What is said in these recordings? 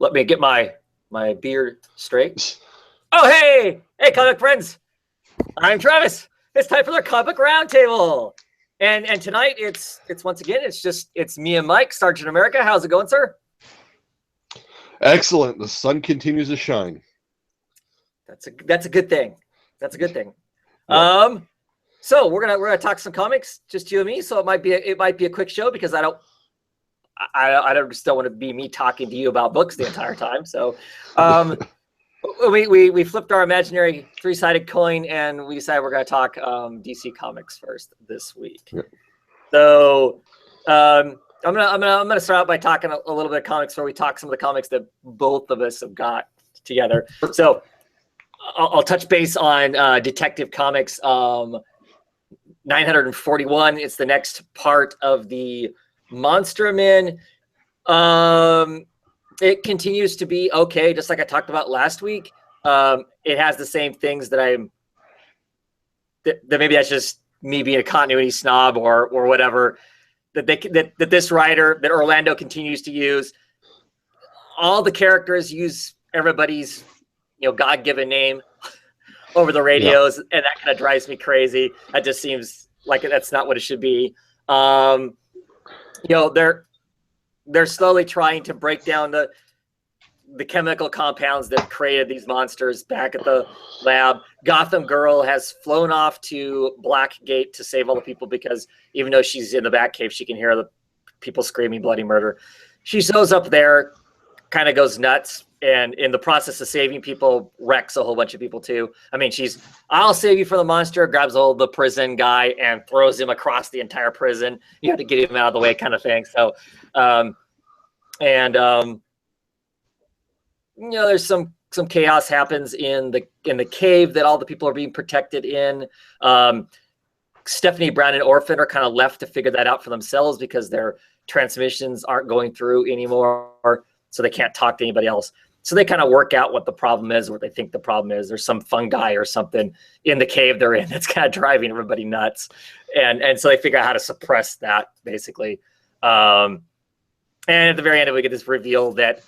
Let me get my beard straight. Oh, hey, comic friends! I'm Travis. It's time for the comic roundtable, and tonight it's once again it's me and Mike, Sergeant America. How's it going, sir? Excellent. The sun continues to shine. That's a good thing. That's a good thing. Yeah. So we're gonna talk some comics, just you and me. So it might be a quick show because I don't just don't want to be me talking to you about books the entire time. So we flipped our imaginary 3-sided coin and we decided we're going to talk DC Comics first this week. Yeah. So I'm gonna start out by talking a little bit of comics where we talk some of the comics that both of us have got together. So I'll touch base on Detective Comics 941. It's the next part of the Monster Men. It continues to be okay, just like I talked about last week. It has the same things that maybe that's just me being a continuity snob or whatever, that this writer, that Orlando continues to use. All the characters use everybody's God-given name over the radios, and that kind of drives me crazy. That just seems like that's not what it should be. They're slowly trying to break down the chemical compounds that created these monsters back at the lab. Gotham Girl has flown off to Blackgate to save all the people because even though she's in the Batcave, she can hear the people screaming bloody murder. She shows up there, kind of goes nuts, and in the process of saving people, wrecks a whole bunch of people too. I mean, I'll save you from the monster, grabs hold of the prison guy and throws him across the entire prison. You have to get him out of the way, kind of thing. So, there's some chaos happens in the cave that all the people are being protected in. Stephanie Brown and Orphan are kind of left to figure that out for themselves because their transmissions aren't going through anymore, so they can't talk to anybody else. So they kind of work out what the problem is, what they think the problem is. There's some fungi or something in the cave they're in that's kind of driving everybody nuts. And so they figure out how to suppress that, basically. And at the very end, we get this reveal that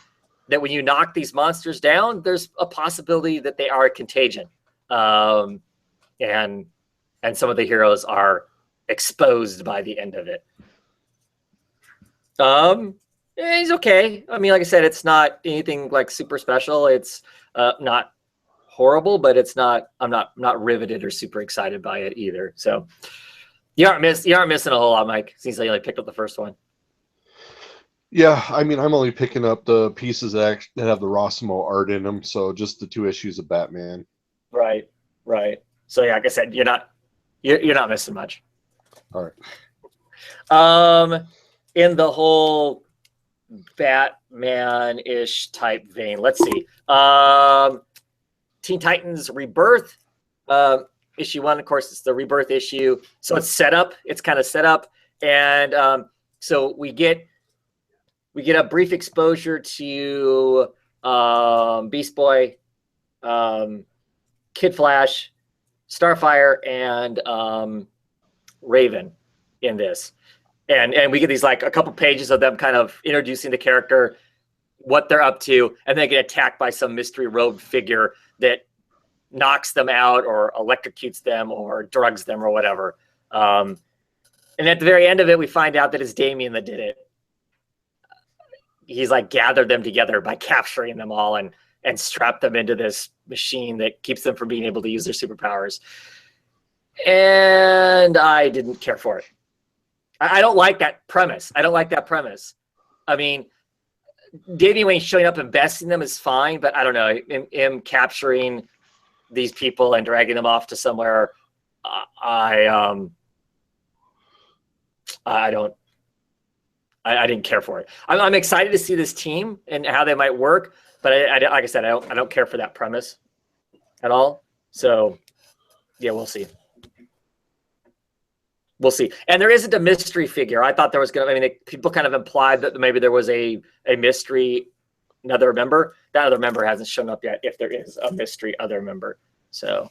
when you knock these monsters down, there's a possibility that they are a contagion. And some of the heroes are exposed by the end of it. He's okay. I mean, like I said, it's not anything like super special. It's not horrible, but I'm not riveted or super excited by it either. So you aren't missing a whole lot, Mike. Seems like you only picked up the first one. Yeah, I mean, I'm only picking up the pieces that have the Rossimo art in them, so just the 2 issues of Batman. Right. So yeah, like I said, you're not missing much. All right. In the whole Batman-ish type vein, let's see. Teen Titans Rebirth, issue 1. Of course, it's the Rebirth issue, so it's set up. It's kind of set up, and so we get a brief exposure to Beast Boy, Kid Flash, Starfire, and Raven in this. And we get these like a couple pages of them kind of introducing the character, what they're up to, and they get attacked by some mystery robed figure that knocks them out or electrocutes them or drugs them or whatever. And at the very end of it, we find out that it's Damian that did it. He's like gathered them together by capturing them all and strapped them into this machine that keeps them from being able to use their superpowers. And I didn't care for it. I don't like that premise. I mean, Damian Wayne showing up and besting them is fine, but I don't know, him capturing these people and dragging them off to somewhere, I didn't care for it. I'm excited to see this team and how they might work, but like I said, I don't care for that premise at all. So yeah, we'll see. And there isn't a mystery figure. I thought there was people kind of implied that maybe there was a mystery, another member. That other member hasn't shown up yet, if there is a mystery other member. So,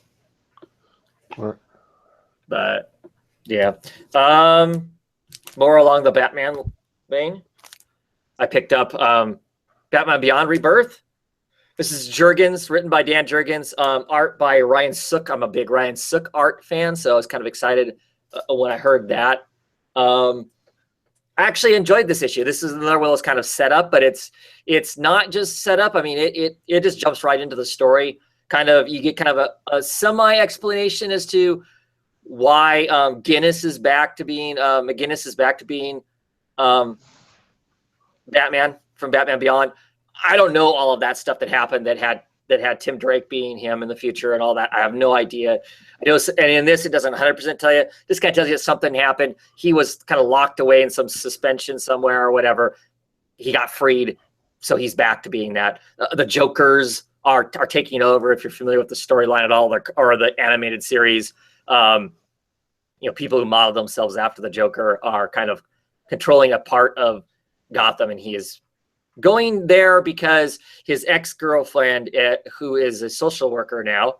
but yeah. More along the Batman vein, I picked up Batman Beyond Rebirth. This is Jurgens, written by Dan Jurgens, art by Ryan Sook. I'm a big Ryan Sook art fan, so I was kind of excited when I heard that. I actually enjoyed this issue. This is another one that's kind of set up, but it's not just set up. I mean, it just jumps right into the story. Kind of, you get kind of a semi explanation as to why McGinnis is back to being Batman from Batman Beyond. I don't know all of that stuff that happened that had Tim Drake being him in the future and all that. I have no idea. I know, and in this, it doesn't 100% tell you. This guy tells you something happened. He was kind of locked away in some suspension somewhere or whatever. He got freed, so he's back to being that. The Jokers are taking over. If you're familiar with the storyline at all, or the animated series, people who model themselves after the Joker are kind of controlling a part of Gotham, and he is going there because his ex-girlfriend, who is a social worker now,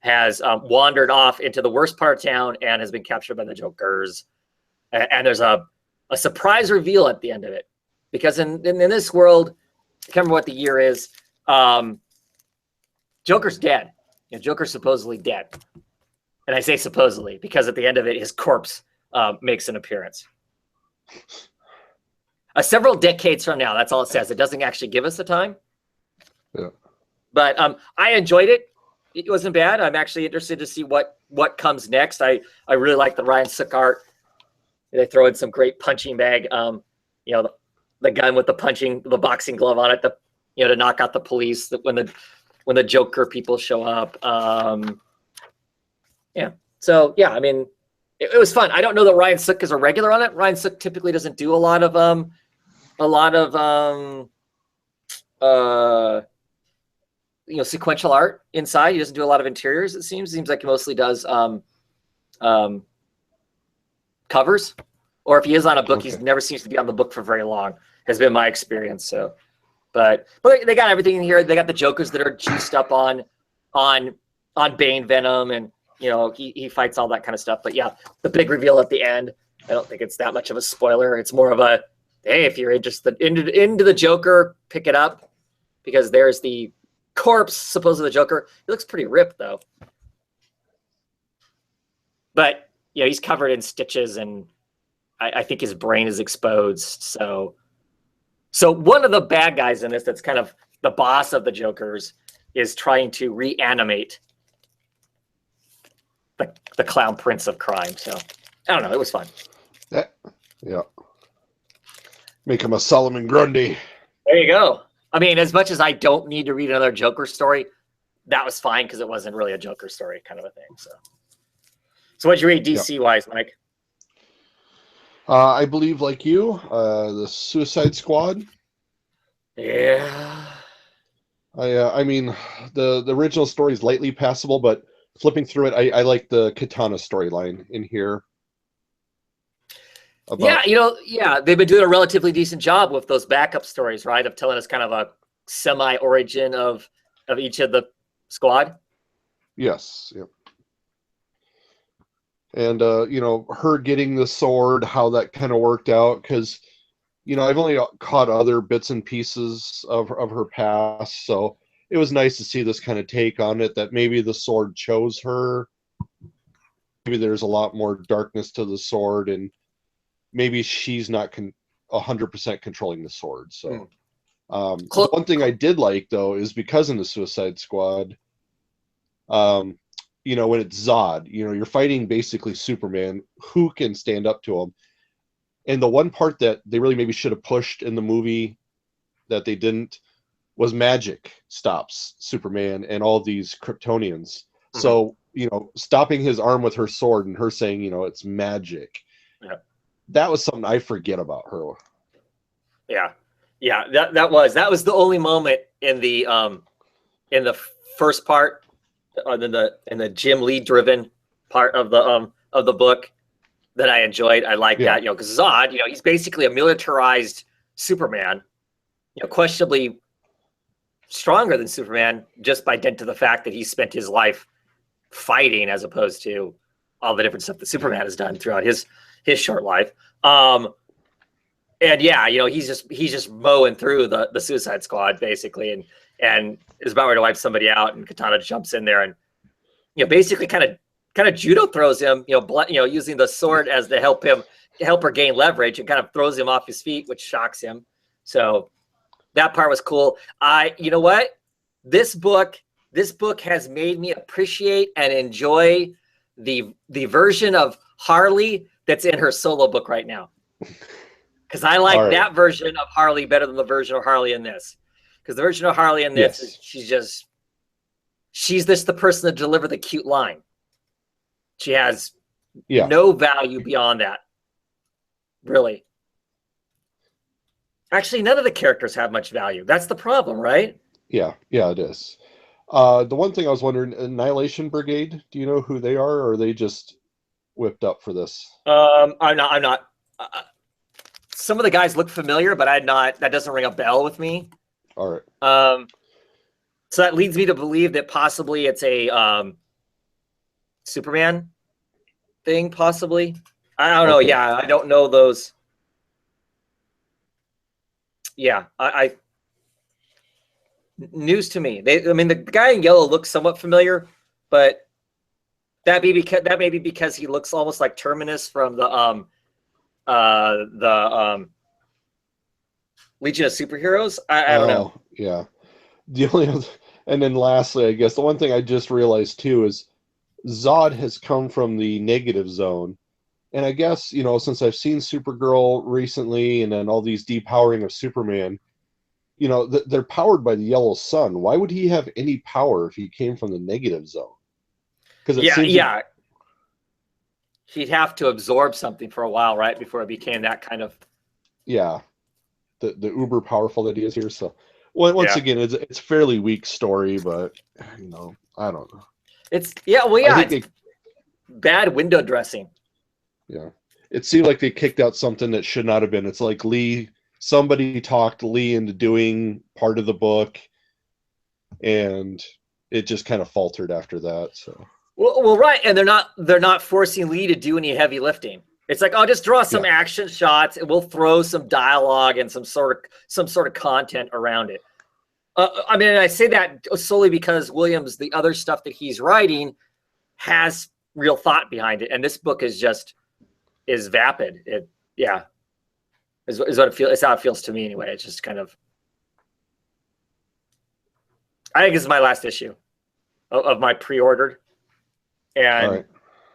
has wandered off into the worst part of town and has been captured by the Jokers. And there's a surprise reveal at the end of it, because in this world, I can't remember what the year is. Joker's dead. Joker's supposedly dead, and I say supposedly because at the end of it, his corpse makes an appearance. Several decades from now, that's all it says. It doesn't actually give us the time. Yeah. But I enjoyed it. It wasn't bad. I'm actually interested to see what comes next. I really like the Ryan Sook art. They throw in some great punching bag. The gun with the boxing glove on it. To knock out the police when the Joker people show up. Yeah. So yeah, I mean, it was fun. I don't know that Ryan Sook is a regular on it. Ryan Sook typically doesn't do a lot of sequential art inside. He doesn't do a lot of interiors. It seems like he mostly does covers, or if he is on a book, he never seems to be on the book for very long. Has been my experience. So, but they got everything in here. They got the Jokers that are juiced up on Bane Venom, and he fights all that kind of stuff. But yeah, the big reveal at the end, I don't think it's that much of a spoiler. It's more of a, hey, if you're interested into the Joker, pick it up, because there's the corpse, supposedly the Joker. He looks pretty ripped though, but he's covered in stitches, and I think his brain is exposed. So one of the bad guys in this, that's kind of the boss of the Jokers, is trying to reanimate the Clown Prince of Crime. So I don't know. It was fun. Yeah. Make him a Solomon Grundy. There you go. I mean, as much as I don't need to read another Joker story, that was fine because it wasn't really a Joker story kind of a thing. So what'd you read DC wise, Mike? I believe, like you, the Suicide Squad. Yeah. I mean, the original story is lightly passable, but flipping through it, I like the Katana storyline in here. They've been doing a relatively decent job with those backup stories, right? Of telling us kind of a semi-origin of each of the squad. Yes. Yep. And her getting the sword, how that kind of worked out, because I've only caught other bits and pieces of her past, so it was nice to see this kind of take on it, that maybe the sword chose her. Maybe there's a lot more darkness to the sword, and maybe she's not 100% controlling the sword. So one thing I did like, though, is because in the Suicide Squad, when it's Zod, you're fighting basically Superman, who can stand up to him. And the one part that they really maybe should have pushed in the movie that they didn't was magic stops Superman and all these Kryptonians. Mm-hmm. So, stopping his arm with her sword and her saying, it's magic. Yeah. That was something I forget about her. Yeah. Yeah. That was the only moment in the first part, in the Jim Lee driven part of the book that I enjoyed. I like that, because Zod, he's basically a militarized Superman, questionably stronger than Superman just by dint of the fact that he spent his life fighting, as opposed to all the different stuff that Superman has done throughout his short life. And yeah, you know, he's just mowing through the Suicide Squad basically, and is about ready to wipe somebody out, and Katana jumps in there and, you know, basically kind of judo throws him, you know, using the sword as to help her gain leverage, and kind of throws him off his feet, which shocks him. So that part was cool. You know what? This book has made me appreciate and enjoy the version of Harley that's in her solo book right now. Because I like that version of Harley better than the version of Harley in this. Because the version of Harley in this is she's just the person to deliver the cute line. She has no value beyond that. Really. Actually, none of the characters have much value. That's the problem, right? Yeah, it is. The one thing I was wondering, Annihilation Brigade, do you know who they are, or are they just whipped up for this? I'm not. Some of the guys look familiar, but that doesn't ring a bell with me. All right. So that leads me to believe that possibly it's a Superman thing, possibly. I don't know. Yeah, I don't know those. Yeah, I news to me. I mean, the guy in yellow looks somewhat familiar, but that may be because he looks almost like Terminus from the Legion of Superheroes. I don't know. Yeah. The only other, and then lastly, I guess the one thing I just realized too is Zod has come from the negative zone. And I guess, you know, since I've seen Supergirl recently and then all these depowering of Superman, you know, they're powered by the yellow sun. Why would he have any power if he came from the negative zone? Because he'd have to absorb something for a while, right, before it became that kind of. Yeah, the uber powerful that he is here. So, once again, it's a fairly weak story, but you know, I don't know. It's bad window dressing. Yeah, it seemed like they kicked out something that should not have been. It's like somebody talked Lee into doing part of the book, and it just kind of faltered after that. So. Well, right, and they're not forcing Lee to do any heavy lifting. It's like, I'll just draw some action shots, and we'll throw some dialogue and some sort of content around it. I mean, I say that solely because Williams, the other stuff that he's writing, has real thought behind it, and this book is vapid. Is what it feels. It's how it feels to me anyway. It's just kind of. I think this is my last issue of my pre-ordered. And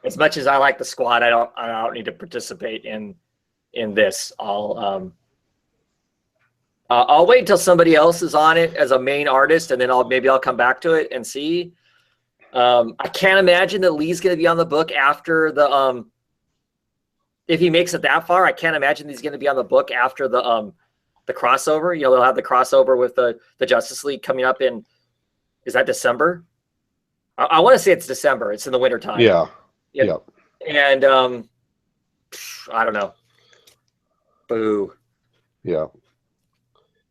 as much as I like the Squad, I don't need to participate in this. I'll wait until somebody else is on it as a main artist, and then maybe I'll come back to it and see. I can't imagine that Lee's going to be on the book after the if he makes it that far. I can't imagine he's going to be on the book after the crossover. You know, they'll have the crossover with the Justice League coming up in, is that December? I want to say it's December. It's in the wintertime. Yeah. And I don't know. Boo. Yeah.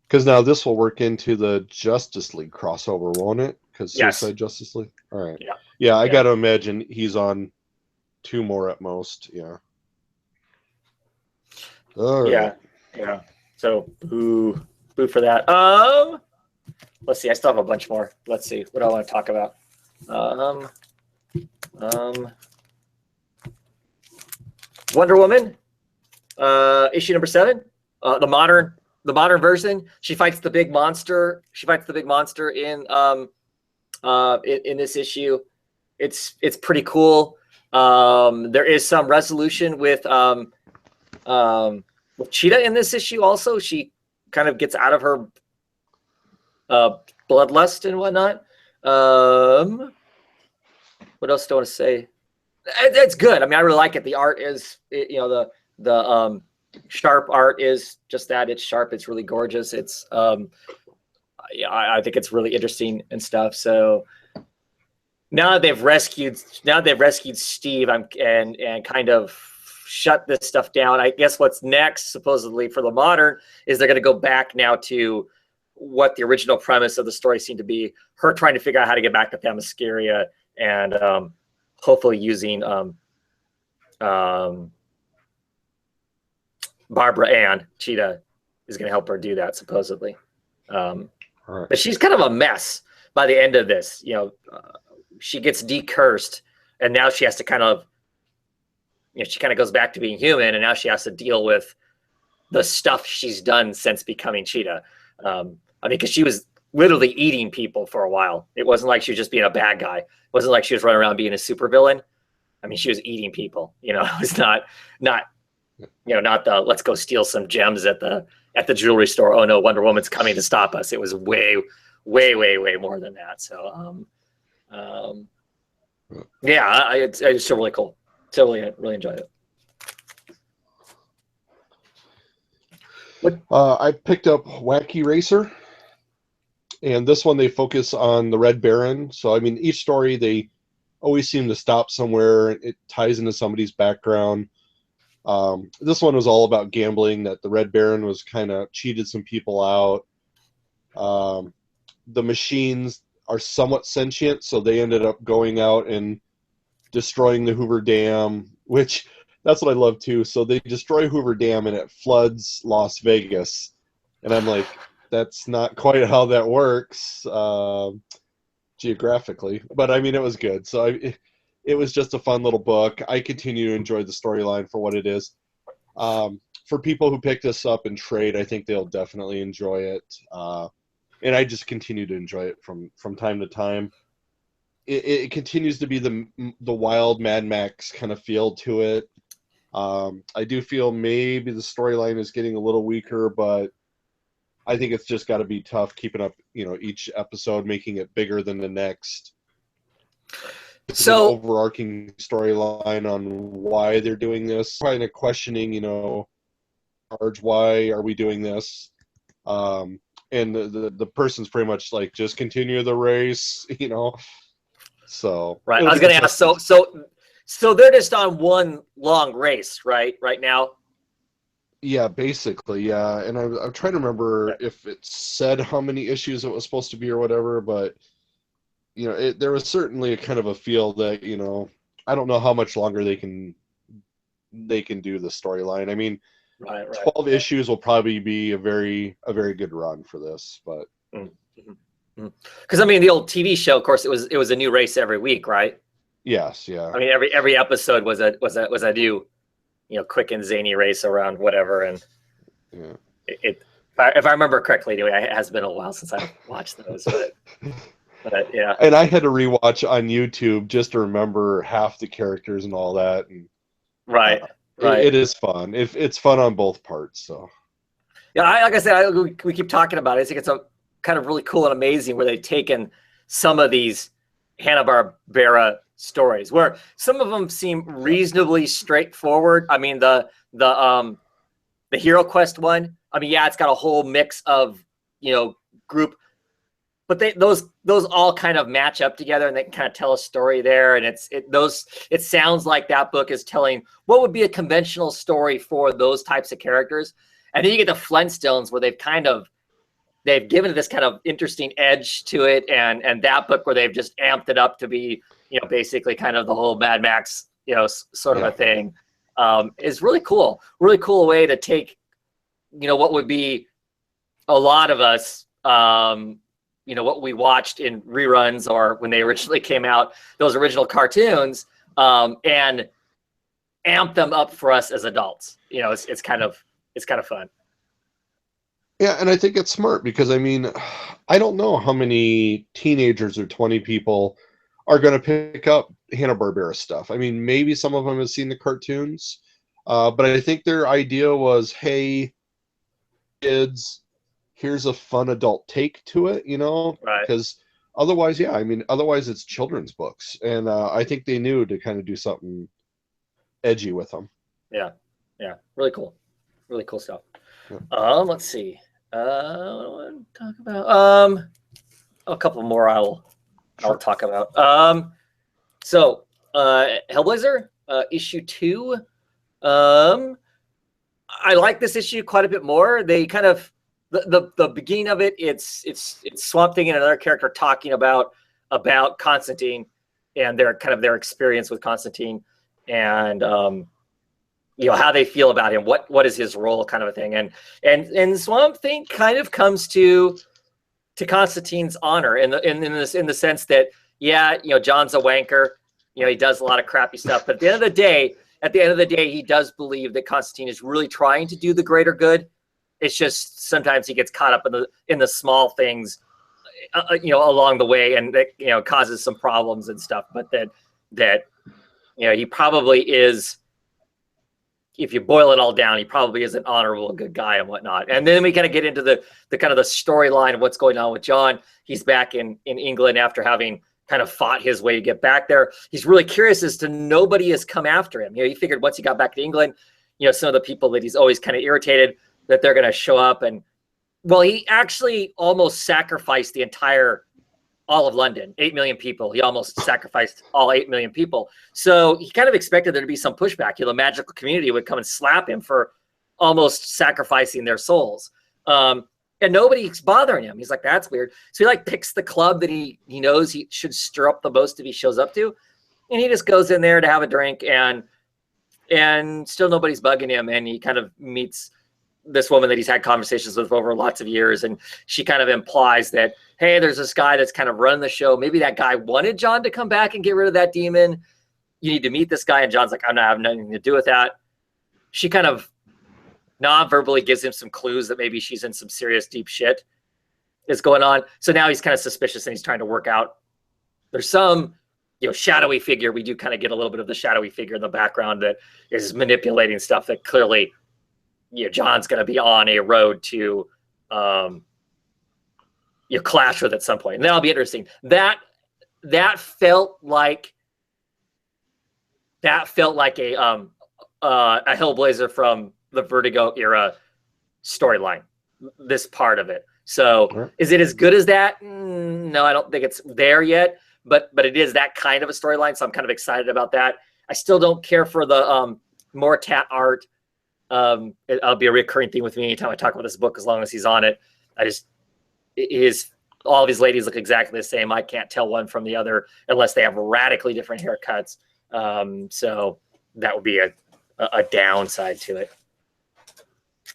Because now this will work into the Justice League crossover, won't it? Because Suicide Justice League? All right. Yeah, I got to imagine he's on 2 more at most. Yeah. All right. Yeah. So boo for that. Let's see. I still have a bunch more. Let's see. What do I want to talk about? Wonder Woman, issue number 7, the modern version. She fights the big monster. In this issue. It's pretty cool. There is some resolution with Cheetah in this issue. Also, she kind of gets out of her bloodlust and whatnot. What else do I want to say? It's good. I mean, I really like it. The art is, the sharp art is just that. It's sharp. It's really gorgeous. It's I think it's really interesting and stuff. So now that they've rescued Steve, and kind of shut this stuff down. I guess what's next, supposedly for the modern, is they're going to go back now to what the original premise of the story seemed to be: her trying to figure out how to get back to Themyscira, and hopefully using Barbara Ann, Cheetah, is going to help her do that supposedly. Right. But she's kind of a mess by the end of this. She gets decursed, and now she has to kind of, she kind of goes back to being human, and now she has to deal with the stuff she's done since becoming Cheetah. I mean, because she was literally eating people for a while. It wasn't like she was just being a bad guy. It wasn't like she was running around being a supervillain. I mean, she was eating people. It was not the let's go steal some gems at the jewelry store. Oh no, Wonder Woman's coming to stop us. It was way, way, way, way more than that. So, yeah, it's still really cool. Still really enjoyed it. I picked up Wacky Racer, and this one they focus on the Red Baron. So I mean, each story they always seem to stop somewhere. It ties into somebody's background. This one was all about gambling, that the Red Baron was kind of cheated some people out. The machines are somewhat sentient, so they ended up going out and destroying the Hoover Dam, which that's what I love too. So they destroy Hoover Dam and it floods Las Vegas. And I'm like, that's not quite how that works geographically. But I mean, it was good. So it was just a fun little book. I continue to enjoy the storyline for what it is. For people who pick this up in trade, I think they'll definitely enjoy it. And I just continue to enjoy it from time to time. It continues to be the wild Mad Max kind of feel to it. I do feel maybe the storyline is getting a little weaker, but I think it's just got to be tough keeping up, each episode, making it bigger than the next. So an overarching storyline on why they're doing this, kind of questioning, George, why are we doing this? And the person's pretty much like, just continue the race, So right. I was going to ask. So they're just on one long race, right? Right now. Yeah, basically, yeah. And I'm trying to remember if it said how many issues it was supposed to be or whatever, but there was certainly a kind of a feel that I don't know how much longer they can do the storyline. I mean, right. 12 issues will probably be a very good run for this, but. Because I mean, the old TV show, of course, it was a new race every week, right? Yes, yeah. I mean, every episode was a new, quick and zany race around whatever, and yeah. If I remember correctly, anyway, it has been a while since I've watched those, but yeah. And I had to rewatch on YouTube just to remember half the characters and all that, and right. It is fun. It's fun on both parts, so. Yeah, like I said, we keep talking about it. I think it's a kind of really cool and amazing where they've taken some of these Hanna-Barbera stories where some of them seem reasonably straightforward. I mean, the Hero Quest one, I mean, yeah, it's got a whole mix of, group, but those all kind of match up together and they can kind of tell a story there. And it sounds like that book is telling what would be a conventional story for those types of characters. And then you get the Flintstones where they've given it this kind of interesting edge to it, and that book where they've just amped it up to be, basically kind of the whole Mad Max, sort of a thing, is really cool. Really cool way to take, what would be a lot of us, what we watched in reruns or when they originally came out, those original cartoons, and amp them up for us as adults. It's kind of fun. Yeah, and I think it's smart because, I mean, I don't know how many teenagers or 20 people are going to pick up Hanna-Barbera stuff. I mean, maybe some of them have seen the cartoons, but I think their idea was, hey, kids, here's a fun adult take to it, Right. Because otherwise, otherwise it's children's books. And I think they knew to kind of do something edgy with them. Yeah. Really cool. Really cool stuff. Yeah. Let's see. What do I want to talk about? A couple more I'll talk about. So Hellblazer, issue 2. I like this issue quite a bit more. They kind of the beginning of it, it's Swamp Thing and another character talking about Constantine and their experience with Constantine, and how they feel about him, what is his role, kind of a thing. And Swamp Thing kind of comes to Constantine's honor in the sense that, yeah, John's a wanker, he does a lot of crappy stuff, but at the end of the day, he does believe that Constantine is really trying to do the greater good. It's just sometimes he gets caught up in the small things, along the way, and that causes some problems and stuff. But that he probably is. If you boil it all down, he probably is an honorable, good guy and whatnot. And then we kind of get into the kind of the storyline of what's going on with John. He's back in England after having kind of fought his way to get back there. He's really curious as to nobody has come after him. He figured once he got back to England, some of the people that he's always kind of irritated that they're going to show up. And well, he actually almost sacrificed all of London, 8 million people. He almost sacrificed all 8 million people. So he kind of expected there to be some pushback. The magical community would come and slap him for almost sacrificing their souls. And nobody's bothering him. He's like, that's weird. So he picks the club that he knows he should stir up the most if he shows up to. And he just goes in there to have a drink, and still nobody's bugging him. And he kind of meets this woman that he's had conversations with over lots of years. And she kind of implies that, hey, there's this guy that's kind of running the show. Maybe that guy wanted John to come back and get rid of that demon. You need to meet this guy. And John's like, I'm not having nothing to do with that. She kind of non-verbally gives him some clues that maybe she's in some serious deep shit is going on. So now he's kind of suspicious, and he's trying to work out. There's some, shadowy figure. We do kind of get a little bit of the shadowy figure in the background that is manipulating stuff that clearly, John's going to be on a road to, clash with at some point. And that'll be interesting. That felt like a Hellblazer from the Vertigo era storyline, this part of it. So is it as good as that? No, I don't think it's there yet, but it is that kind of a storyline. So I'm kind of excited about that. I still don't care for the Mortat art. It'll be a recurring theme with me anytime I talk about this book, as long as he's on it. All of his ladies look exactly the same. I can't tell one from the other unless they have radically different haircuts. So that would be a downside to it.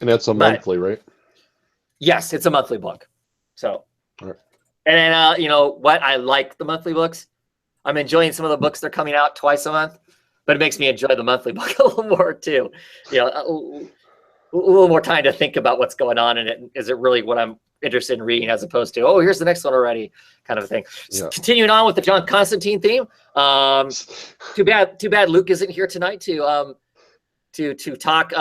And that's a monthly, right? Yes, it's a monthly book. So, right. And then, what? I like the monthly books. I'm enjoying some of the books that are coming out twice a month, but it makes me enjoy the monthly book a little more too. A little more time to think about what's going on in it. Is it really what I'm interested in reading, as opposed to, oh, here's the next one already, kind of a thing. Yeah. Continuing on with the John Constantine theme. Too bad Luke isn't here tonight to talk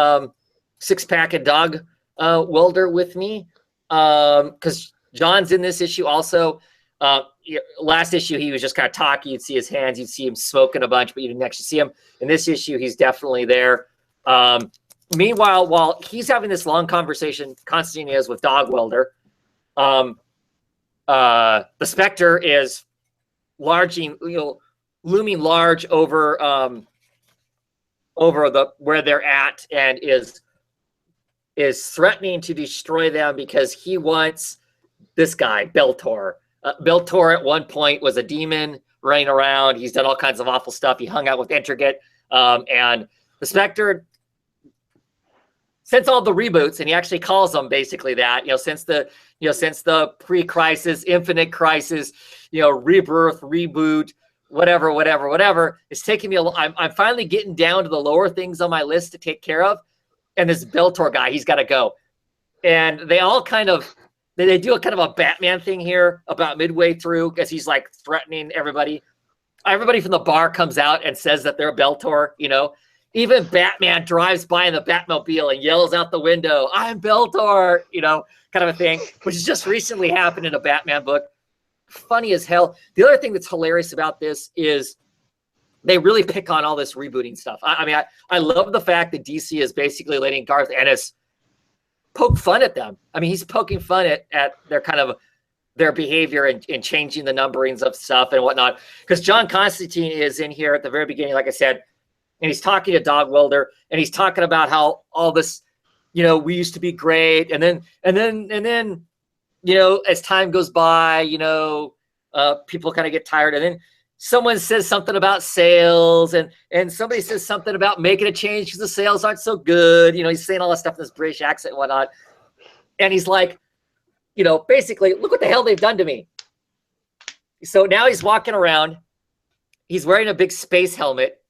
six-pack and dog welder with me, because John's in this issue also. Last issue he was just kind of talking. You'd see his hands, you'd see him smoking a bunch, but you didn't actually see him. In this issue, he's definitely there. Meanwhile, while he's having this long conversation, Constantine is with Dog Welder, the Spectre is looming large over where they're at, and is threatening to destroy them because he wants this guy, Beltor. Beltor at one point was a demon running around. He's done all kinds of awful stuff. He hung out with Intrigate, and the Spectre, since all the reboots, and he actually calls them basically that, since the pre-crisis, infinite crisis, rebirth, reboot, whatever, it's taking me I'm finally getting down to the lower things on my list to take care of. And this Beltor guy, he's got to go. And they all they do a kind of a Batman thing here about midway through, because he's threatening everybody. Everybody from the bar comes out and says that they're Beltor, Even Batman drives by in the Batmobile and yells out the window, "I'm Beltor," kind of a thing, which has just recently happened in a Batman book. Funny as hell. The other thing that's hilarious about this is they really pick on all this rebooting stuff. I love the fact that DC is basically letting Garth Ennis poke fun at them. He's poking fun at their behavior and changing the numberings of stuff and whatnot. Because John Constantine is in here at the very beginning, like I said, and he's talking to Dog Welder, and he's talking about how all this, we used to be great, and then as time goes by, people kind of get tired, and then someone says something about sales, and somebody says something about making a change because the sales aren't so good. He's saying all this stuff in this British accent and whatnot. And he's like, basically, look what the hell they've done to me. So now he's walking around. He's wearing a big space helmet.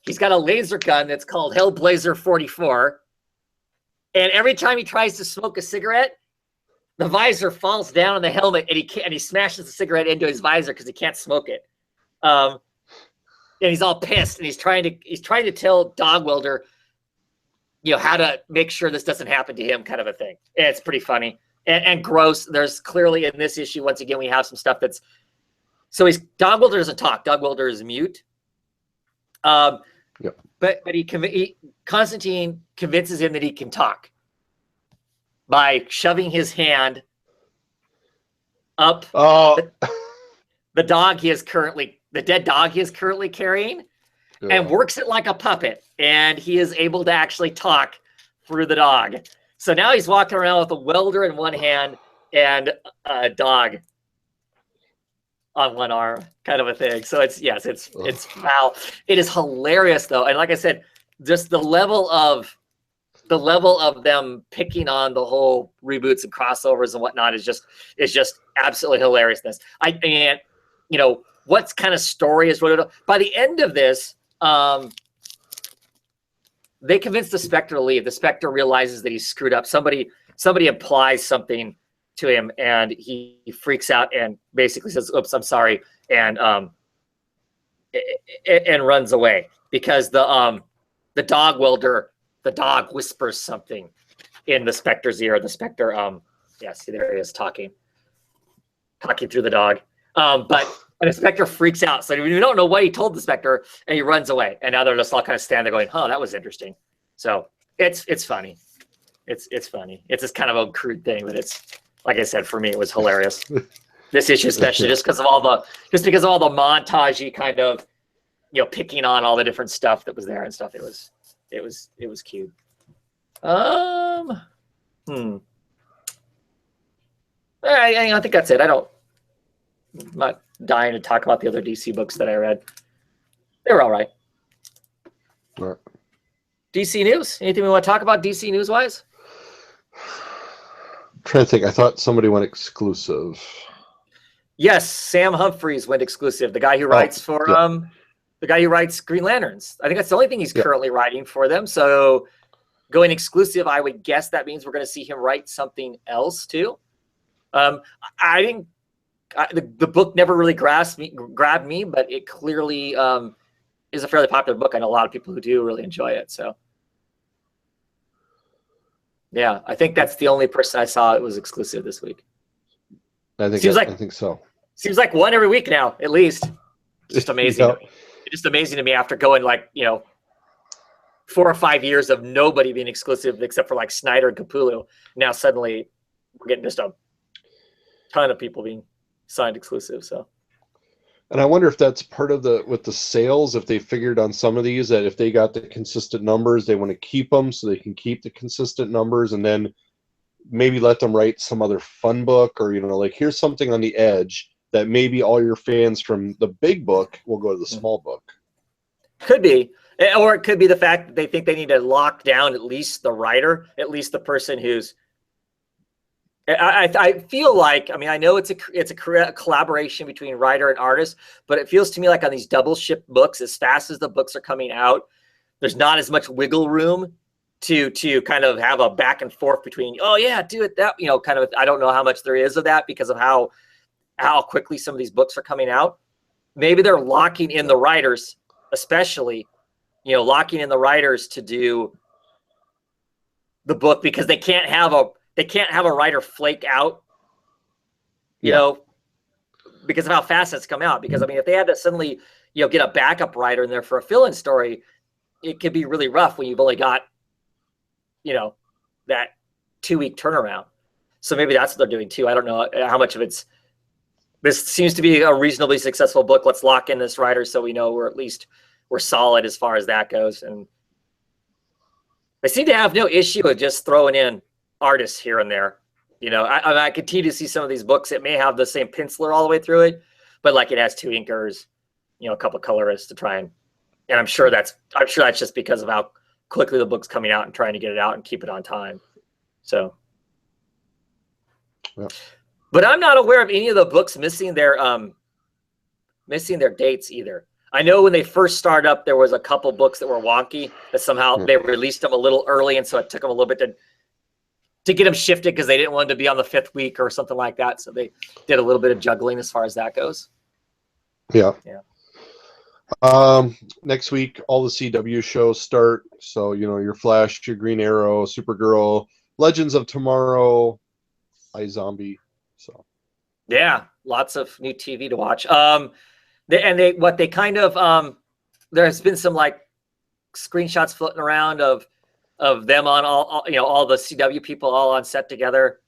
He's got a laser gun that's called Hellblazer 44. And every time he tries to smoke a cigarette, the visor falls down on the helmet, and he smashes the cigarette into his visor because he can't smoke it. And he's all pissed, and he's trying to tell Dog Welder, how to make sure this doesn't happen to him, kind of a thing. And it's pretty funny and gross. There's clearly in this issue, once again, we have some stuff that's so Dog Welder doesn't talk. Dog Welder is mute. Yep. But Constantine convinces him that he can talk by shoving his hand up the dog he is currently, the dead dog he is currently carrying, and works it like a puppet. And he is able to actually talk through the dog. So now he's walking around with a welder in one hand and a dog on one arm, kind of a thing. So it's foul. It is hilarious though. And like I said, just the level of them picking on the whole reboots and crossovers and whatnot is just absolutely hilariousness. And what kind of story is what by the end of this, they convince the Spectre to leave. The Spectre realizes that he's screwed up. Somebody implies something to him, and he freaks out and basically says, "Oops, I'm sorry," and runs away because the Dog Welder, the dog whispers something in the Spectre's ear. The Spectre, see, there he is talking through the dog. And the Spectre freaks out. So we don't know what he told the Spectre, and he runs away. And now they're just all kind of standing there going, "Huh, that was interesting." So it's funny. It's funny. It's this kind of a crude thing, but it's, like I said, for me, it was hilarious. This issue, especially just because of all the montagey kind of, picking on all the different stuff that was there and stuff. It was cute. I think that's it. I'm not dying to talk about the other DC books that I read. They were all right. All right. DC news? Anything we want to talk about DC news wise? I'm trying to think. I thought somebody went exclusive. Yes, Sam Humphries went exclusive. The guy who writes the guy who writes Green Lanterns. I think that's the only thing he's currently writing for them. So going exclusive, I would guess that means we're going to see him write something else too. The book never really grabbed me, but it clearly is a fairly popular book. I know a lot of people who do really enjoy it. So yeah, I think that's the only person I saw it was exclusive this week. I think so. Seems like one every week now, at least. Just amazing. It's just amazing to me after going 4 or 5 years of nobody being exclusive except for like Snyder and Capullo. Now suddenly we're getting just a ton of people being signed exclusive. So, and I wonder if that's part of with the sales, if they figured on some of these that if they got the consistent numbers, they want to keep them so they can keep the consistent numbers, and then maybe let them write some other fun book, or here's something on the edge that maybe all your fans from the big book will go to the small book. Could be. Or it could be the fact that they think they need to lock down at least the writer, at least the person who's. I feel like, I know it's a collaboration between writer and artist, but it feels to me like on these double ship books, as fast as the books are coming out, there's not as much wiggle room to kind of have a back and forth between, oh yeah, do it that, kind of. I don't know how much there is of that because of how quickly some of these books are coming out. Maybe they're locking in the writers, especially, locking in the writers to do the book because they can't have a writer flake out, because of how fast it's come out. Because if they had to suddenly, get a backup writer in there for a fill-in story, it could be really rough when you've only got, that 2-week turnaround. So maybe that's what they're doing too. I don't know how much of this seems to be a reasonably successful book. Let's lock in this writer so we know we're solid as far as that goes. And I seem to have no issue with just throwing in artists here and there. I continue to see some of these books. It may have the same penciler all the way through it, but it has 2 inkers, a couple colorists to try and I'm sure that's just because of how quickly the book's coming out and trying to get it out and keep it on time. So, Yeah. But I'm not aware of any of the books missing their dates either. I know when they first started up, there was a couple books that were wonky that somehow they released them a little early, and so it took them a little bit to get them shifted because they didn't want to be on the 5th week or something like that. So they did a little bit of juggling as far as that goes. Yeah. Yeah. Next week, all the CW shows start. So, your Flash, your Green Arrow, Supergirl, Legends of Tomorrow, iZombie. So, yeah, lots of new TV to watch. There's been some like screenshots floating around of them on all the CW people all on set together.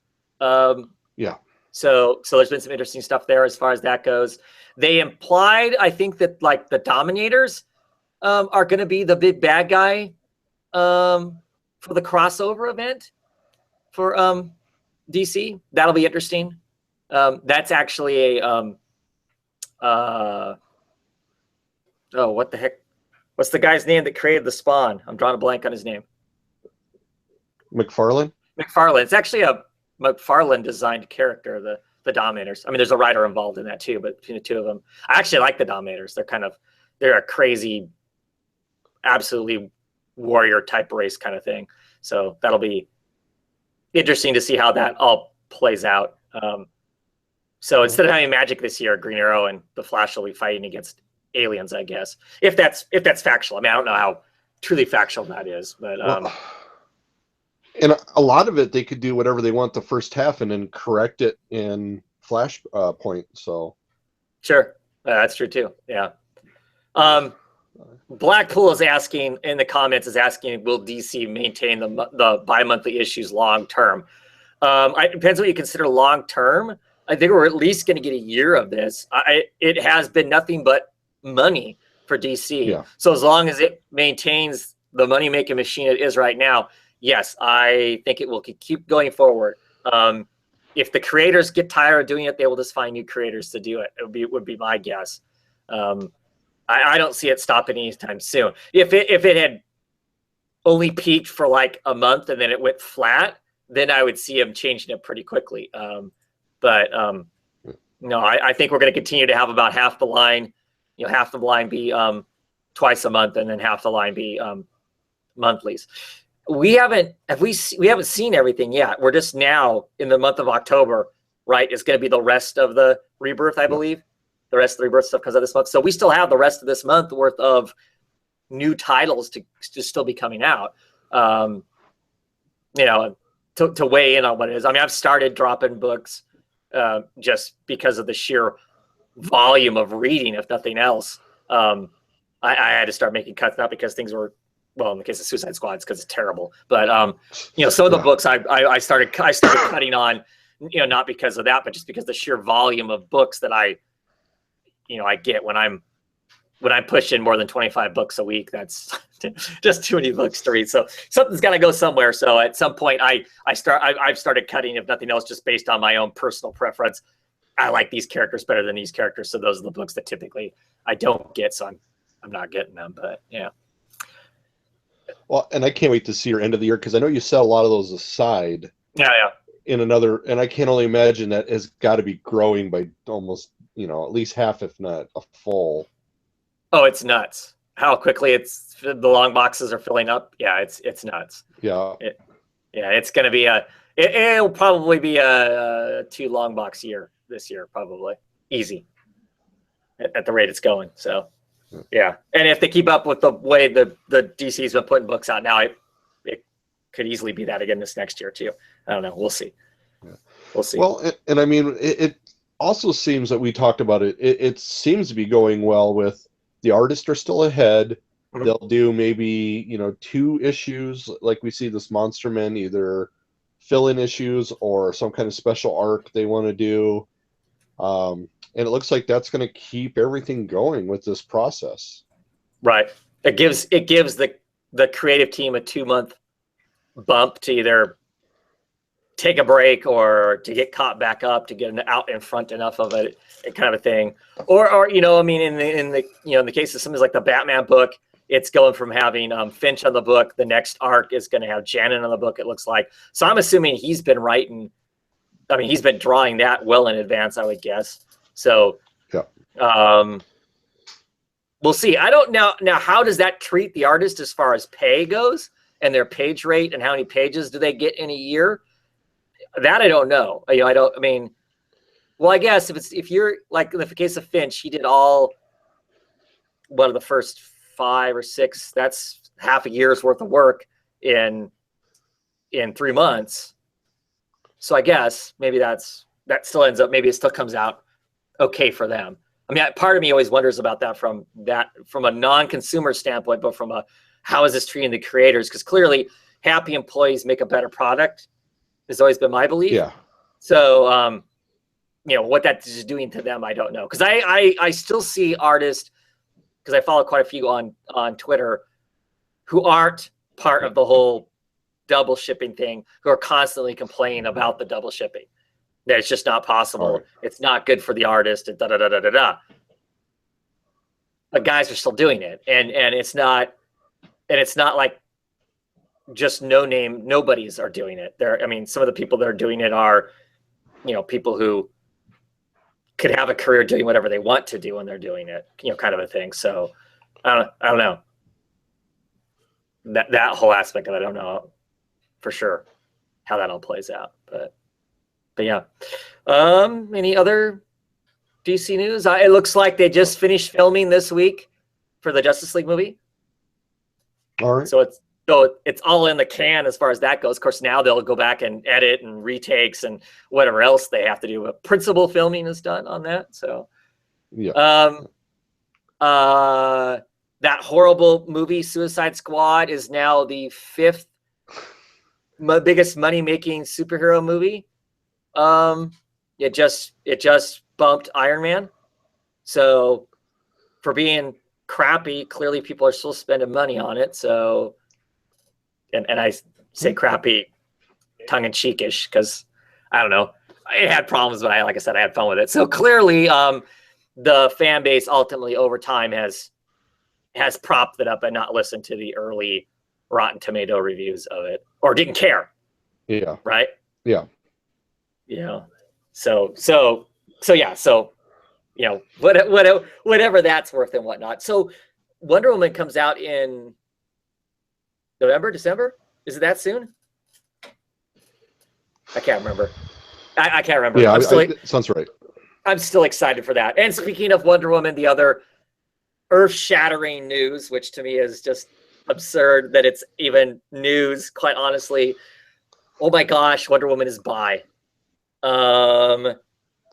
yeah. So there's been some interesting stuff there as far as that goes. They implied, I think, that like the Dominators are going to be the big bad guy for the crossover event for DC. That'll be interesting. That's actually a what the heck? What's the guy's name that created the Spawn? I'm drawing a blank on his name. McFarlane? McFarlane. It's actually a McFarlane designed character, the Dominators. I mean, there's a writer involved in that too, but between the two of them, I actually like the Dominators. They're a crazy, absolutely warrior type race kind of thing. So that'll be interesting to see how that all plays out. So instead of having magic this year, Green Arrow and the Flash will be fighting against aliens, I guess. If that's factual. I mean, I don't know how truly factual that is, but and a lot of it, they could do whatever they want the first half and then correct it in Flash point. So sure, that's true too. Yeah. Blackpool is asking in the comments will DC maintain the bi-monthly issues long term? It depends what you consider long term. I think we're at least going to get a year of this. It has been nothing but money for DC. Yeah. So as long as it maintains the money-making machine it is right now, yes, I think it will keep going forward. If the creators get tired of doing it, they will just find new creators to do it. It would be my guess. I don't see it stopping anytime soon. If it had only peaked for like a month and then it went flat, then I would see them changing it pretty quickly. No, I think we're going to continue to have about half the line, half the line be twice a month, and then half the line be monthlies. We haven't seen everything yet. We're just now in the month of October, right? It's going to be the rest of the Rebirth, I believe. The rest of the Rebirth stuff comes out this month. So we still have the rest of this month worth of new titles to still be coming out. To weigh in on what it is. I mean, I've started dropping books just because of the sheer volume of reading, if nothing else. I had to start making cuts, not because things were, well, in the case of Suicide Squad, it's because it's terrible. But some of the books I started cutting on, not because of that, but just because the sheer volume of books that I get when I'm pushing more than 25 books a week. That's just too many books to read. So something's got to go somewhere. So at some point, I've started cutting, if nothing else, just based on my own personal preference. I like these characters better than these characters, so those are the books that typically I don't get. So I'm not getting them. But yeah. Well, and I can't wait to see your end of the year, because I know you set a lot of those aside. Yeah. In another, and I can only imagine that has got to be growing by almost, at least half, if not a full. Oh, it's nuts how quickly the long boxes are filling up. Yeah, it's nuts. Yeah. It's going to be it'll probably be a 2 long box year this year, probably easy at the rate it's going. So yeah. And if they keep up with the way the DC's been putting books out now, it could easily be that again this next year too. I don't know. We'll see. Yeah. We'll see. Well, and I mean, it also seems that we talked about it. It seems to be going well with the artists are still ahead. Mm-hmm. They'll do maybe, 2 issues, like we see this Monster Men, either fill-in issues or some kind of special arc they want to do. And it looks like that's going to keep everything going with this process. Right. It gives the creative team a 2-month bump to either take a break or to get caught back up, to get out in front enough of it, kind of a thing. Or you know, I mean, in the case of something like the Batman book, it's going from having Finch on the book. The next arc is going to have Janet on the book, it looks like. So I'm assuming he's been writing. I mean, he's been drawing that well in advance, I would guess. So, we'll see. I don't know. Now, how does that treat the artist as far as pay goes and their page rate and how many pages do they get in a year? That I don't know. You know, I mean, well, I guess if you're like in the case of Finch, he did all one of the first 5 or 6. That's half a year's worth of work in 3 months. So I guess maybe that still ends up, maybe it still comes out okay for them. I mean, part of me always wonders about that from a non-consumer standpoint, but from a how is this treating the creators? Because clearly, happy employees make a better product. Has always been my belief. Yeah. So, you know, what that is doing to them, I don't know. Because I still see artists, because I follow quite a few on Twitter, who aren't part of the whole double shipping thing, who are constantly complaining about the double shipping. That it's just not possible. Right. It's not good for the artist, and da da da da da da. But guys are still doing it, and it's not like just nobodies are doing it. I mean, some of the people that are doing it are, you know, people who could have a career doing whatever they want to do when they're doing it, you know, kind of a thing. So I don't know. That whole aspect of it, I don't know for sure how that all plays out, but yeah. Any other DC news? It looks like they just finished filming this week for the Justice League movie. All right. So it's all in the can as far as that goes. Of course, now they'll go back and edit and retakes and whatever else they have to do. But principal filming is done on that. So yeah. That horrible movie Suicide Squad is now the 5th biggest money-making superhero movie. It just bumped Iron Man. So for being crappy, clearly people are still spending money on it. So, and I say crappy tongue-in-cheekish because I don't know, it had problems, but like I said, I had fun with it. So clearly, the fan base ultimately over time has propped it up and not listened to the early Rotten Tomato reviews of it, or didn't care. Yeah. Right. Yeah. You know, so yeah, so you know, whatever that's worth and whatnot. So Wonder Woman comes out in November, December. Is it that soon? I can't remember. I can't remember. Yeah, sounds right. I'm still excited for that. And speaking of Wonder Woman, the other earth-shattering news, which to me is just absurd that it's even news, quite honestly. Oh my gosh, Wonder Woman is bi.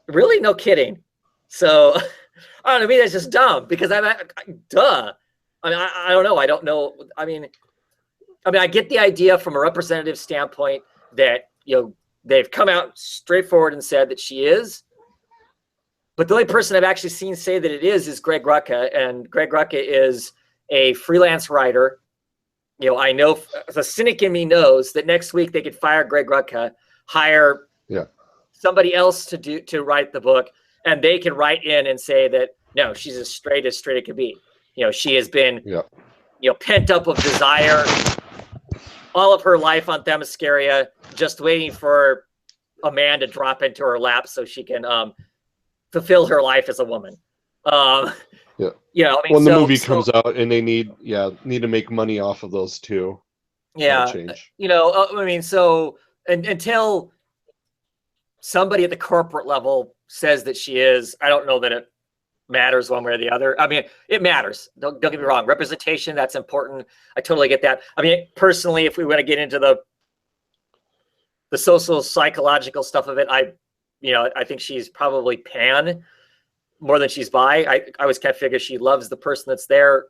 Really? No kidding. So I don't know, maybe that's just dumb because duh. I mean, I don't know. I don't know. I mean, I get the idea from a representative standpoint that, you know, they've come out straightforward and said that she is. But the only person I've actually seen say that it is Greg Rucka, and Greg Rucka is a freelance writer. You know, I know the cynic in me knows that next week they could fire Greg Rucka, hire somebody else to write the book, and they can write in and say that no, she's as straight it could be. You know, she has been you know, pent up with desire all of her life on Themyscira, just waiting for a man to drop into her lap so she can fulfill her life as a woman. You know, I mean, when the movie comes out and they need to make money off of those two. Yeah, you know, I mean, so until somebody at the corporate level says that she is, I don't know that it matters one way or the other. I mean, it matters. Don't get me wrong. Representation, that's important. I totally get that. I mean, personally, if we want to get into the social psychological stuff of it, I think she's probably pan more than she's bi. I always kind of figure she loves the person that's there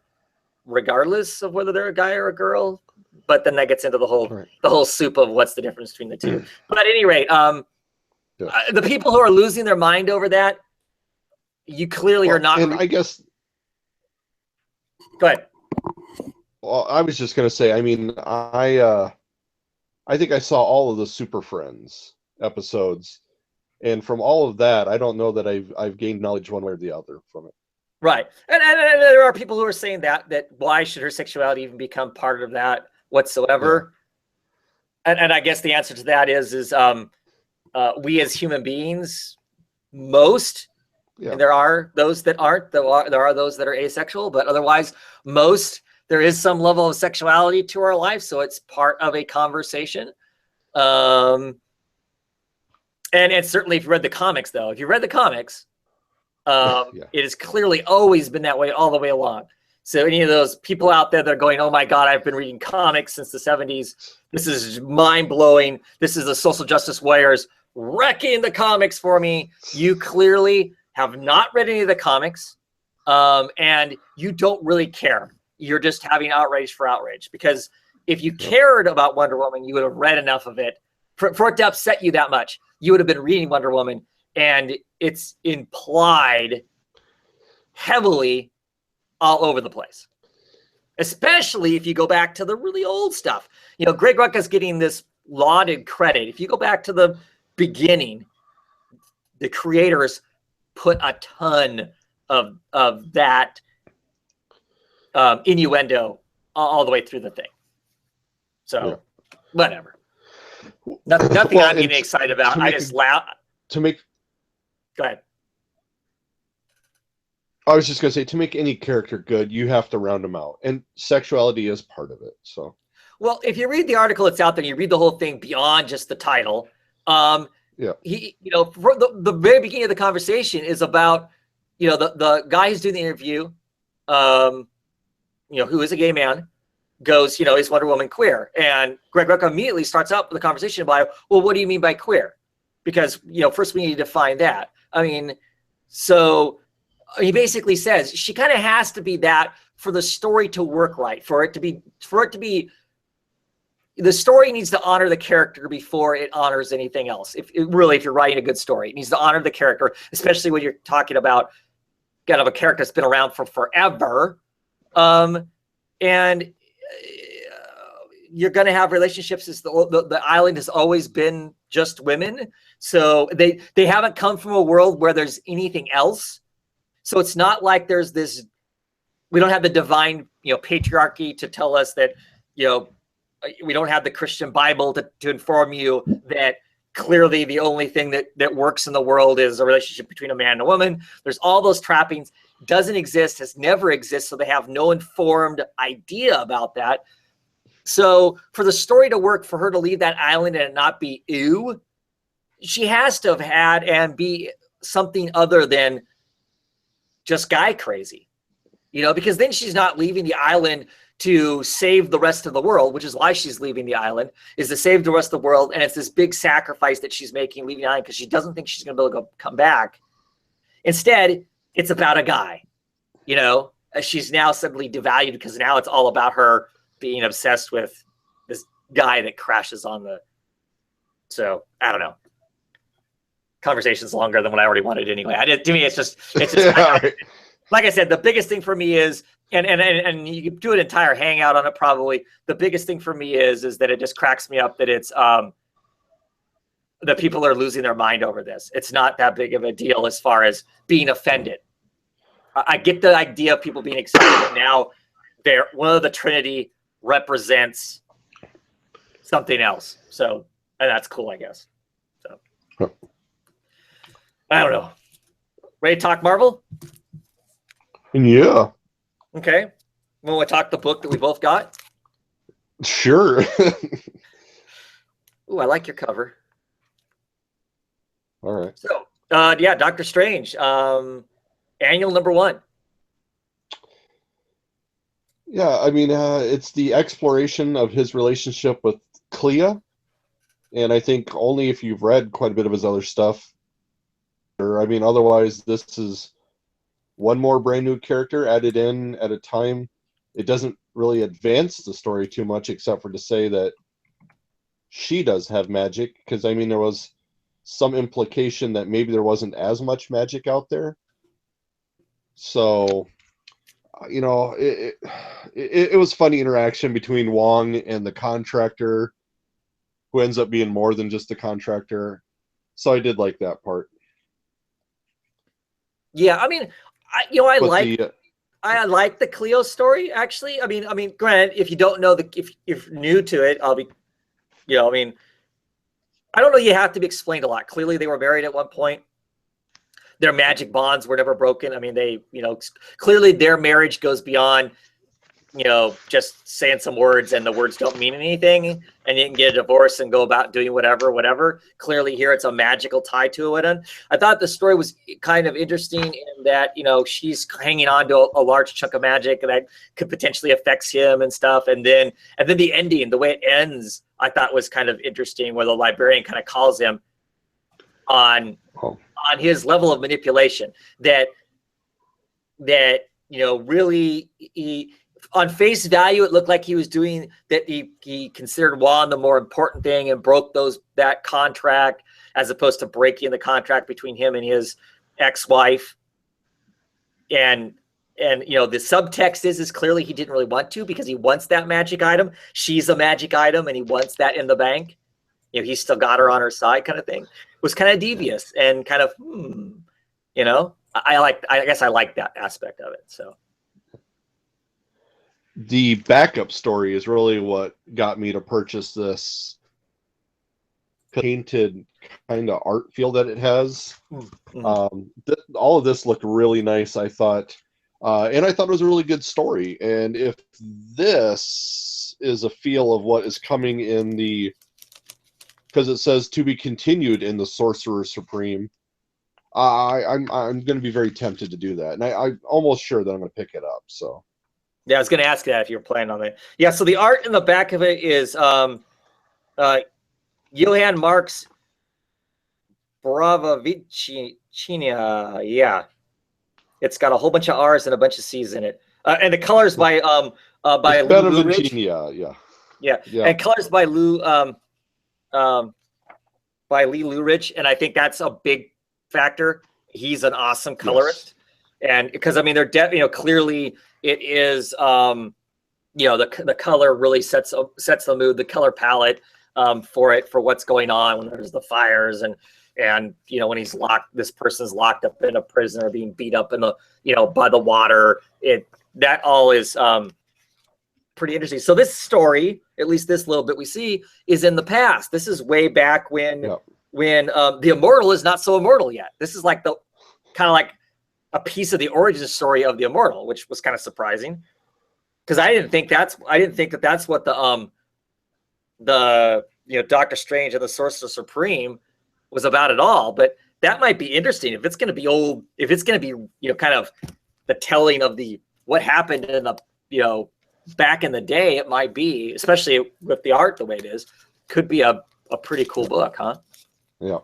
regardless of whether they're a guy or a girl. But then that gets into the whole soup of what's the difference between the two. But at any rate, the people who are losing their mind over that, you clearly are not. And I guess. Go ahead. Well, I was just going to say, I mean, I I think I saw all of the Super Friends episodes, and from all of that, I don't know that I've gained knowledge one way or the other from it. Right. And there are people who are saying that why should her sexuality even become part of that whatsoever? Yeah. And I guess the answer to that is we as human beings, most, and there are those that aren't, there are those that are asexual, but otherwise most, there is some level of sexuality to our life. So it's part of a conversation. And certainly if you read the comics, though, if you read the comics, it has clearly always been that way all the way along. So any of those people out there that are going, oh my God, I've been reading comics since the 70s. This is mind blowing. This is the social justice warriors wrecking the comics for me. You clearly have not read any of the comics, and you don't really care. You're just having outrage for outrage, because if you cared about Wonder Woman, you would have read enough of it for it to upset you that much. You would have been reading Wonder Woman, and it's implied heavily all over the place, especially if you go back to the really old stuff. You know, Greg Rucka's getting this lauded credit. If you go back to the beginning, the creators put a ton of that innuendo all the way through the thing. So whatever. Nothing I'm getting excited about. I just laugh. Go ahead. I was just going to say, to make any character good, you have to round them out. And sexuality is part of it. So, well, if you read the article that's out there, you read the whole thing beyond just the title. He, you know, for the very beginning of the conversation is about, you know, the guy who's doing the interview, you know, who is a gay man, goes, you know, is Wonder Woman queer? And Greg Rucka immediately starts out the conversation by, well, what do you mean by queer? Because, you know, first we need to define that. I mean, so he basically says she kind of has to be that for the story to work right, for it to be, the story needs to honor the character before it honors anything else. If you're writing a good story, it needs to honor the character, especially when you're talking about kind of a character that's been around for forever. And you're going to have relationships. The island has always been just women. So they haven't come from a world where there's anything else. So it's not like there's this, we don't have the divine, you know, patriarchy to tell us that, you know, we don't have the Christian Bible to inform you that clearly the only thing that works in the world is a relationship between a man and a woman. There's all those trappings, doesn't exist, has never existed. So they have no informed idea about that. So for the story to work, for her to leave that island and it not be ew, she has to have had and be something other than just guy crazy, you know, because then she's not leaving the island to save the rest of the world, which is why she's leaving the island, is to save the rest of the world. And it's this big sacrifice that she's making leaving the island because she doesn't think she's going to be able to come back. Instead, it's about a guy, you know, she's now suddenly devalued because now it's all about her being obsessed with this guy that crashes on the, so I don't know. Conversation's longer than what I already wanted anyway. To me, it's just like I said, the biggest thing for me is, and you could do an entire hangout on it probably. The biggest thing for me is that it just cracks me up that it's that people are losing their mind over this. It's not that big of a deal as far as being offended. I get the idea of people being excited that now one of the Trinity represents something else. So, and that's cool, I guess. So. I don't know. Ready to talk Marvel? Yeah. Okay. When we talk the book that we both got? Sure. Ooh, I like your cover. All right. So, yeah, Doctor Strange, annual #1. Yeah, I mean, it's the exploration of his relationship with Clea. And I think only if you've read quite a bit of his other stuff, I mean, otherwise, this is one more brand new character added in at a time. It doesn't really advance the story too much, except for to say that she does have magic. Because, I mean, there was some implication that maybe there wasn't as much magic out there. So, you know, it was funny interaction between Wong and the contractor. who ends up being more than just a contractor. So I did like that part. Yeah, I mean, I like the Cleo story, actually. I mean, granted, if you don't know if you're new to it, I'll be, I mean, I don't know. You have to be explained a lot. Clearly, they were married at one point. Their magic bonds were never broken. I mean, clearly their marriage goes beyond, just saying some words and the words don't mean anything, and you can get a divorce and go about doing whatever. Clearly here it's a magical tie to it. And I thought the story was kind of interesting in that, she's hanging on to a large chunk of magic that could potentially affects him and stuff. And then the ending, the way it ends, I thought was kind of interesting, where the librarian kind of calls him on his level of manipulation that really on face value, it looked like he was doing that. He considered Juan the more important thing and broke that contract, as opposed to breaking the contract between him and his ex-wife. And the subtext is clearly he didn't really want to, because he wants that magic item. She's a magic item, and he wants that in the bank. He's still got her on her side, kind of thing. It was kind of devious and kind of, I guess I like that aspect of it. So. The backup story is really what got me to purchase this painted kind of art feel that it has. Mm-hmm. All of this looked really nice, I thought. And I thought it was a really good story. And if this is a feel of what is coming in because it says to be continued in the Sorcerer Supreme, I'm going to be very tempted to do that. And I'm almost sure that I'm going to pick it up. So. Yeah, I was going to ask that if you were planning on it. Yeah, so the art in the back of it is Johann Marx Bravavicina. Yeah, it's got a whole bunch of R's and a bunch of C's in it, and the colors by Lou Ridge. Yeah, and colors by Lee Louridge, and I think that's a big factor. He's an awesome colorist, and because they're clearly. It is, the color really sets the mood, the color palette for what's going on when there's the fires and when this person's locked up in a prison or being beat up in the, by the water. That all is pretty interesting. So this story, at least this little bit we see, is in the past. This is way back when the Immortal is not so immortal yet. This is like the kind of like a piece of the origin story of the Immortal, which was kind of surprising, because I didn't think that's what the Doctor Strange and the Sorcerer Supreme was about at all. But that might be interesting if it's going to be old. If it's going to be kind of the telling of what happened in the back in the day. It might be, especially with the art the way it is, could be a pretty cool book, huh? Yeah.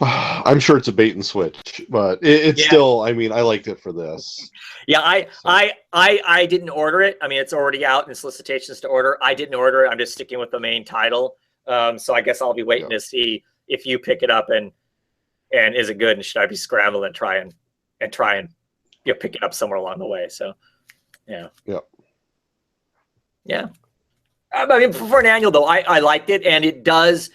I'm sure it's a bait and switch, but it's still, I liked it for this. Yeah, I didn't order it. It's already out in solicitations to order. I didn't order it. I'm just sticking with the main title. So I guess I'll be waiting to see if you pick it up and is it good, and should I be scrambling and try and pick it up somewhere along the way. So yeah. For an annual though, I liked it, and it does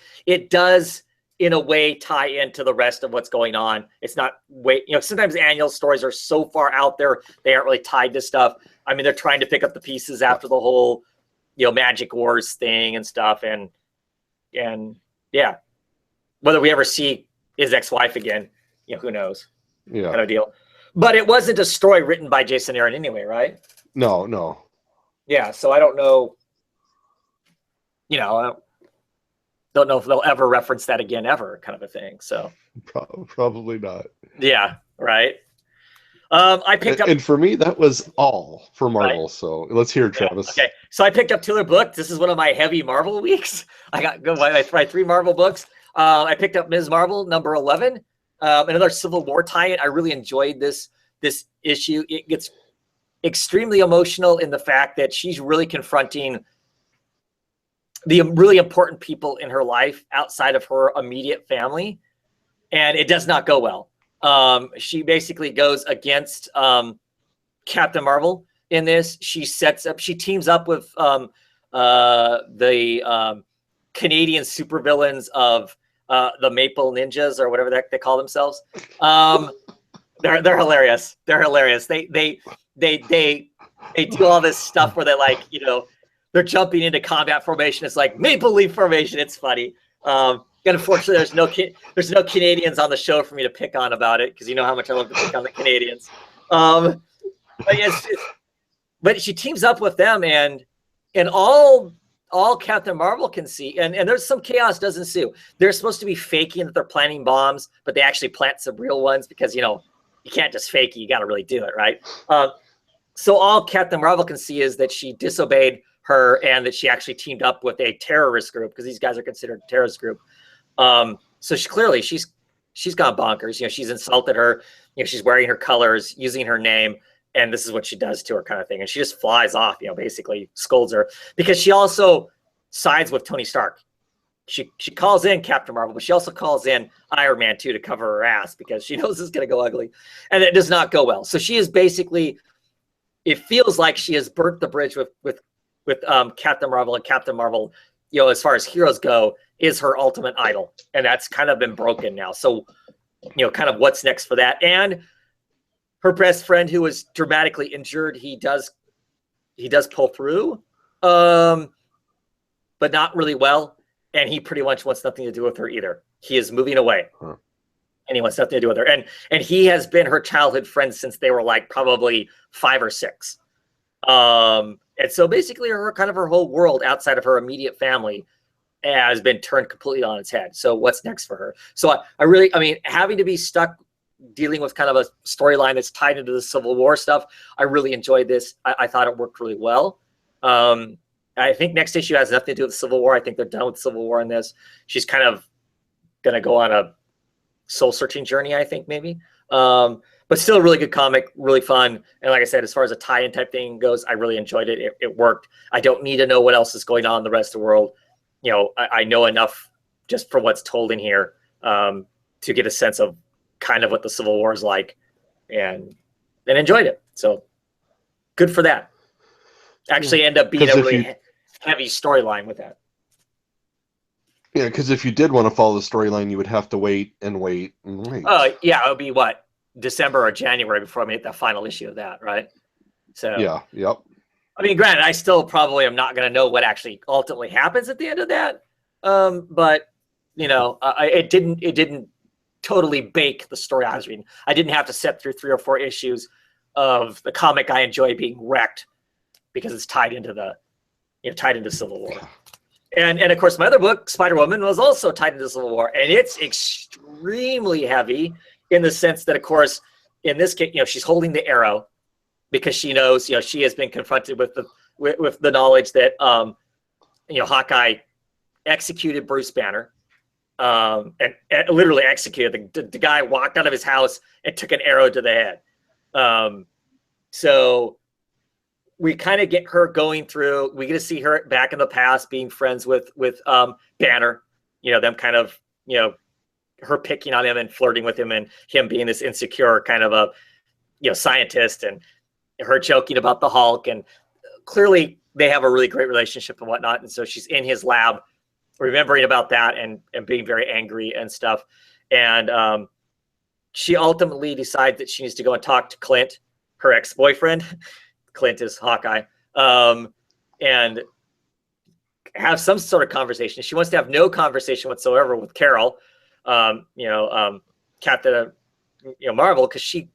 in a way tie into the rest of what's going on. It's not sometimes annual stories are so far out there, they aren't really tied to stuff. They're trying to pick up the pieces after the whole, Magic Wars thing and stuff. And yeah, whether we ever see his ex-wife again, who knows? Yeah. Kind of deal. But it wasn't a story written by Jason Aaron anyway, right? No. Yeah. So I don't know, don't know if they'll ever reference that again, ever, kind of a thing. So probably not. Yeah, right. I picked up, and for me, that was all for Marvel. Right. So let's hear it, Travis. Okay, so I picked up 2 other books. This is one of my heavy Marvel weeks. I got my 3 Marvel books. I picked up Ms. Marvel number 11, another Civil War tie-in. I really enjoyed this issue. It gets extremely emotional in the fact that she's really confronting the really important people in her life outside of her immediate family, and it does not go well. She basically goes against Captain Marvel in this. She teams up with the Canadian supervillains of the Maple Ninjas or whatever they call themselves. They're hilarious. They're hilarious. They do all this stuff where they like, you know, they're jumping into combat formation. It's like Maple Leaf formation. It's funny. Unfortunately, there's no Canadians on the show for me to pick on about it, because you know how much I love to pick on the Canadians. But but she teams up with them, and all Captain Marvel can see, and there's some chaos does ensue. They're supposed to be faking that they're planting bombs, but they actually plant some real ones, because, you know, you can't just fake it. You got to really do it, right? So all Captain Marvel can see is that she disobeyed her, and that she actually teamed up with a terrorist group, because these guys are considered a terrorist group. So she's gone bonkers. You know, she's insulted her. You know, she's wearing her colors, using her name, and this is what she does to her, kind of thing. And she just flies off. You know, basically scolds her, because she also sides with Tony Stark. She calls in Captain Marvel, but she also calls in Iron Man too, to cover her ass, because she knows it's going to go ugly, and it does not go well. So she is basically, it feels like she has burnt the bridge with Captain Marvel, and Captain Marvel, you know, as far as heroes go, is her ultimate idol, and that's kind of been broken now. So, you know, kind of what's next for that. And her best friend, who was dramatically injured, he does pull through, but not really well. And he pretty much wants nothing to do with her either. He is moving away. And he wants nothing to do with her. And he has been her childhood friend since they were like probably 5 or 6. And so basically her whole world outside of her immediate family has been turned completely on its head. So what's next for her? So I mean, having to be stuck dealing with kind of a storyline that's tied into the Civil War stuff, I really enjoyed this. I thought it worked really well. I think next issue has nothing to do with the Civil War. I think they're done with the Civil War in this. She's kind of going to go on a soul-searching journey, I think, maybe. But still a really good comic, really fun. And like I said, as far as a tie-in type thing goes, I really enjoyed it. It worked. I don't need to know what else is going on in the rest of the world. You know, I know enough just from what's told in here to get a sense of kind of what the Civil War is like, and enjoyed it. So good for that. Actually end up being a really heavy storyline with that. Yeah, because if you did want to follow the storyline, you would have to wait and wait and wait. Yeah, it would be what, December or January before I make that final issue of that, right? So yeah, yep. I mean, granted, I still probably am not going to know what actually ultimately happens at the end of that. But you know, it didn't totally bake the story I was reading. I didn't have to sit through 3 or 4 issues of the comic I enjoy being wrecked because it's tied into Civil War. And of course, my other book, Spider-Woman, was also tied into Civil War, and it's extremely heavy in the sense that, of course, in this case, you know, she's holding the arrow because she knows, you know, she has been confronted with the knowledge that, you know, Hawkeye executed Bruce Banner, and literally executed. The guy walked out of his house and took an arrow to the head. So we kind of get her going through. We get to see her back in the past being friends with Banner. You know, them kind of, you know, her picking on him and flirting with him, and him being this insecure kind of a, you know, scientist, and her joking about the Hulk. And clearly they have a really great relationship and whatnot. And so she's in his lab remembering about that and being very angry and stuff. And she ultimately decides that she needs to go and talk to Clint, her ex-boyfriend. Clint is Hawkeye, and have some sort of conversation. She wants to have no conversation whatsoever with Carol, Captain, Marvel, because she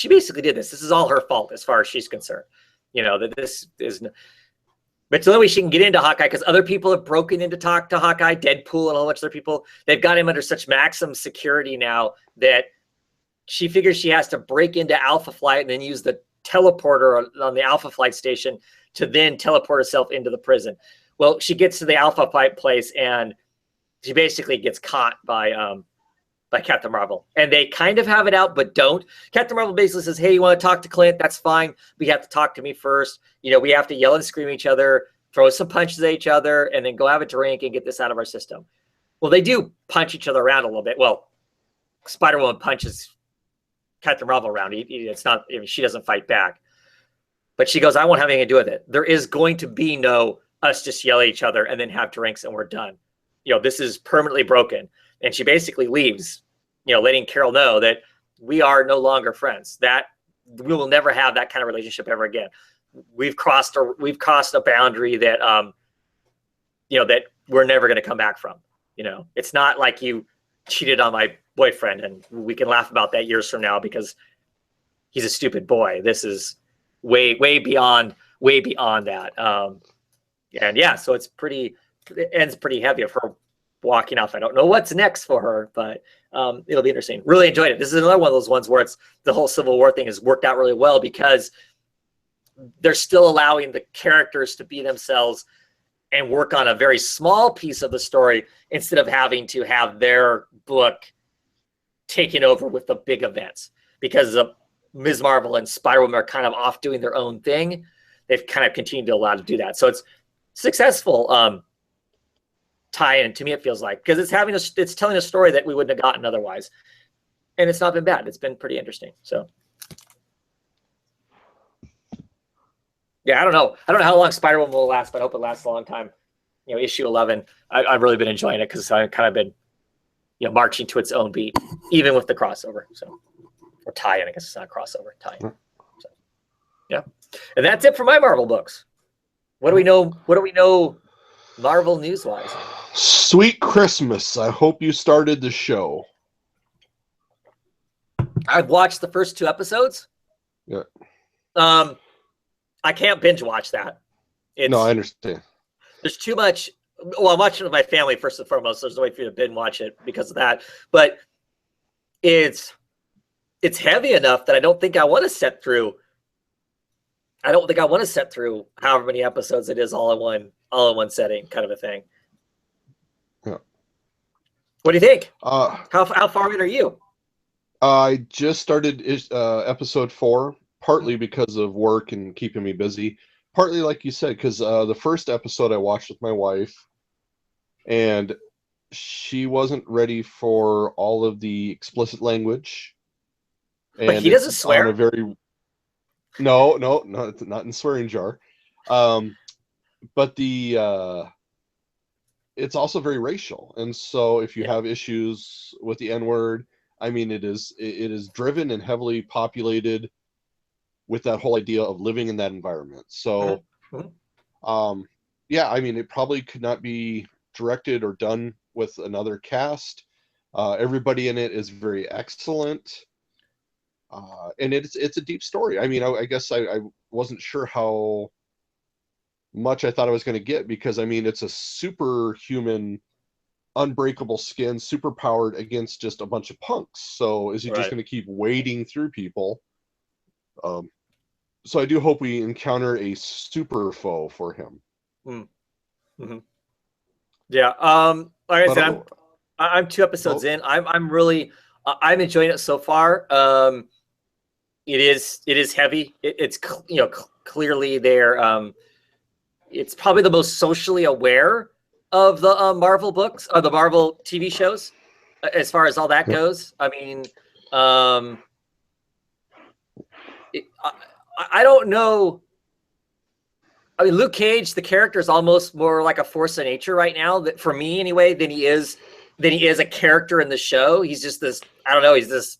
basically did this. This is all her fault as far as she's concerned. You know, that this is, but it's the only way she can get into Hawkeye, because other people have broken in to talk to Hawkeye, Deadpool and a whole bunch of other people. They've got him under such maximum security now that she figures she has to break into Alpha Flight and then use the teleporter on the Alpha Flight station to then teleport herself into the prison. Well, she gets to the Alpha Flight place and she basically gets caught by Captain Marvel, and they kind of have it out, but don't. Captain Marvel basically says, "Hey, you want to talk to Clint? That's fine. We have to talk to me first. You know, we have to yell and scream at each other, throw some punches at each other, and then go have a drink and get this out of our system." Well, they do punch each other around a little bit. Well, Spider-Woman punches Captain Marvel around. It's not, she doesn't fight back. But she goes, "I won't have anything to do with it. There is going to be no us just yell at each other and then have drinks and we're done. this is permanently broken. And she basically leaves, letting Carol know that we are no longer friends, that we will never have that kind of relationship ever again. We've crossed a boundary that, that we're never going to come back from. It's not like you cheated on my boyfriend and we can laugh about that years from now because he's a stupid boy. This is way beyond that. And yeah, so it ends pretty heavy of her walking off. I don't know what's next for her, but it'll be interesting. Really enjoyed it. This is another one of those ones where it's the whole Civil War thing has worked out really well because they're still allowing the characters to be themselves and work on a very small piece of the story instead of having to have their book taken over with the big events. Because Ms. Marvel and Spider-Woman are kind of off doing their own thing, they've kind of continued to allow to do that. So it's successful tie-in, to me it feels like, because it's telling a story that we wouldn't have gotten otherwise. And it's not been bad. It's been pretty interesting. So yeah, I don't know how long Spider-Woman will last, but I hope it lasts a long time. Issue 11, I've really been enjoying it because I've kind of been, marching to its own beat, even with the crossover. So, or tie-in, I guess it's not a crossover, tie-in. So, yeah, and that's it for my Marvel books. What do we know, Marvel news-wise? Sweet Christmas. I hope you started the show. I've watched the first 2 episodes. Yeah. I can't binge watch that. No, I understand. There's too much. Well, I'm watching with my family first and foremost. So there's no way for you to binge watch it because of that. But it's heavy enough that I don't think I want to set through. I don't think I want to set through however many episodes it is all in one setting, kind of a thing. Yeah. What do you think? How far in are you? I just started episode 4. Partly because of work and keeping me busy. Partly, like you said, because the first episode I watched with my wife, and she wasn't ready for all of the explicit language. And but he doesn't swear? No, not in swearing jar. But it's also very racial. And so if you have issues with the N-word, I mean, it is driven and heavily populated with that whole idea of living in that environment. So, yeah, I mean, it probably could not be directed or done with another cast. Everybody in it is very excellent. And it's a deep story. I mean, I guess I wasn't sure how much I thought I was going to get because, I mean, it's a superhuman, unbreakable skin, super powered against just a bunch of punks. So is he just going to keep wading through people? So I do hope we encounter a super foe for him. Mm-hmm. Yeah. Like I said, I'm 2 episodes in. I'm really I'm enjoying it so far. It is heavy. It's clearly there. It's probably the most socially aware of the Marvel books, or the Marvel TV shows, as far as all that goes. I mean, I don't know. I mean, Luke Cage, the character, is almost more like a force of nature right now, that for me anyway, than he is a character in the show. He's just this, I don't know, he's this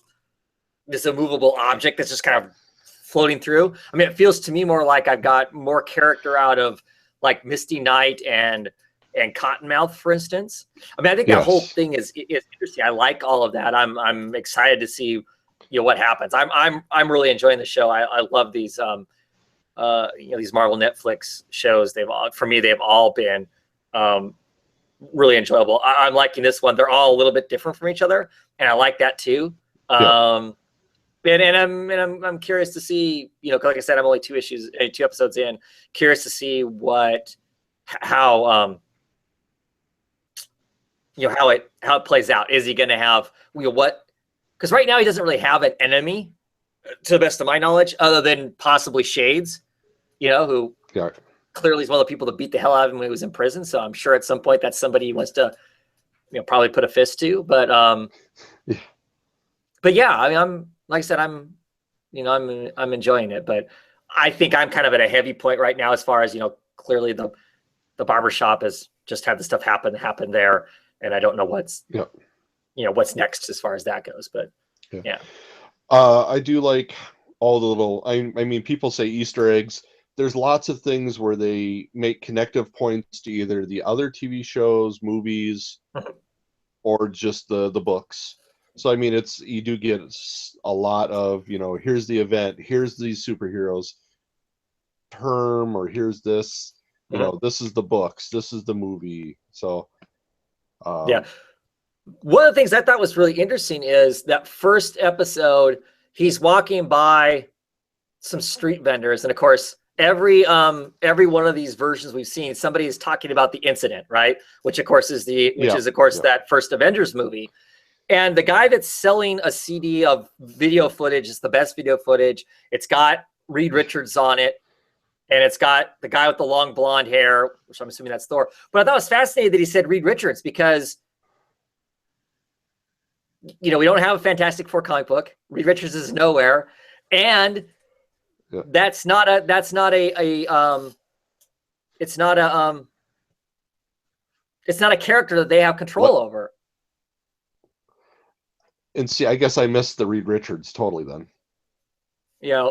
immovable object that's just kind of floating through. I mean, it feels to me more like I've got more character out of like Misty Knight and Cottonmouth, for instance. I mean, I think that whole thing is interesting. I like all of that. I'm excited to see what happens. I'm really enjoying the show. I love these these Marvel Netflix shows. They've all been really enjoyable. I'm liking this one. They're all a little bit different from each other, and I like that too. And I'm curious to see, like I said, I'm only 2 episodes in. Curious to see how it plays out. Is he going to have what? Because right now he doesn't really have an enemy, to the best of my knowledge, other than possibly Shades, who clearly is one of the people that beat the hell out of him when he was in prison. So I'm sure at some point that's somebody he wants to, probably put a fist to. But yeah, I mean, like I said, I'm enjoying it. But I think I'm kind of at a heavy point right now, as far as clearly the barbershop has just had the stuff happen there, and I don't know what's Yeah. what's next as far as that goes. But yeah. I do like all the little. I mean, people say Easter eggs. There's lots of things where they make connective points to either the other TV shows, movies, or just the books. So I mean, you do get a lot of, here's the event, here's these superheroes term, or here's this, this is the books, this is the movie. So yeah. One of the things I thought was really interesting is that first episode, he's walking by some street vendors, and of course, every one of these versions we've seen, somebody is talking about the incident, right? Which of course is that first Avengers movie. And the guy that's selling a CD of video footage is the best video footage. It's got Reed Richards on it, and it's got the guy with the long blonde hair, which I'm assuming that's Thor. But I thought it was fascinating that he said Reed Richards, because we don't have a Fantastic Four comic book. Reed Richards is nowhere, and it's not a character that they have control over. And see, I guess I missed the Reed Richards totally then.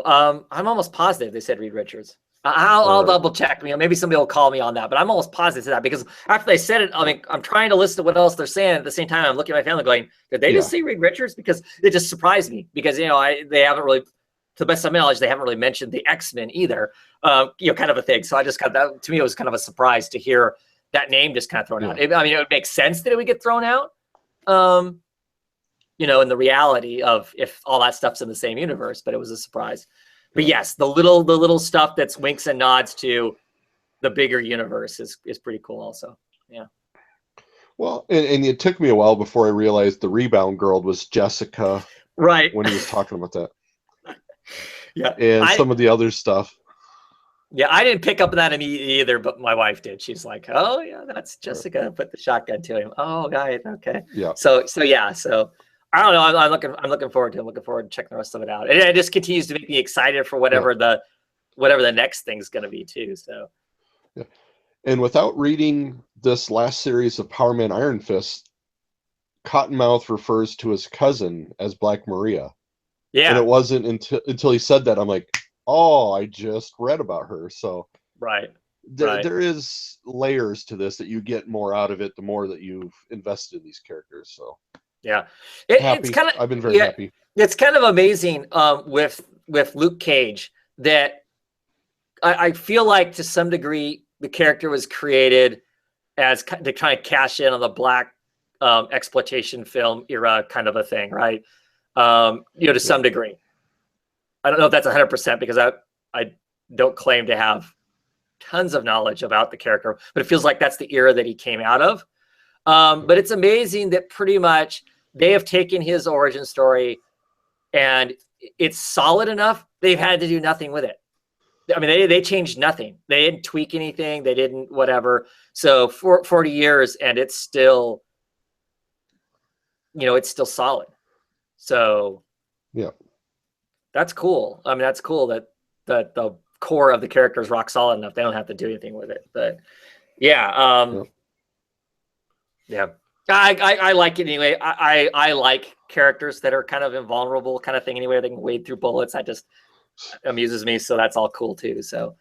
I'm almost positive they said Reed Richards. I'll double check. Maybe somebody will call me on that, but I'm almost positive to that, because after they said it, I'm trying to listen to what else they're saying. At the same time, I'm looking at my family going, did they just say Reed Richards? Because it just surprised me, because, they haven't really, to the best of my knowledge, they haven't really mentioned the X-Men either, kind of a thing. So I just got that. To me, it was kind of a surprise to hear that name just kind of thrown out. It would make sense that it would get thrown out, in the reality of if all that stuff's in the same universe, but it was a surprise. But yes, the little stuff that's winks and nods to the bigger universe is pretty cool also. Yeah. Well, and it took me a while before I realized the Rebound Girl was Jessica. Right. When he was talking about that. Yeah. And some of the other stuff. Yeah, I didn't pick up on that either, but my wife did. She's like, "Oh yeah, that's Jessica." Put the shotgun to him. Oh, right, okay. Yeah. So I don't know. I'm looking forward to it. I'm looking forward to checking the rest of it out. And it just continues to make me excited for whatever the next thing's going to be too. So. Yeah. And without reading this last series of Power Man Iron Fist, Cottonmouth refers to his cousin as Black Maria. Yeah. And it wasn't until he said that I'm like, oh, I just read about her. So right. There is layers to this that you get more out of it the more that you've invested in these characters. So yeah, it's kind of. I've been very happy. It's kind of amazing with Luke Cage that I feel like to some degree the character was created as to kind of cash in on the black exploitation film era kind of a thing, right? To some degree. I don't know if that's 100% because I don't claim to have tons of knowledge about the character, but it feels like that's the era that he came out of. But it's amazing that pretty much they have taken his origin story and it's solid enough. They've had to do nothing with it. I mean, they changed nothing. They didn't tweak anything. They didn't whatever. So for 40 years and it's still, it's still solid. So yeah, that's cool. I mean, that's cool that the core of the character is rock solid enough. They don't have to do anything with it, but yeah. I like it anyway. I like characters that are kind of invulnerable kind of thing anyway. They can wade through bullets. That just amuses me. So that's all cool too. So,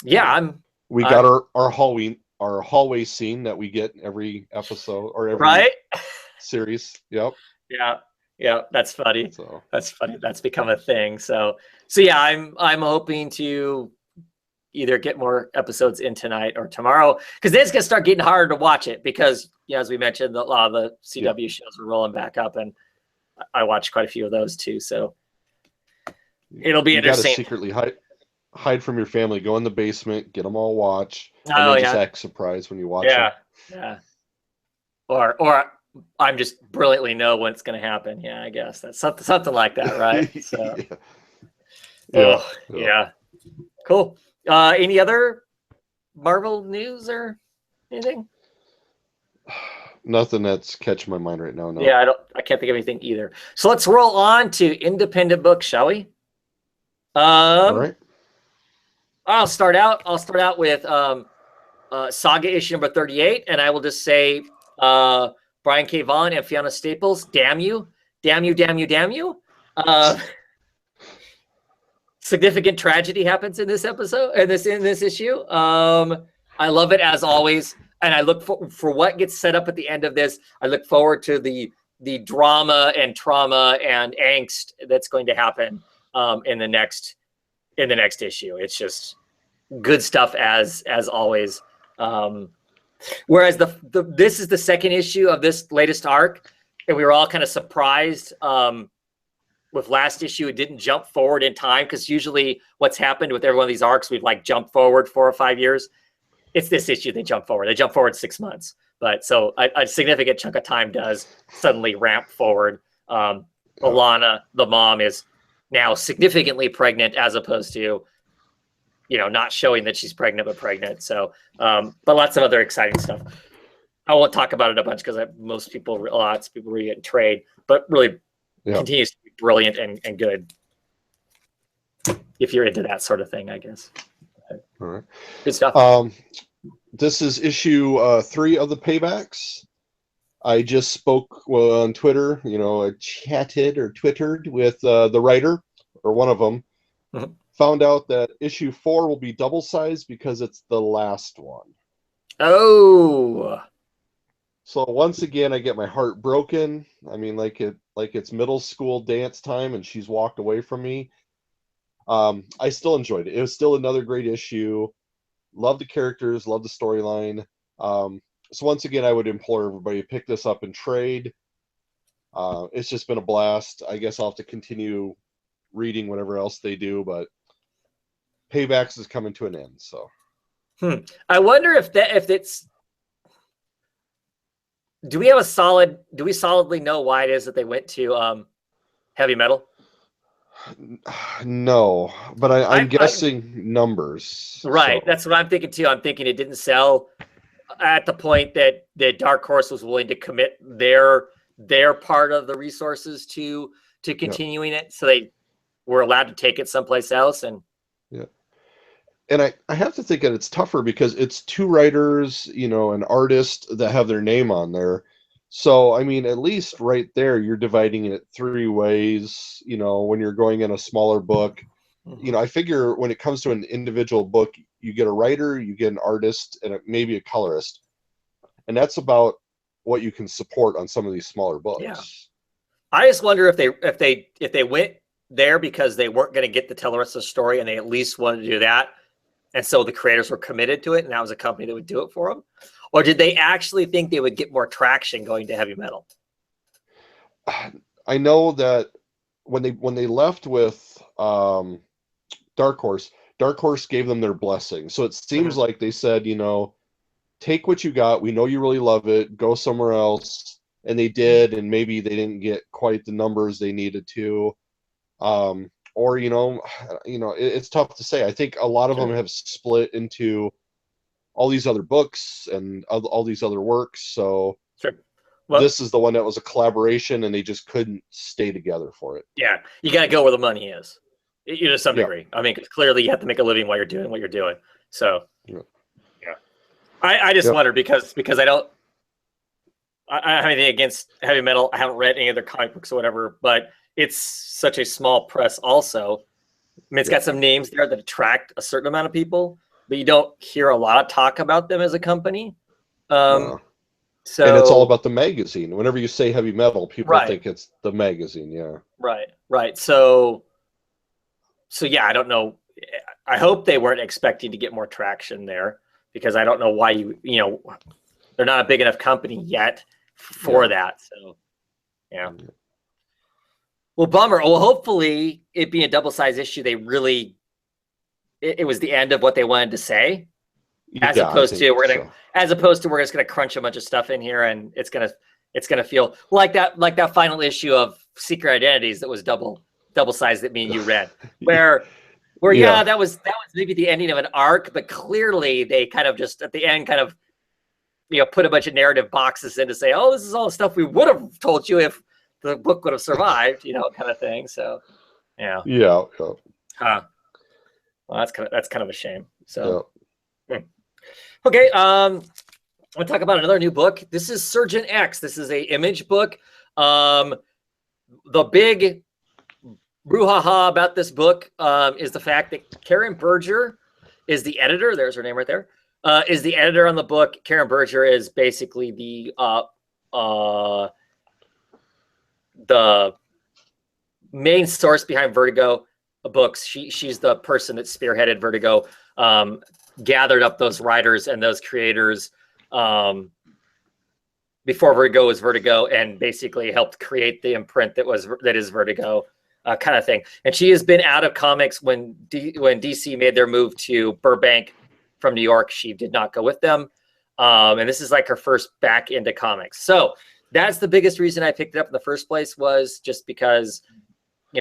we got our hallway scene that we get every episode or every series. Yep. Yeah. That's funny. That's funny. That's become a thing. So yeah, I'm hoping to either get more episodes in tonight or tomorrow, because then it's going to start getting harder to watch it because, as we mentioned, a lot of the CW shows are rolling back up, and I watched quite a few of those too. So it'll be interesting. You got to secretly hide from your family, go in the basement, get them all watch, and then just act surprised when you watch them. Yeah. Or I'm just brilliantly know when it's going to happen. Yeah, I guess that's something like that, right? So. Yeah. Cool. Any other Marvel news or anything? Nothing that's catching my mind right now. No. Yeah, I can't think of anything either. So let's roll on to independent books, shall we? All right. I'll start out with Saga issue number 38, and I will just say, Brian K. Vaughan and Fiona Staples, damn you, damn you, damn you, damn you. Significant tragedy happens in this episode, in this issue. I love it as always, and I look for what gets set up at the end of this. I look forward to the drama and trauma and angst that's going to happen in the next issue. It's just good stuff as always. Whereas this is the second issue of this latest arc, and we were all kind of surprised. With last issue, it didn't jump forward in time, because usually what's happened with every one of these arcs, we've like jumped forward 4 or 5 years. It's this issue they jump forward. They jump forward 6 months. But so a significant chunk of time does suddenly ramp forward. Alana, the mom, is now significantly pregnant, as opposed to, not showing that she's pregnant, but pregnant. So, but lots of other exciting stuff. I won't talk about it a bunch, because lots of people read it in trade, but really continues to be brilliant and good, if you're into that sort of thing, I guess. All right. Good stuff. This is issue 3 of the Paybacks. I just spoke on Twitter, I chatted or twittered with the writer, or one of them. Mm-hmm. Found out that issue 4 will be double sized because it's the last one. Oh. So once again, I get my heart broken. I mean, like it's middle school dance time, and she's walked away from me. I still enjoyed it. It was still another great issue. Love the characters, love the storyline. So once again, I would implore everybody to pick this up and trade. It's just been a blast. I guess I'll have to continue reading whatever else they do, but Paybacks is coming to an end. So, I wonder if it's. Do we solidly know why it is that they went to heavy metal? No, but I'm guessing numbers. Right. So. That's what I'm thinking too. I'm thinking it didn't sell at the point that Dark Horse was willing to commit their part of the resources to continuing it. So they were allowed to take it someplace else. And and I have to think that it's tougher because it's 2 writers, an artist that have their name on there. So, I mean, at least right there, you're dividing it 3 ways, when you're going in a smaller book. Mm-hmm. I figure when it comes to an individual book, you get a writer, you get an artist, and maybe a colorist. And that's about what you can support on some of these smaller books. Yeah. I just wonder if they went there because they weren't going to get to tell the rest of the story, and they at least wanted to do that. And so the creators were committed to it, and that was a company that would do it for them. Or did they actually think they would get more traction going to heavy metal? I know that when they left with Dark Horse gave them their blessing. So it seems like they said, take what you got. We know you really love it. Go somewhere else. And they did, and maybe they didn't get quite the numbers they needed to. Or, it's tough to say. I think a lot of them have split into all these other books and all these other works. So well, this is the one that was a collaboration, and they just couldn't stay together for it. Yeah, you got to go where the money is, to some degree. I mean, 'cause clearly you have to make a living while you're doing what you're doing. So, I just wonder because I don't have anything against heavy metal. I haven't read any of their comic books or whatever, but it's such a small press also. I mean, it's got some names there that attract a certain amount of people, but you don't hear a lot of talk about them as a company. So, and it's all about the magazine. Whenever you say heavy metal, people think it's the magazine. Yeah. Right. So yeah, I don't know. I hope they weren't expecting to get more traction there, because I don't know why they're not a big enough company yet for that. So, yeah. Well, bummer. Well, hopefully it being a double-sized issue, it was the end of what they wanted to say, as opposed to we're just gonna crunch a bunch of stuff in here, and it's gonna feel like that final issue of Secret Identities that was double-sized that me and you read, where that was maybe the ending of an arc, but clearly they kind of just at the end kind of put a bunch of narrative boxes in to say, oh, this is all the stuff we would have told you if the book would have survived, kind of thing. So, yeah. Huh. Well, that's kind of a shame. So, Okay, I'm gonna talk about another new book. This is Surgeon X. This is a Image book. The big brouhaha about this book is the fact that Karen Berger is the editor. There's her name right there. Is the editor on the book. Karen Berger is basically the main source behind Vertigo books. She's the person that spearheaded Vertigo, gathered up those writers and those creators before Vertigo was Vertigo, and basically helped create the imprint that is Vertigo, kind of thing. And she has been out of comics when DC made their move to Burbank from New York. She did not go with them, and this is like her first back into comics. So that's the biggest reason I picked it up in the first place, was just because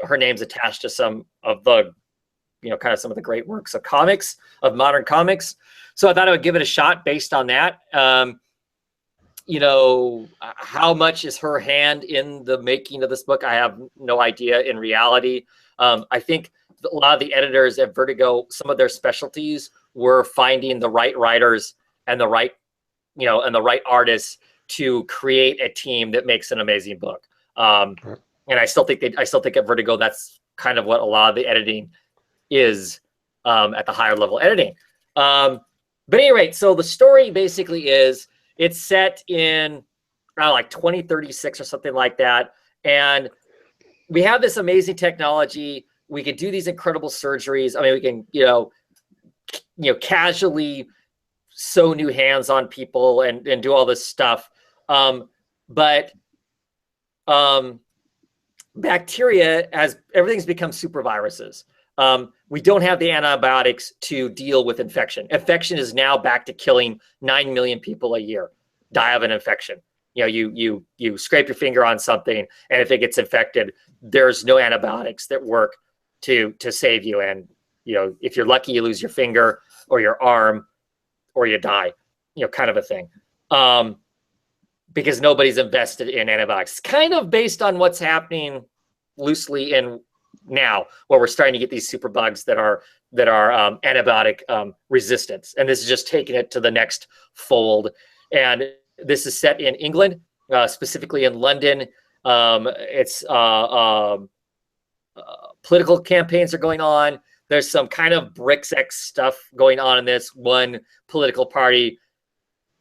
her name's attached to some of the kind of some of the great works of comics, of modern comics. So I thought I would give it a shot based on that. How much is her hand in the making of this book? I have no idea in reality. I think a lot of the editors at Vertigo, some of their specialties were finding the right writers and the right, and the right artists to create a team that makes an amazing book. And I still think at Vertigo, that's kind of what a lot of the editing is, at the higher level editing. But at any rate, so the story basically is, it's set in like 2036 or something like that. And we have this amazing technology. We can do these incredible surgeries. I mean, we can, casually sew new hands on people and do all this stuff. But bacteria, as everything's become super viruses. We don't have the antibiotics to deal with infection. Infection is now back to killing 9 million people a year die of an infection. You scrape your finger on something, and if it gets infected, there's no antibiotics that work to save you. And if you're lucky, you lose your finger or your arm, or you die. Kind of a thing. Because nobody's invested in antibiotics. It's kind of based on what's happening loosely in now, where we're starting to get these super bugs that are antibiotic resistance, and this is just taking it to the next fold. And this is set in England, specifically in London. It's political campaigns are going on. There's some kind of Brexit stuff going on in this. One political party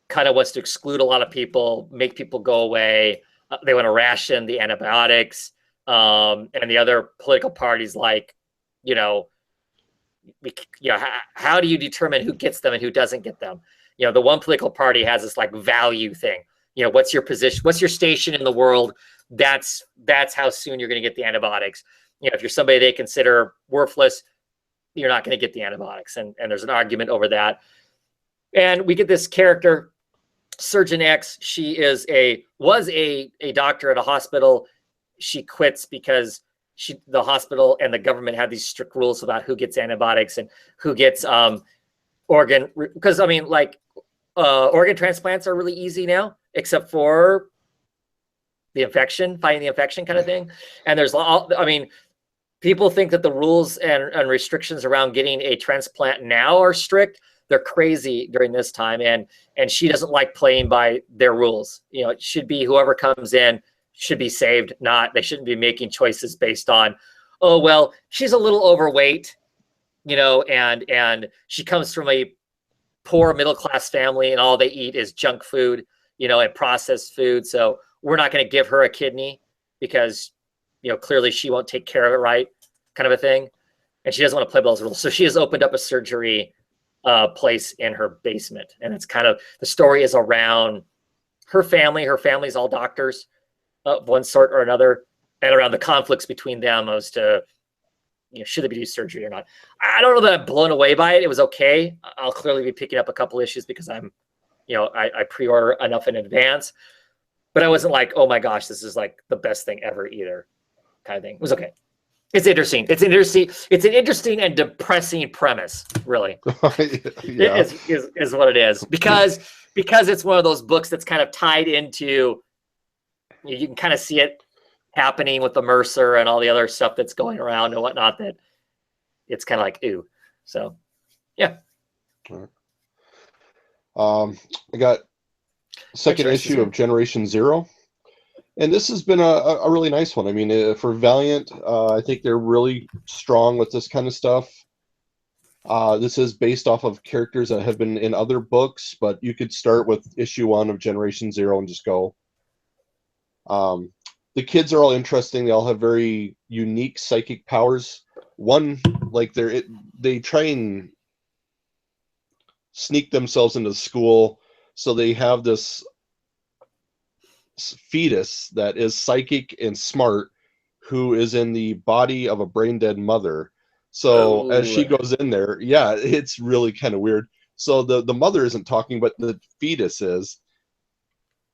kind of wants to exclude a lot of people, make people go away. They want to ration the antibiotics. And the other political parties, like, how do you determine who gets them and who doesn't get them? The one political party has this like value thing. What's your position? What's your station in the world? That's how soon you're going to get the antibiotics. If you're somebody they consider worthless, you're not going to get the antibiotics. And there's an argument over that. And we get this character, Surgeon X. She was a doctor at a hospital. She quits because the hospital and the government have these strict rules about who gets antibiotics and who gets organ. Because organ transplants are really easy now, except for the infection, fighting the infection kind of thing. And there's people think that the rules and restrictions around getting a transplant now are strict. They're crazy during this time, and she doesn't like playing by their rules. It should be whoever comes in should be saved. They shouldn't be making choices based on, oh well, she's a little overweight, and she comes from a poor middle class family, and all they eat is junk food, and processed food. So we're not going to give her a kidney because clearly she won't take care of it right, kind of a thing. And she doesn't want to play by those rules. So she has opened up a surgery place in her basement. And it's kind of, the story is around her family. Her family's all doctors of one sort or another, and around the conflicts between them as to, should they be doing surgery or not. I don't know that I'm blown away by it. It was okay. I'll clearly be picking up a couple issues because I'm, I pre-order enough in advance. But I wasn't like, oh my gosh, this is like the best thing ever either, kind of thing. It was okay. It's interesting. It's an interesting and depressing premise, really. Yeah. is what it is. Because it's one of those books that's kind of tied into, you can kind of see it happening with the Mercer and all the other stuff that's going around and whatnot, that it's kind of like, ooh. So, yeah. I got second issue of Generation Zero, and this has been a really nice one. I mean, for Valiant, I think they're really strong with this kind of stuff. This is based off of characters that have been in other books, but you could start with issue 1 of Generation Zero and just go. The kids are all interesting. They all have very unique psychic powers. One, like they try and sneak themselves into school, so they have this fetus that is psychic and smart, who is in the body of a brain dead mother. So as she goes in there, yeah, it's really kind of weird. So the mother isn't talking, but the fetus is,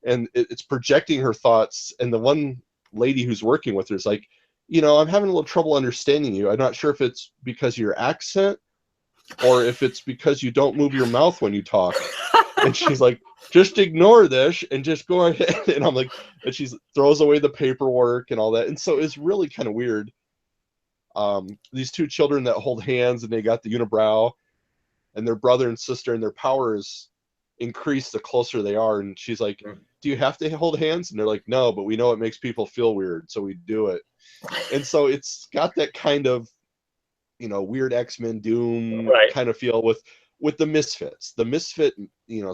and it's projecting her thoughts. And the one lady who's working with her is like, I'm having a little trouble understanding you. I'm not sure if it's because of your accent or if it's because you don't move your mouth when you talk. And she's like, just ignore this and just go ahead. And I'm like, and she throws away the paperwork and all that. And so it's really kind of weird. These two children that hold hands, and they got the unibrow, and their brother and sister, and their powers increase the closer they are. And she's like, do you have to hold hands? And they're like, no, but we know it makes people feel weird, so we do it. And so it's got that kind of, weird X-Men Doom kind of feel with the misfits, the misfit,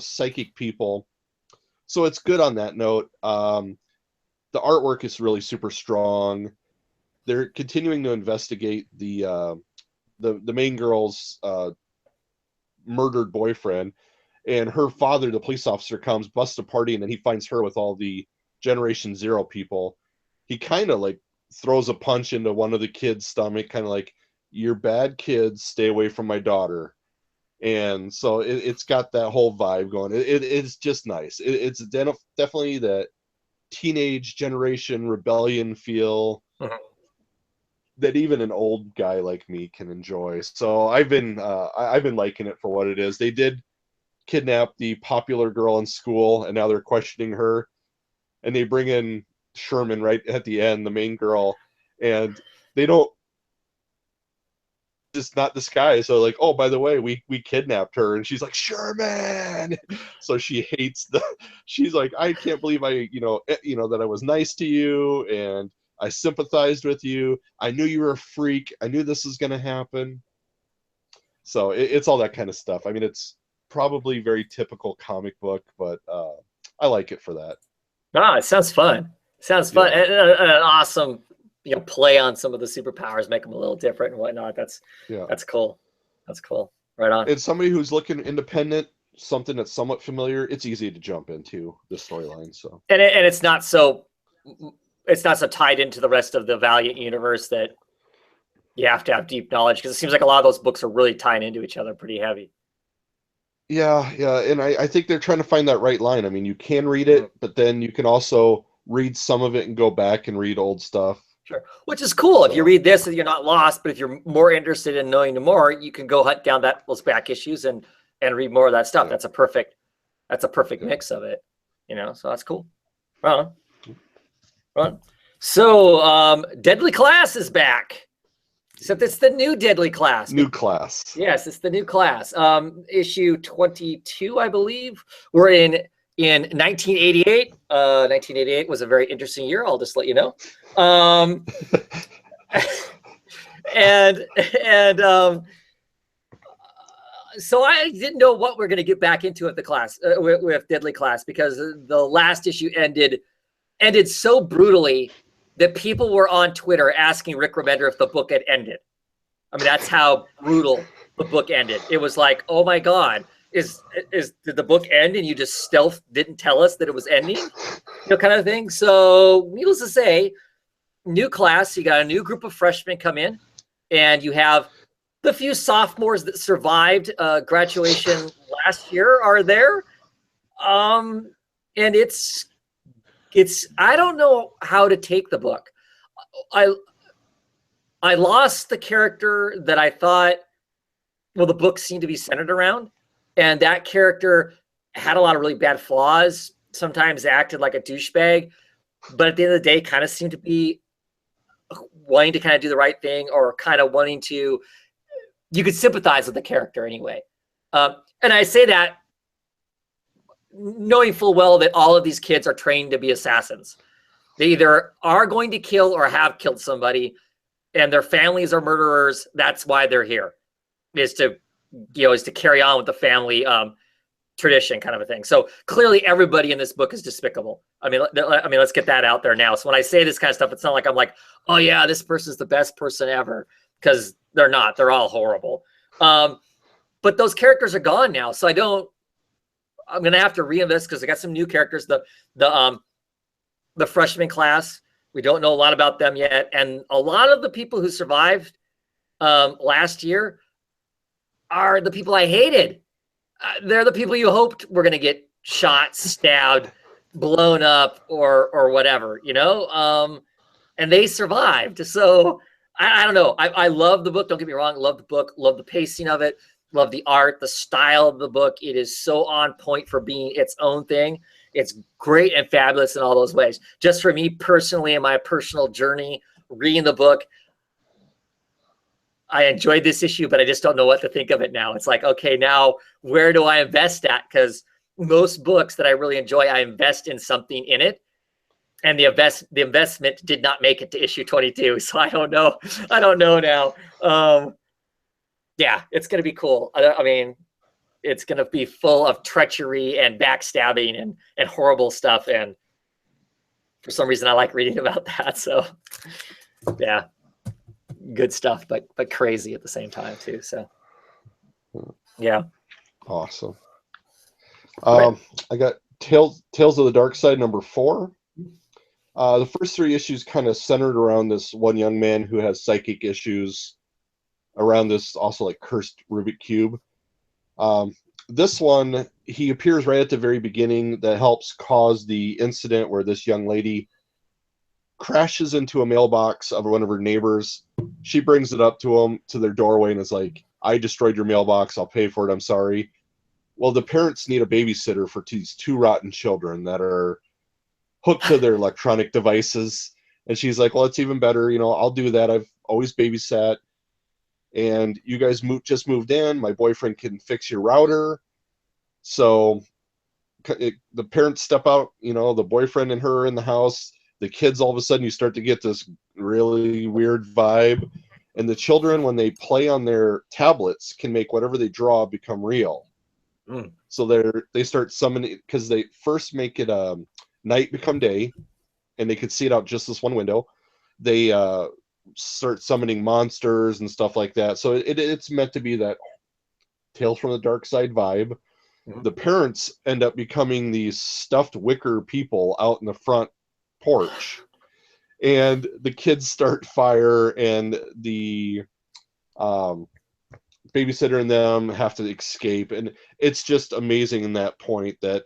psychic people. So it's good on that note. The artwork is really super strong. They're continuing to investigate the main girl's murdered boyfriend, and her father, the police officer, comes, busts a party, and then he finds her with all the Generation Zero people. He kind of like throws a punch into one of the kids' stomach, kind of like, you're bad kids, stay away from my daughter. And so it's got that whole vibe going. It's just nice. It's definitely that teenage generation rebellion feel that even an old guy like me can enjoy. So I've been liking it for what it is. They did kidnap the popular girl in school, and now they're questioning her, and they bring in Sherman right at the end, the main girl, and they don't, just not this guy. So like, oh, by the way, we kidnapped her. And she's like, Sherman. So she hates she's like, I can't believe that I was nice to you and I sympathized with you. I knew you were a freak. I knew this was going to happen. So it's all that kind of stuff. I mean, it's probably very typical comic book, but I like it for that. It sounds fun. Sounds fun. Yeah. And an awesome, play on some of the superpowers, make them a little different and whatnot. That's cool. That's cool. Right on. It's somebody who's looking independent, something that's somewhat familiar. It's easy to jump into the storyline. So and it's not so tied into the rest of the Valiant universe that you have to have deep knowledge, because it seems like a lot of those books are really tying into each other pretty heavy. Yeah, and I think they're trying to find that right line. I mean, you can read it, but then you can also read some of it and go back and read old stuff. Sure, which is cool. So, if you read this, you're not lost. But if you're more interested in knowing more, you can go hunt down those back issues and read more of that stuff. Yeah. That's a perfect mix of it. So that's cool. Right on. So Deadly Class is back. Except it's the new Deadly Class. New class. Yes, it's the new class. Issue 22, I believe. We're in 1988. 1988 was a very interesting year. I'll just let you know. So I didn't know what we're going to get back into at the class with Deadly Class, because the last issue ended so brutally that people were on Twitter asking Rick Remender if the book had ended. I mean, that's how brutal the book ended. It was like, oh my God, did the book end and you just didn't tell us that it was ending? Kind of thing. So needless to say, new class, you got a new group of freshmen come in, and you have the few sophomores that survived graduation last year are there. And it's I don't know how to take the book. I lost the character that I thought, the book seemed to be centered around. And that character had a lot of really bad flaws, sometimes acted like a douchebag, but at the end of the day, kind of seemed to be wanting to kind of do the right thing, or kind of wanting to, you could sympathize with the character anyway. And I say that knowing full well that all of these kids are trained to be assassins. They either are going to kill or have killed somebody, and their families are murderers. That's why they're here, is to carry on with the family tradition kind of a thing. So clearly everybody in this book is despicable. I mean, let's get that out there now. So when I say this kind of stuff, it's not like I'm like, oh yeah, this person's the best person ever, because they're not. They're all horrible. But those characters are gone now. So I'm going to have to reinvest, because I got some new characters. The freshman class, we don't know a lot about them yet. And a lot of the people who survived last year are the people I hated. They're the people you hoped were going to get shot, stabbed, blown up, or whatever, and they survived. So I don't know. I love the book. Don't get me wrong. Love the book. Love the pacing of it. Love the art, the style of the book. It is so on point for being its own thing. It's great and fabulous in all those ways. Just for me personally, in my personal journey, reading the book, I enjoyed this issue, but I just don't know what to think of it now. It's like, okay, now where do I invest at? Because most books that I really enjoy, I invest in something in it. And the investment did not make it to issue 22. So I don't know. I don't know now. Yeah, it's going to be cool. I mean, it's going to be full of treachery and backstabbing and horrible stuff. And for some reason, I like reading about that. So yeah. Good stuff, but crazy at the same time too. So yeah. Awesome. I got Tales of the Dark Side #4. The first 3 issues kind of centered around this one young man who has psychic issues around this also like cursed Rubik cube. This one, he appears right at the very beginning that helps cause the incident where this young lady crashes into a mailbox of one of her neighbors. She brings it up to him, to their doorway, and is like, I destroyed your mailbox. I'll pay for it. I'm sorry. Well, the parents need a babysitter for these 2 rotten children that are hooked to their electronic devices. And she's like, well, it's even better. I'll do that. I've always babysat. And you guys just moved in. My boyfriend can fix your router. So the parents step out, the boyfriend and her in the house. The kids, all of a sudden, you start to get this really weird vibe. And the children, when they play on their tablets, can make whatever they draw become real. Mm. So they start summoning, because they first make it night become day, and they could see it out just this one window. They start summoning monsters and stuff like that. So it's meant to be that Tales from the Dark Side vibe. Mm-hmm. The parents end up becoming these stuffed wicker people out in the front porch, and the kids start fire, and the babysitter and them have to escape. And it's just amazing in that point that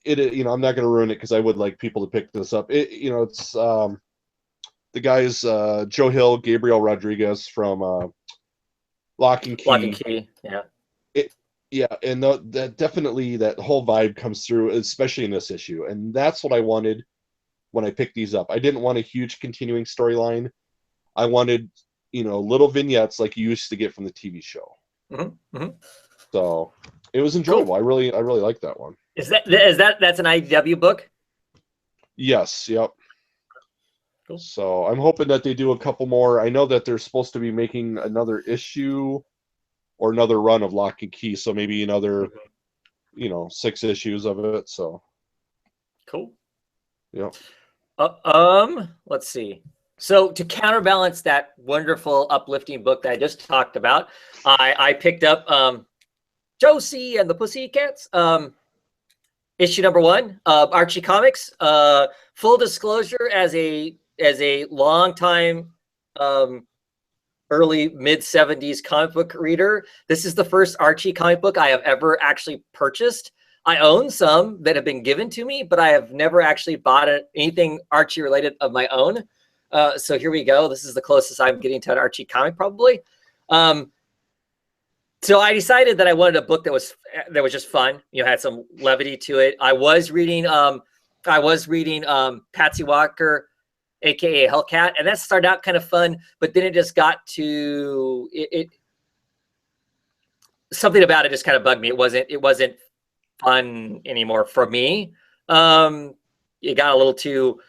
I'm not going to ruin it, because I would like people to pick this up. It's the guys, Joe Hill, Gabriel Rodriguez from Lock and Key. Lock and Key, yeah. And that definitely, that whole vibe comes through, especially in this issue. And that's what I wanted when I picked these up. I didn't want a huge continuing storyline. I wanted, little vignettes like you used to get from the TV show. Mm-hmm. Mm-hmm. So it was enjoyable. Cool. I really like that one. That's an IDW book? Yes. Yep. Cool. So I'm hoping that they do a couple more. I know that they're supposed to be making another issue or another run of Lock and Key. So maybe another, 6 issues of it. So cool. Yeah. Let's see. So to counterbalance that wonderful uplifting book that I just talked about, I picked up Josie and the Pussycats, issue #1, Archie Comics. Full disclosure, as a long time early mid-70s comic book reader, this is the first Archie comic book I have ever actually purchased. I own some that have been given to me, but I have never actually bought anything Archie related of my own. So here we go. This is the closest I'm getting to an Archie comic, probably. So I decided that I wanted a book that was just fun. Had some levity to it. I was reading Patsy Walker, aka Hellcat, and that started out kind of fun, but then it just got to something about it just kind of bugged me. It wasn't fun anymore for me. It got a little too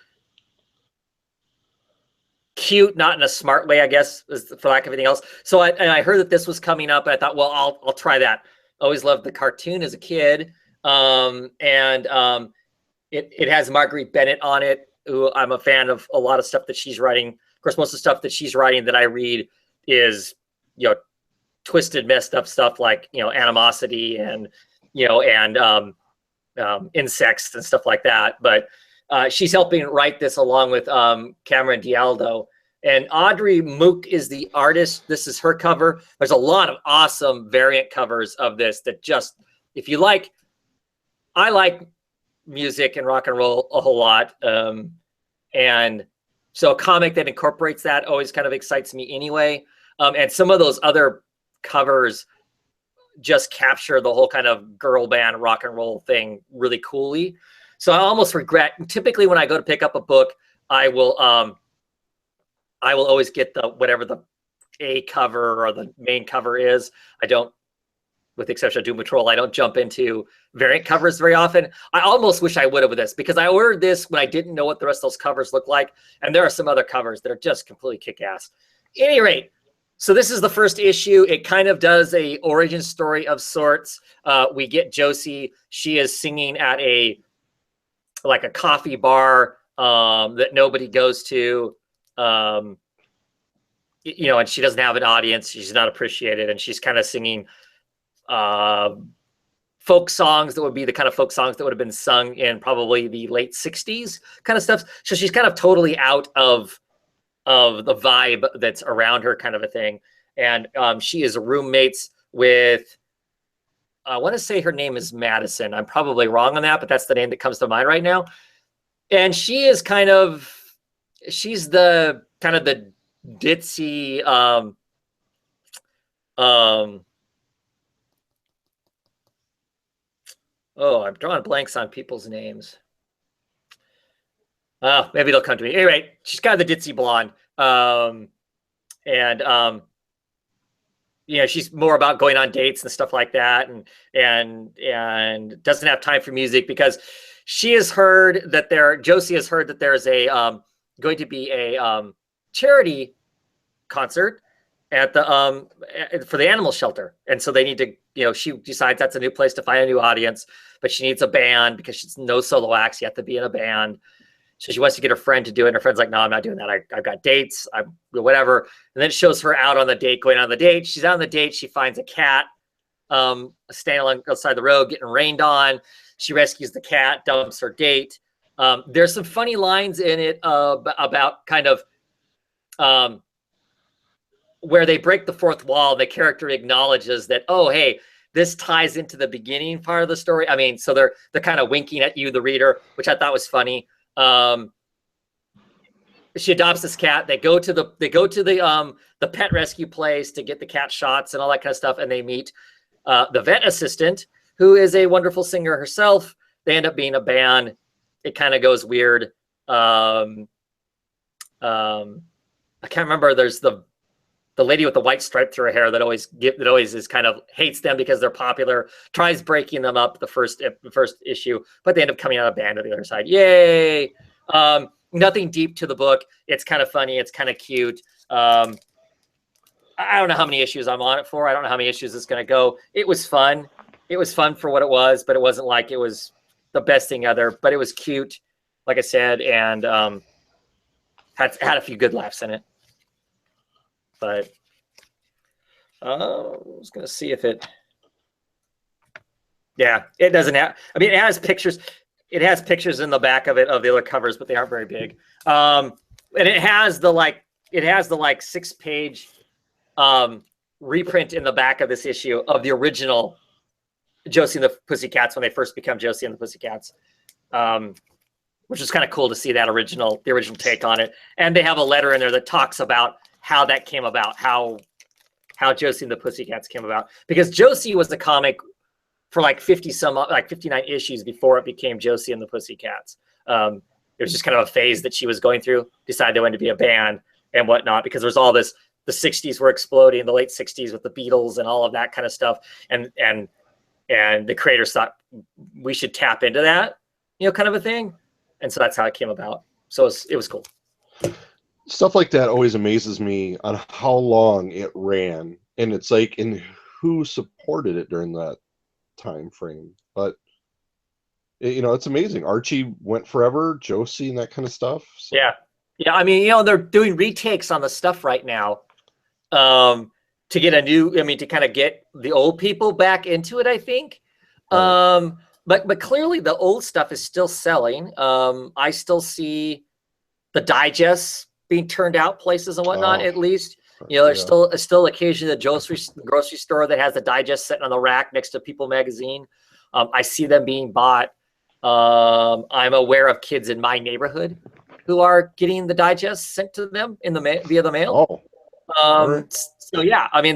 cute, not in a smart way, I guess, for lack of anything else. So I heard that this was coming up, and I thought, well, I'll try that. Always loved the cartoon as a kid, it has Marguerite Bennett on it, who I'm a fan of a lot of stuff that she's writing. Of course, most of the stuff that she's writing that I read is, you know, twisted, messed up stuff like, you know, animosity and, you know, and insects and stuff like that. But she's helping write this along with Cameron Dialdo. And Audrey Mook is the artist. This is her cover. There's a lot of awesome variant covers of this that just, if you like, I like music and rock and roll a whole lot. And so a comic that incorporates that always kind of excites me anyway. And some of those other covers just capture the whole kind of girl band rock and roll thing really coolly. So I almost regret, typically when I go to pick up a book, I will always get the, whatever the A cover or the main cover is. I don't, with the exception of Doom Patrol, I don't jump into variant covers very often. I almost wish I would have with this, because I ordered this when I didn't know what the rest of those covers look like. And there are some other covers that are just completely kick-ass. At any rate, so this is the first issue. It kind of does a origin story of sorts. We get Josie. She is singing at like a coffee bar that nobody goes to. You know, and she doesn't have an audience. She's not appreciated. And she's kind of singing folk songs that would be the kind of folk songs that would have been sung in probably the late 60s kind of stuff. So she's kind of totally out of the vibe that's around her, kind of a thing. And she is roommates with, I want to say her name is Madison. I'm probably wrong on that, but that's the name that comes to mind right now. And she is kind of, she's the kind of the ditzy, oh, I'm drawing blanks on people's names. Maybe they'll come to me. Anyway, she's kind of the ditzy blonde. You know, she's more about going on dates and stuff like that, and doesn't have time for music because she has heard that Josie has heard that there's a going to be a charity concert at the for the animal shelter, and so they need to, you know, she decides that's a new place to find a new audience, but she needs a band because she's no solo acts. You have to be in a band. So she wants to get her friend to do it. And her friend's like, no, I'm not doing that. I've got dates, whatever. And then it shows her out on the date, going on the date. She's on the date. She finds a cat standing outside the road, getting rained on. She rescues the cat, dumps her date. There's some funny lines in it about kind of where they break the fourth wall. The character acknowledges that, oh, hey, this ties into the beginning part of the story. I mean, so they're kind of winking at you, the reader, which I thought was funny. She adopts this cat. They go to the pet rescue place to get the cat shots and all that kind of stuff. And they meet the vet assistant, who is a wonderful singer herself. They end up being a band. It kind of goes weird. I can't remember. There's the lady with the white stripe through her hair that always is kind of hates them because they're popular, tries breaking them up the first issue, but they end up coming out of band on the other side. Yay. Nothing deep to the book. It's kind of funny. It's kind of cute. I don't know how many issues I'm on it for. I don't know how many issues it's going to go. It was fun. It was fun for what it was, but it wasn't like it was the best thing ever, but it was cute, like I said, and had a few good laughs in it. But I was going to see if it, yeah, it doesn't have, I mean, it has pictures. It has pictures in the back of it of the other covers, but they aren't very big. And it has the 6-page reprint in the back of this issue of the original Josie and the Pussycats when they first become Josie and the Pussycats, which is kind of cool to see that the original take on it. And they have a letter in there that talks about how that came about, how Josie and the Pussycats came about. Because Josie was the comic for like 59 issues before it became Josie and the Pussycats. It was just kind of a phase that she was going through, decided they wanted to be a band and whatnot, because there's all this, the 60s were exploding, the late 60s with the Beatles and all of that kind of stuff. And and the creators thought we should tap into that, kind of a thing. And so that's how it came about. So it was cool. Stuff like that always amazes me on how long it ran, and it's like, and who supported it during that time frame. But it's amazing. Archie went forever, Josie and that kind of stuff. So. Yeah. I mean, they're doing retakes on the stuff right now, to get to kind of get the old people back into it, I think. Right. But clearly the old stuff is still selling. I still see the digests being turned out places and whatnot, at least. There's still occasionally the grocery store that has the digest sitting on the rack next to People magazine. I see them being bought. I'm aware of kids in my neighborhood who are getting the digest sent to them via the mail. So yeah, I mean,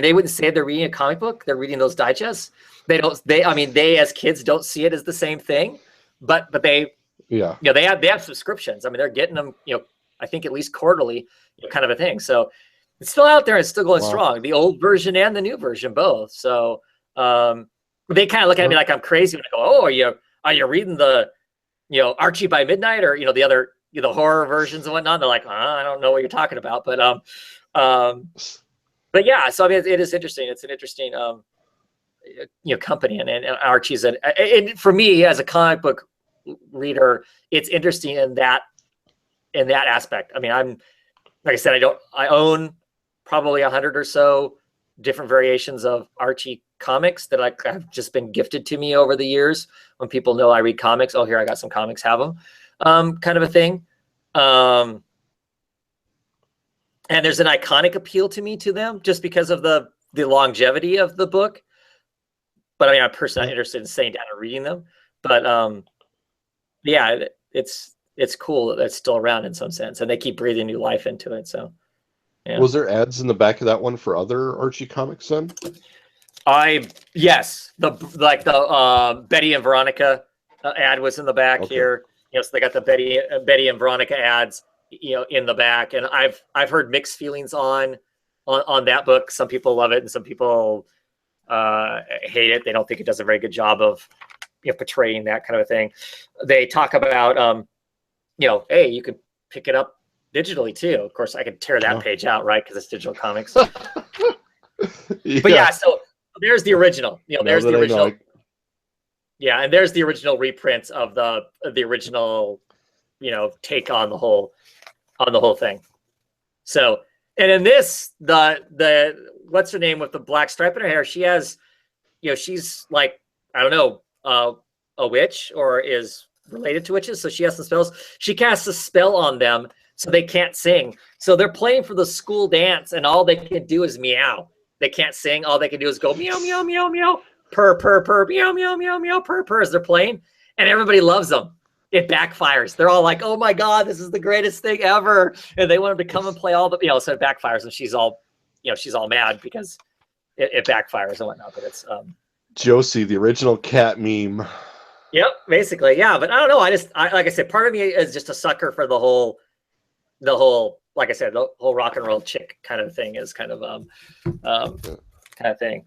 they wouldn't say they're reading a comic book. They're reading those digests. They as kids don't see it as the same thing, but they, they have subscriptions. I mean, they're getting them, I think at least quarterly, kind of a thing. So it's still out there and it's still going strong. The old version and the new version, both. So, they kind of look at me like I'm crazy when I go, "Oh, are you reading the, Archie by Midnight or the other the horror versions and whatnot?" They're like, "I don't know what you're talking about," but yeah. So I mean, it is interesting. It's an interesting company, and Archie's and for me as a comic book reader, it's interesting in that aspect. I mean, like I said, I own probably 100 or so different variations of Archie comics that I've just been gifted to me over the years. When people know I read comics, oh, here, I got some comics, have them, kind of a thing. And there's an iconic appeal to me to them just because of the longevity of the book. But I mean, I'm personally not interested in sitting down and reading them. But yeah, it's cool that it's still around in some sense, and they keep breathing new life into it. So, yeah. Was there ads in the back of that one for other Archie comics then? Yes, the Betty and Veronica ad was in the back here. So they got the Betty and Veronica ads, in the back, and I've heard mixed feelings on that book. Some people love it, and some people hate it. They don't think it does a very good job of portraying that kind of a thing. They talk about hey, you can pick it up digitally too. Of course, I could tear that page out, right? Because it's digital comics. But yeah, so there's the original. There's the original. Yeah, and there's the original reprints of the original, take on the whole thing. So, and in this, the what's her name with the black stripe in her hair? She has, she's like, I don't know, a witch or is related to witches, so she has some spells. She casts a spell on them so they can't sing. So they're playing for the school dance, and all they can do is meow. They can't sing. All they can do is go meow, meow, meow, meow, purr, purr, purr, meow, meow, meow, meow, purr, purr as they're playing, and everybody loves them. It backfires. They're all like, "Oh my God, this is the greatest thing ever!" And they want them to come and play all the, so it backfires, and she's all mad because it backfires and whatnot. But it's Josie, the original cat meme. Yep, basically, yeah. But I don't know. Like I said, part of me is just a sucker for the whole, like I said, the whole rock and roll chick kind of thing is kind of kind of thing.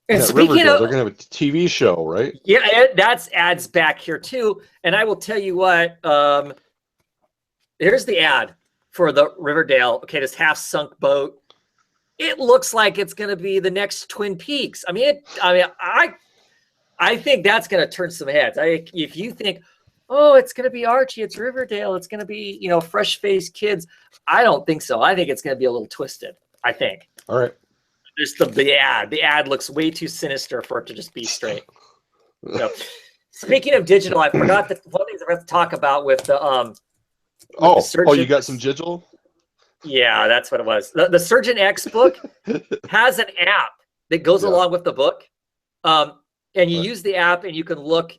And speaking of, they're gonna have a TV show, right? Yeah, that's ads back here too. And I will tell you what. Here's the ad for the Riverdale. Okay, this half-sunk boat. It looks like it's gonna be the next Twin Peaks. I think that's gonna turn some heads. If you think, oh, it's going to be Archie, it's Riverdale, it's going to be, fresh-faced kids. I don't think so. I think it's going to be a little twisted, I think. All right. Just the ad. The ad looks way too sinister for it to just be straight. So, speaking of digital, I forgot that one of the things I have to talk about with the you got some digital? Yeah, that's what it was. The Surgeon X book has an app that goes along with the book. And you use the app and you can look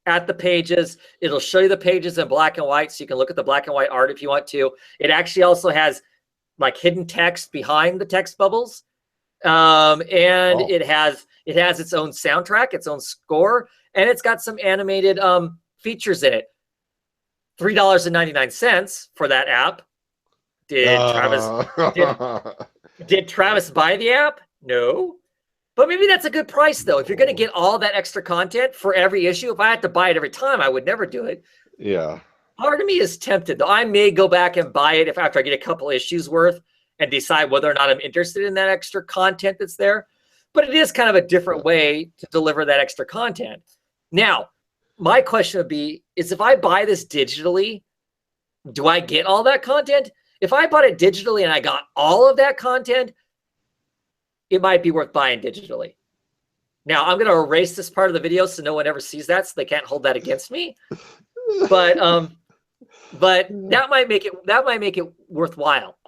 at the pages. It'll show you the pages in black and white, so you can look at the black and white art if you want to. It actually also has like hidden text behind the text bubbles. It has its own soundtrack, its own score, and it's got some animated features in it. $3.99 for that app. Did Travis buy the app? No. But maybe that's a good price, though. If you're going to get all that extra content for every issue, if I had to buy it every time, I would never do it. Yeah. Part of me is tempted, though. I may go back and buy it if after I get a couple issues worth and decide whether or not I'm interested in that extra content that's there. But it is kind of a different way to deliver that extra content. Now, my question would be, is if I buy this digitally, do I get all that content? If I bought it digitally and I got all of that content, it might be worth buying digitally. Now, I'm going to erase this part of the video so no one ever sees that, so they can't hold that against me. But that might make it worthwhile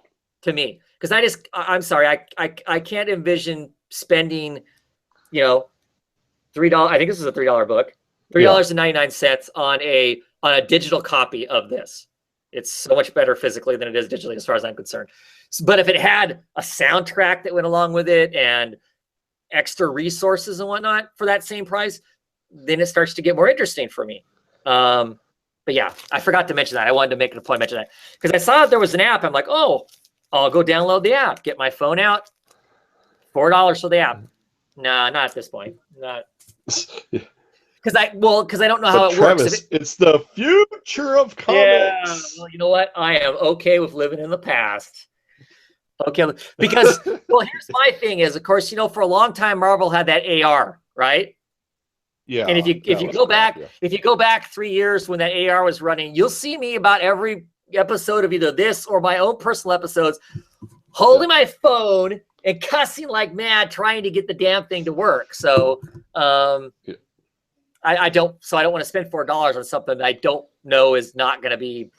to me, because I'm sorry, I can't envision spending, $3. I think this is a $3 book, $3.99 on a digital copy of this. It's so much better physically than it is digitally, as far as I'm concerned. But if it had a soundtrack that went along with it and extra resources and whatnot for that same price, then it starts to get more interesting for me. But yeah, I forgot to mention that. I wanted to make it a point to mention that because I saw that there was an app. I'm like, oh, I'll go download the app, get my phone out, $4 for the app. Nah, not at this point. Not because I don't know how it works. It's the future of comics. Yeah, well, you know what? I am okay with living in the past. Okay, because here's my thing is, of course, for a long time Marvel had that AR, right? Yeah. And if you go back 3 years when that AR was running, you'll see me about every episode of either this or my own personal episodes holding my phone and cussing like mad trying to get the damn thing to work. So I don't want to spend $4 on something that I don't know is not going to be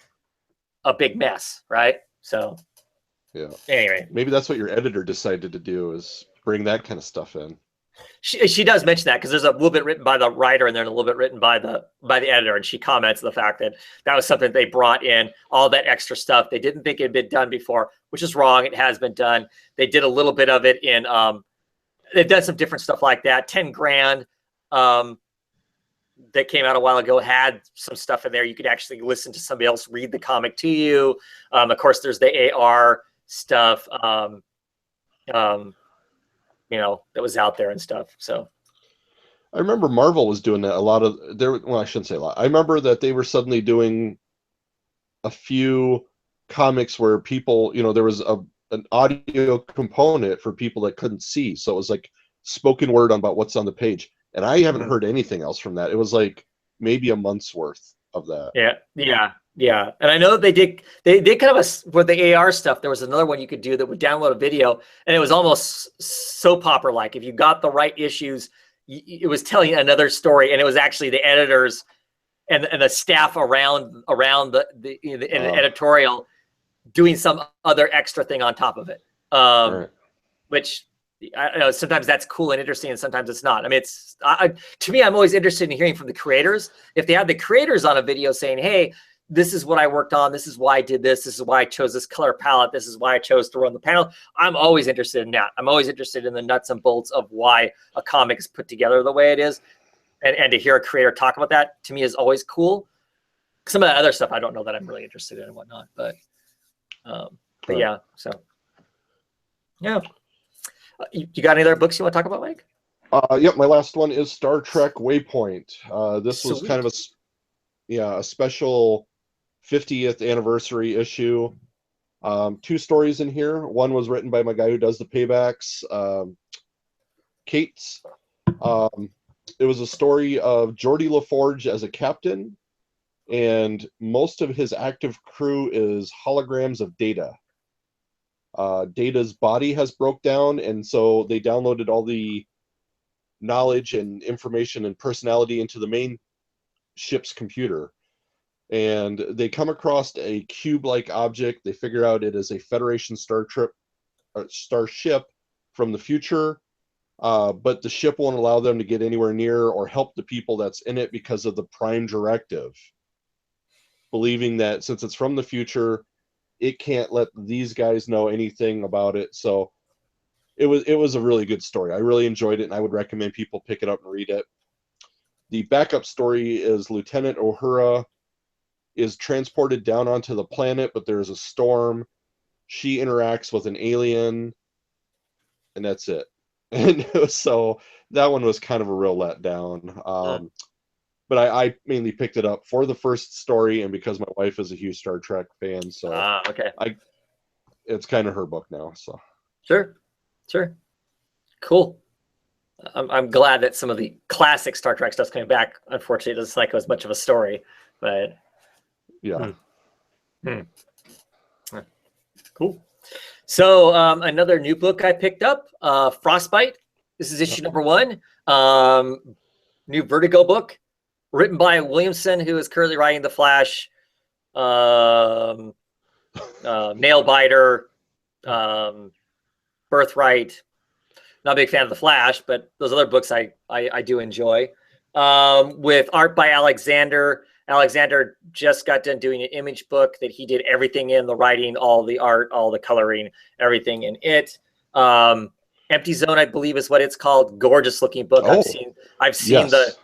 a big mess, right? So yeah. Anyway, maybe that's what your editor decided to do, is bring that kind of stuff in. She does mention that because there's a little bit written by the writer and then a little bit written by the editor, and she comments the fact that was something they brought in, all that extra stuff they didn't think it had been done before, which is wrong. It has been done. They did a little bit of it in they've done some different stuff like that. 10 grand that came out a while ago had some stuff in there. You could actually listen to somebody else read the comic to you. Of course, there's the AR stuff. That was out there and stuff. So I remember Marvel was doing that a lot of I shouldn't say a lot. I remember that they were suddenly doing a few comics where people, there was an audio component for people that couldn't see. So it was like spoken word about what's on the page. And I haven't heard anything else from that. It was like maybe a month's worth of that. Yeah. And I know they did kind of for the AR stuff. There was another one you could do that would download a video, and it was almost soap opera like. If you got the right issues, it was telling another story, and it was actually the editors and the staff around the editorial doing some other extra thing on top of it. Right. Which I don't know, sometimes that's cool and interesting, and sometimes it's not. I mean, to me, I'm always interested in hearing from the creators. If they have the creators on a video saying, hey, this is what I worked on, this is why I did this is why I chose this color palette, this is why I chose to run the panel, I'm always interested in that. I'm always interested in the nuts and bolts of why a comic is put together the way it is. And to hear a creator talk about that, to me, is always cool. Some of that other stuff I don't know that I'm really interested in and whatnot. But yeah, so yeah. You got any other books you want to talk about, Mike? Yep, my last one is Star Trek Waypoint. This was Sweet. kind of a special 50th anniversary issue. 2 stories in here. One was written by my guy who does the paybacks, Cates. It was a story of Geordie LaForge as a captain, and most of his active crew is holograms of Data. Data's body has broke down, and so they downloaded all the knowledge and information and personality into the main ship's computer. And they come across a cube-like object. They figure out it is a Federation starship from the future, but the ship won't allow them to get anywhere near or help the people that's in it because of the Prime Directive, believing that since it's from the future, it can't let these guys know anything about it. So it was a really good story. I really enjoyed it, and I would recommend people pick it up and read it. The backup story is Lieutenant Uhura is transported down onto the planet, but there's a storm. She interacts with an alien, and that's it. And so that one was kind of a real letdown. But I mainly picked it up for the first story and because my wife is a huge Star Trek fan, so Okay. It's kind of her book now. So Sure. Cool. I'm glad that some of the classic Star Trek stuff's coming back. Unfortunately, it doesn't like as much of a story, but yeah. Cool. So another new book I picked up, Frostbite. This is issue number 1. New Vertigo book, written by Williamson, who is currently writing The Flash, Nailbiter, Birthright. Not a big fan of The Flash, but those other books I do enjoy. With art by Alexander. Alexander just got done doing an Image book that he did everything in, the writing, all the art, all the coloring, everything in it. Empty Zone, I believe, is what it's called. Gorgeous looking book. Oh, I've seen the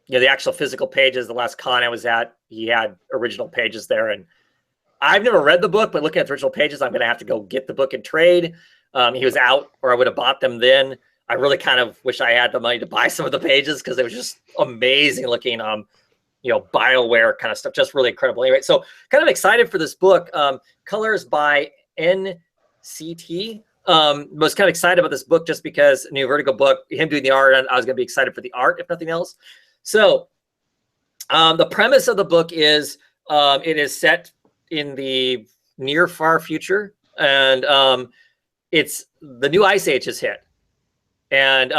the actual physical pages. The last con I was at, he had original pages there, and I've never read the book, but looking at the original pages, I'm going to have to go get the book in trade. He was out, or I would have bought them then. I really kind of wish I had the money to buy some of the pages because it was just amazing looking, BioWare kind of stuff, just really incredible. Anyway, so kind of excited for this book. Colors by NCT. Was kind of excited about this book just because new Vertigo book, him doing the art, and I was going to be excited for the art, if nothing else. So the premise of the book is it is set in the near far future, and it's the new ice age has hit. And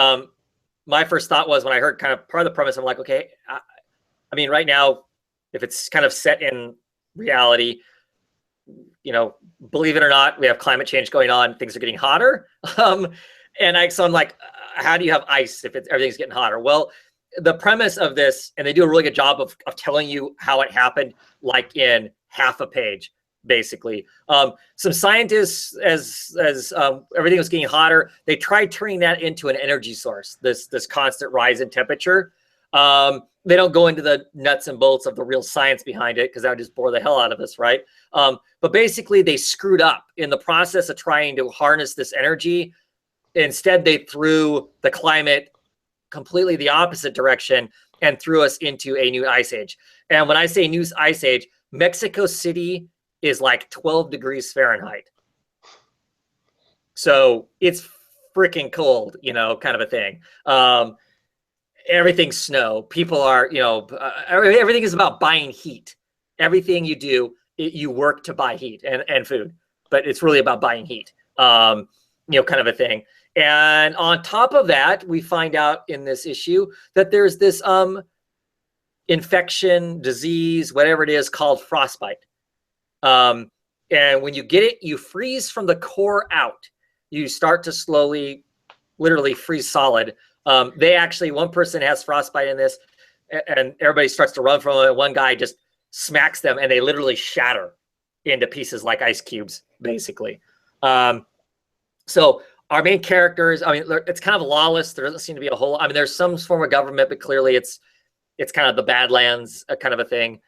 my first thought was, when I heard kind of part of the premise, I'm like, okay, I mean, right now, if it's kind of set in reality, believe it or not, we have climate change going on. Things are getting hotter. So I'm like, how do you have ice if everything's getting hotter? Well, the premise of this, and they do a really good job of telling you how it happened, like in half a page, basically. Some scientists, as everything was getting hotter, they tried turning that into an energy source, this constant rise in temperature. They don't go into the nuts and bolts of the real science behind it because that would just bore the hell out of us, right? But basically, they screwed up in the process of trying to harness this energy. Instead, they threw the climate completely the opposite direction and threw us into a new ice age. And when I say new ice age, Mexico City is like 12 degrees Fahrenheit. So it's freaking cold, kind of a thing. Everything's snow. People are, everything is about buying heat. Everything you do, you work to buy heat and food, but it's really about buying heat, kind of a thing. And on top of that, we find out in this issue that there's this infection, disease, whatever it is, called frostbite. And when you get it, you freeze from the core out. You start to slowly, literally freeze solid. One person has frostbite in this, and everybody starts to run from it. One guy just smacks them, and they literally shatter into pieces like ice cubes, basically. So our main characters, it's kind of lawless. There doesn't seem to be a whole, there's some form of government, but clearly it's kind of the Badlands kind of a thing.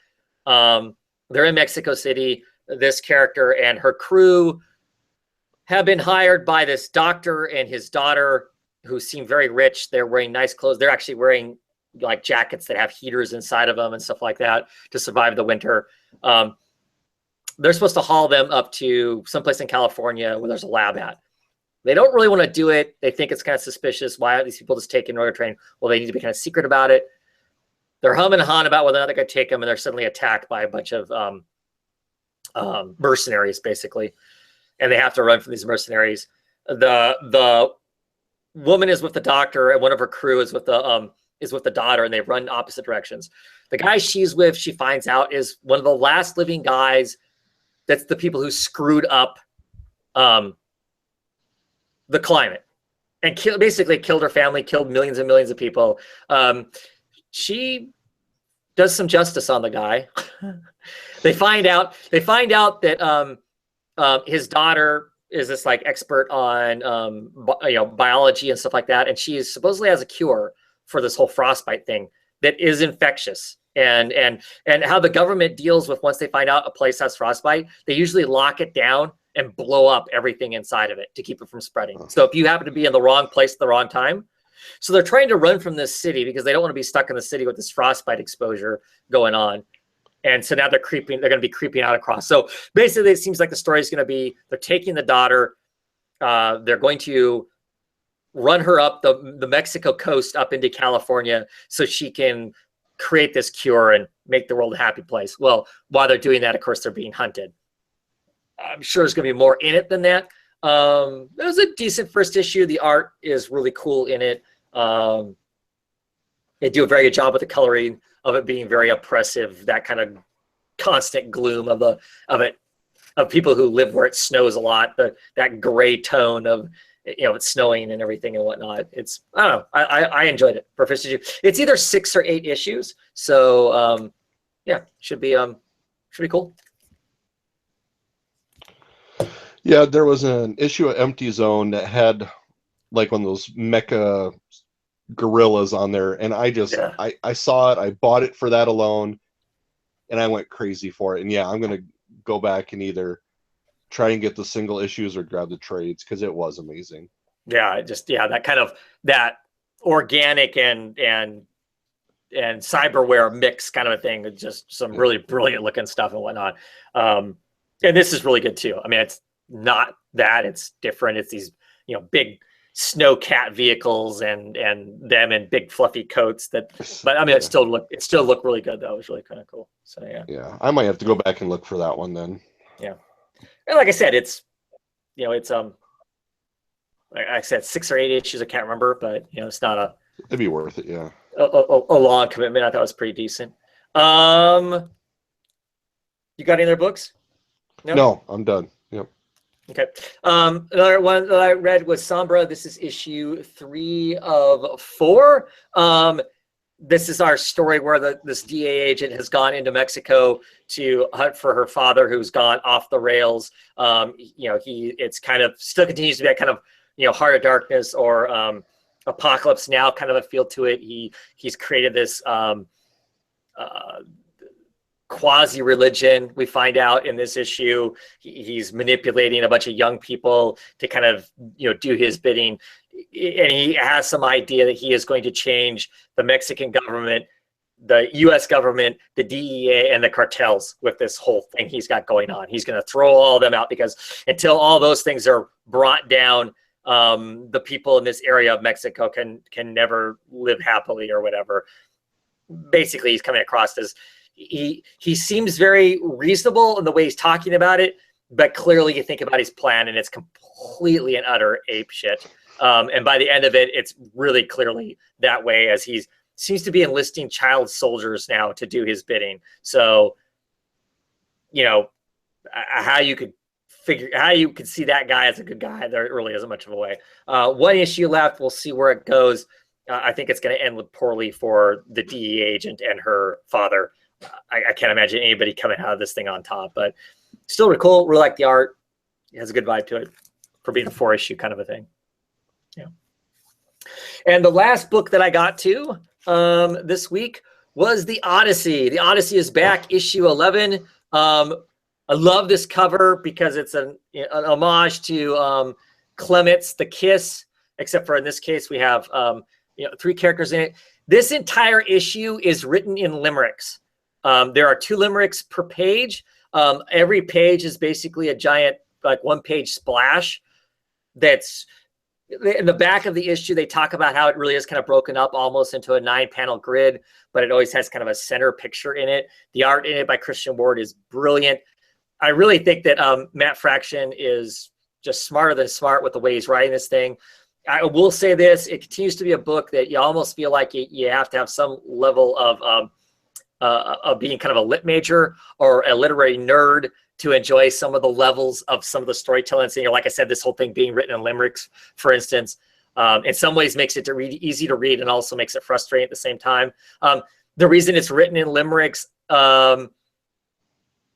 They're in Mexico City. This character and her crew have been hired by this doctor and his daughter, who seem very rich. They're wearing nice clothes. They're actually wearing like jackets that have heaters inside of them and stuff like that to survive the winter. They're supposed to haul them up to someplace in California where there's a lab at. They don't really want to do it. They think it's kind of suspicious. Why are these people just taking Northern Train? Well, they need to be kind of secret about it. They're humming and hawing about whether or not they're going to take them, and they're suddenly attacked by a bunch of mercenaries, basically, and they have to run from these mercenaries. The woman is with the doctor, and one of her crew is with the daughter, and they run in opposite directions. The guy she's with, she finds out, is one of the last living guys. That's the people who screwed up the climate and basically killed her family, killed millions and millions of people. She does some justice on the guy. They find out that his daughter is this like expert on biology and stuff like that, and she supposedly has a cure for this whole frostbite thing that is infectious. And how the government deals with, once they find out a place has frostbite, they usually lock it down and blow up everything inside of it to keep it from spreading. So if you happen to be in the wrong place at the wrong time, so they're trying to run from this city because they don't want to be stuck in the city with this frostbite exposure going on. And so now they're going to be creeping out across. So basically it seems like the story is going to be, they're taking the daughter, they're going to run her up the Mexico coast up into California so she can create this cure and make the world a happy place. Well, while they're doing that, of course, they're being hunted. I'm sure there's going to be more in it than that. It was a decent first issue. The art is really cool in it. They do a very good job with the coloring of it being very oppressive, that kind of constant gloom of people who live where it snows a lot, that gray tone of, it's snowing and everything and whatnot. It's, I don't know, I enjoyed it for first issue. It's either 6 or 8 issues. So yeah, should be cool. Yeah, there was an issue of Empty Zone that had like one of those mecha gorillas on there, and I saw it, I bought it for that alone, and I went crazy for it. And yeah, I'm gonna go back and either try and get the single issues or grab the trades because it was amazing. Yeah, that kind of that organic and cyberware mix kind of a thing. Just some really brilliant looking stuff and whatnot. And this is really good too. I mean, it's not that, it's different. It's these big snow cat vehicles and them in big fluffy coats but I mean, it still looked really good though. It was really kind of cool. So yeah, I might have to go back and look for that one then. Yeah, and like I said, it's it's like I said, 6 or 8 issues, I can't remember, but it's not it'd be worth it. Yeah, a long commitment. I thought it was pretty decent. You got any other books? No, I'm done. Yep. Okay. Another one that I read was Sombra. This is issue 3 of 4. This is our story where this DA agent has gone into Mexico to hunt for her father, who's gone off the rails. It's kind of still continues to be that kind of Heart of Darkness or Apocalypse Now kind of a feel to it. He's created this quasi religion. We find out in this issue he's manipulating a bunch of young people to kind of do his bidding, and he has some idea that he is going to change the Mexican government, the US government, the DEA, and the cartels with this whole thing he's got going on. He's going to throw all of them out because until all those things are brought down, the people in this area of Mexico can never live happily or whatever. Basically, he's coming across as he seems very reasonable in the way he's talking about it, but clearly you think about his plan and it's completely and utter ape shit. And by the end of it, it's really clearly that way, as he seems to be enlisting child soldiers now to do his bidding. So, how you could see that guy as a good guy, there really isn't much of a way. 1 issue left. We'll see where it goes. I think it's going to end poorly for the DEA agent and her father. I can't imagine anybody coming out of this thing on top, but still really cool. Really like the art. It has a good vibe to it for being a 4-issue kind of a thing. Yeah. And the last book that I got to this week was The Odyssey. The Odyssey is back, issue 11. I love this cover because it's an homage to Clement's The Kiss, except for in this case we have 3 characters in it. This entire issue is written in limericks. There are 2 limericks per page. Every page is basically a giant, like 1-page splash. That's in the back of the issue. They talk about how it really is kind of broken up almost into a 9-panel grid, but it always has kind of a center picture in it. The art in it by Christian Ward is brilliant. I really think that Matt Fraction is just smarter than smart with the way he's writing this thing. I will say this: it continues to be a book that you almost feel like you have to have some level of being kind of a lit major or a literary nerd to enjoy some of the levels of some of the storytelling. So, like I said, this whole thing being written in limericks, for instance, in some ways makes it easy to read and also makes it frustrating at the same time. The reason it's written in limericks,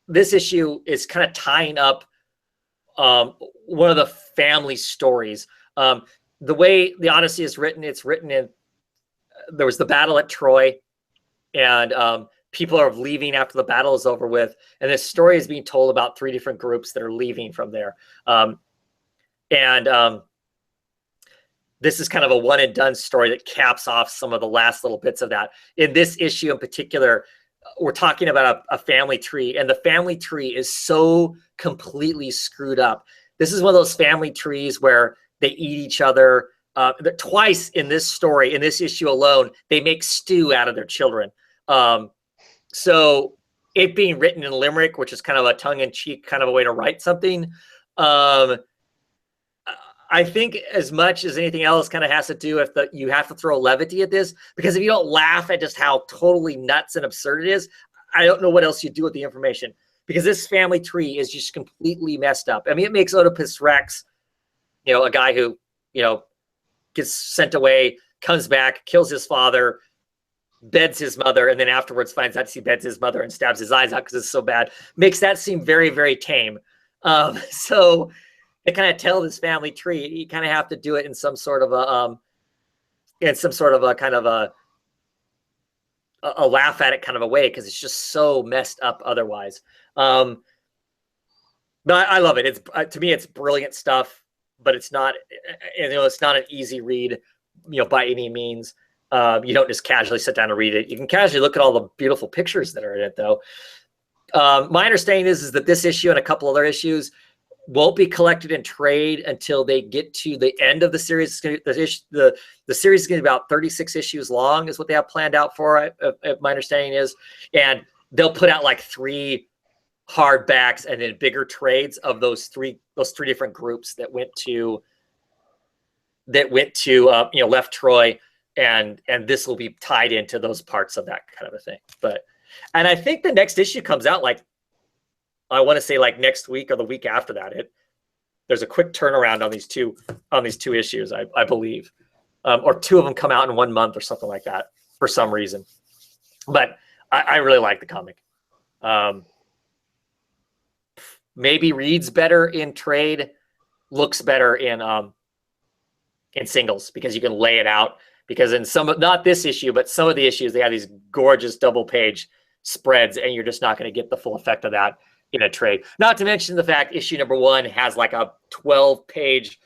this issue is kind of tying up one of the family stories. The way the Odyssey is written, it's written in, there was the battle at Troy, and people are leaving after the battle is over with, and this story is being told about 3 different groups that are leaving from there. This is kind of a one and done story that caps off some of the last little bits of that. In this issue in particular, we're talking about a family tree, and the family tree is so completely screwed up. This is one of those family trees where they eat each other. Twice in this story, in this issue alone, they make stew out of their children. So it being written in limerick, which is kind of a tongue-in-cheek kind of a way to write something, I think as much as anything else kind of has to do with you have to throw levity at this, because if you don't laugh at just how totally nuts and absurd it is, I don't know what else you do with the information, because this family tree is just completely messed up. I mean, it makes Oedipus Rex, a guy who, gets sent away, comes back, kills his father, beds his mother, and then afterwards finds out he beds his mother and stabs his eyes out because it's so bad. Makes that seem very, very tame. So to kind of tell this family tree, you kind of have to do it in some sort of a kind of a laugh at it kind of a way, because it's just so messed up otherwise. But I love it. It's to me, it's brilliant stuff, but it's not, it's not an easy read, by any means. You don't just casually sit down and read it. You can casually look at all the beautiful pictures that are in it, though. My understanding is that this issue and a couple other issues won't be collected in trade until they get to the end of the series. The series is going to be about 36 issues long, is what they have planned out for it, my understanding is. And they'll put out like 3 hardbacks and then bigger trades of those three different groups that went to left Troy, and this will be tied into those parts of that kind of a thing. And I think the next issue comes out I want to say next week or the week after that. There's a quick turnaround on these two issues, I believe, or 2 of them come out in 1 month or something like that for some reason. But I really like the comic. Maybe reads better in trade, looks better in singles, because you can lay it out. Because in not this issue, but some of the issues, they have these gorgeous double-page spreads, and you're just not going to get the full effect of that in a trade. Not to mention the fact issue number 1 has like a 12-page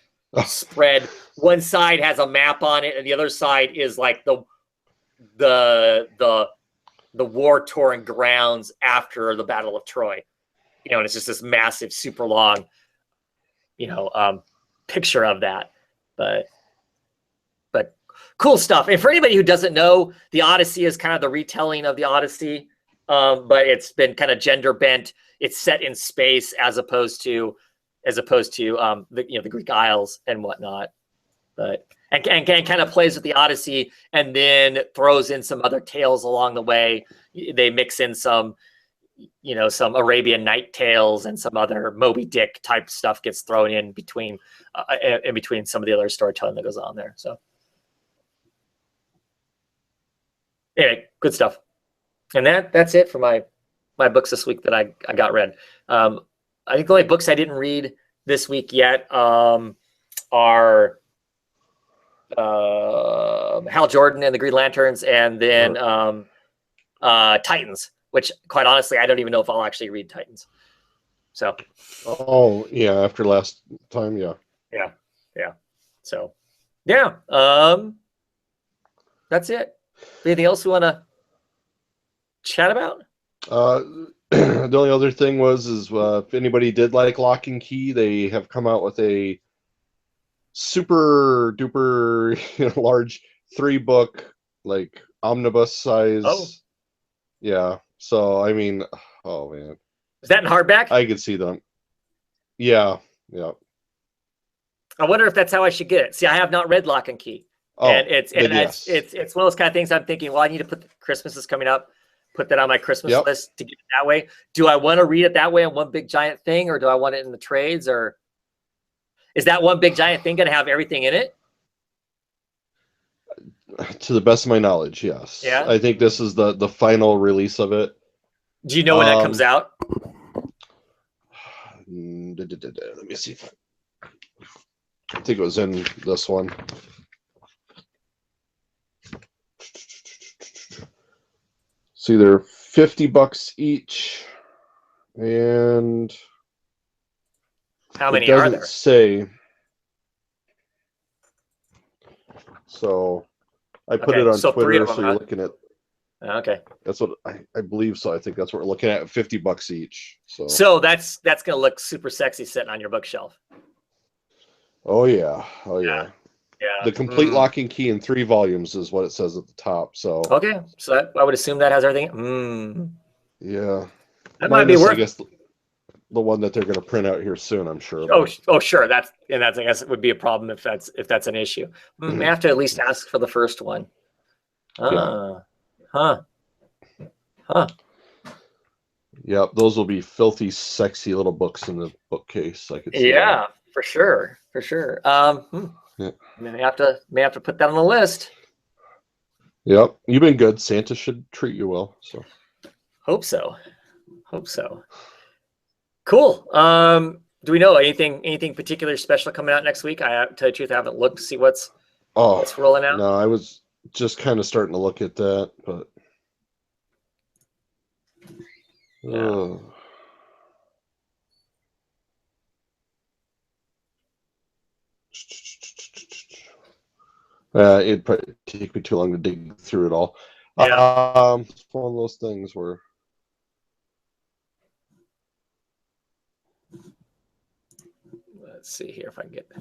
spread. One side has a map on it, and the other side is like the war-torn grounds after the Battle of Troy. And it's just this massive, super long, picture of that. But cool stuff. And for anybody who doesn't know, the Odyssey is kind of the retelling of the Odyssey, but it's been kind of gender bent. It's set in space as opposed to the Greek Isles and whatnot. But and kind of plays with the Odyssey, and then throws in some other tales along the way. They mix in some Arabian Night tales, and some other Moby Dick type stuff gets thrown in between some of the other storytelling that goes on there. So anyway, good stuff. And that's it for my books this week that I got read. I think the only books I didn't read this week yet are Hal Jordan and the Green Lanterns, and then Titans, which quite honestly, I don't even know if I'll actually read Titans. So. Oh yeah, after last time, yeah. Yeah. So, yeah. That's it. Anything else we want to chat about? The only other thing is if anybody did like Lock and Key, they have come out with a super duper large 3-book omnibus size. Oh. Yeah. So I mean, oh man. Is that in hardback? I could see them. Yeah. I wonder if that's how I should get it. See, I have not read Lock and Key. Oh, and it's one of those kind of things I'm thinking, well, I need to Christmas is coming up, put that on my Christmas list to get it that way. Do I want to read it that way on one big giant thing, or do I want it in the trades, or is that one big giant thing going to have everything in it? To the best of my knowledge, yes. Yeah. I think this is the final release of it. Do you know when that comes out? Let me see. I think it was in this one. It's either $50 each, and How it many are doesn't there? say. So I put it Okay, on so 3 Twitter, of so them, you're huh? looking at. Okay. That's what I believe. So I think that's what we're looking at. $50 each. So that's gonna look super sexy sitting on your bookshelf. Oh yeah, oh yeah. Yeah. The complete lock and key in 3 volumes is what it says at the top. So Okay, so I would assume that has everything. yeah, That might be minus I worth. guess the one that they're going to print out here soon. I'm sure. Oh, sure. That's I guess it would be a problem if that's an issue. May have to at least ask for the first one. Yeah. Huh. Yep, those will be filthy, sexy little books in the bookcase. I could see Yeah, that. for sure. Yeah. May have to put that on the list. Yep, you've been good. Santa should treat you well. So Hope so. Cool. Do we know anything particular special coming out next week? I, to tell you the truth, I haven't looked to see what's rolling out. No, I was just kind of starting to look at that, but Yeah. It'd probably take me too long to dig through it all. Yeah. It's one of those things where. Let's see here if I can get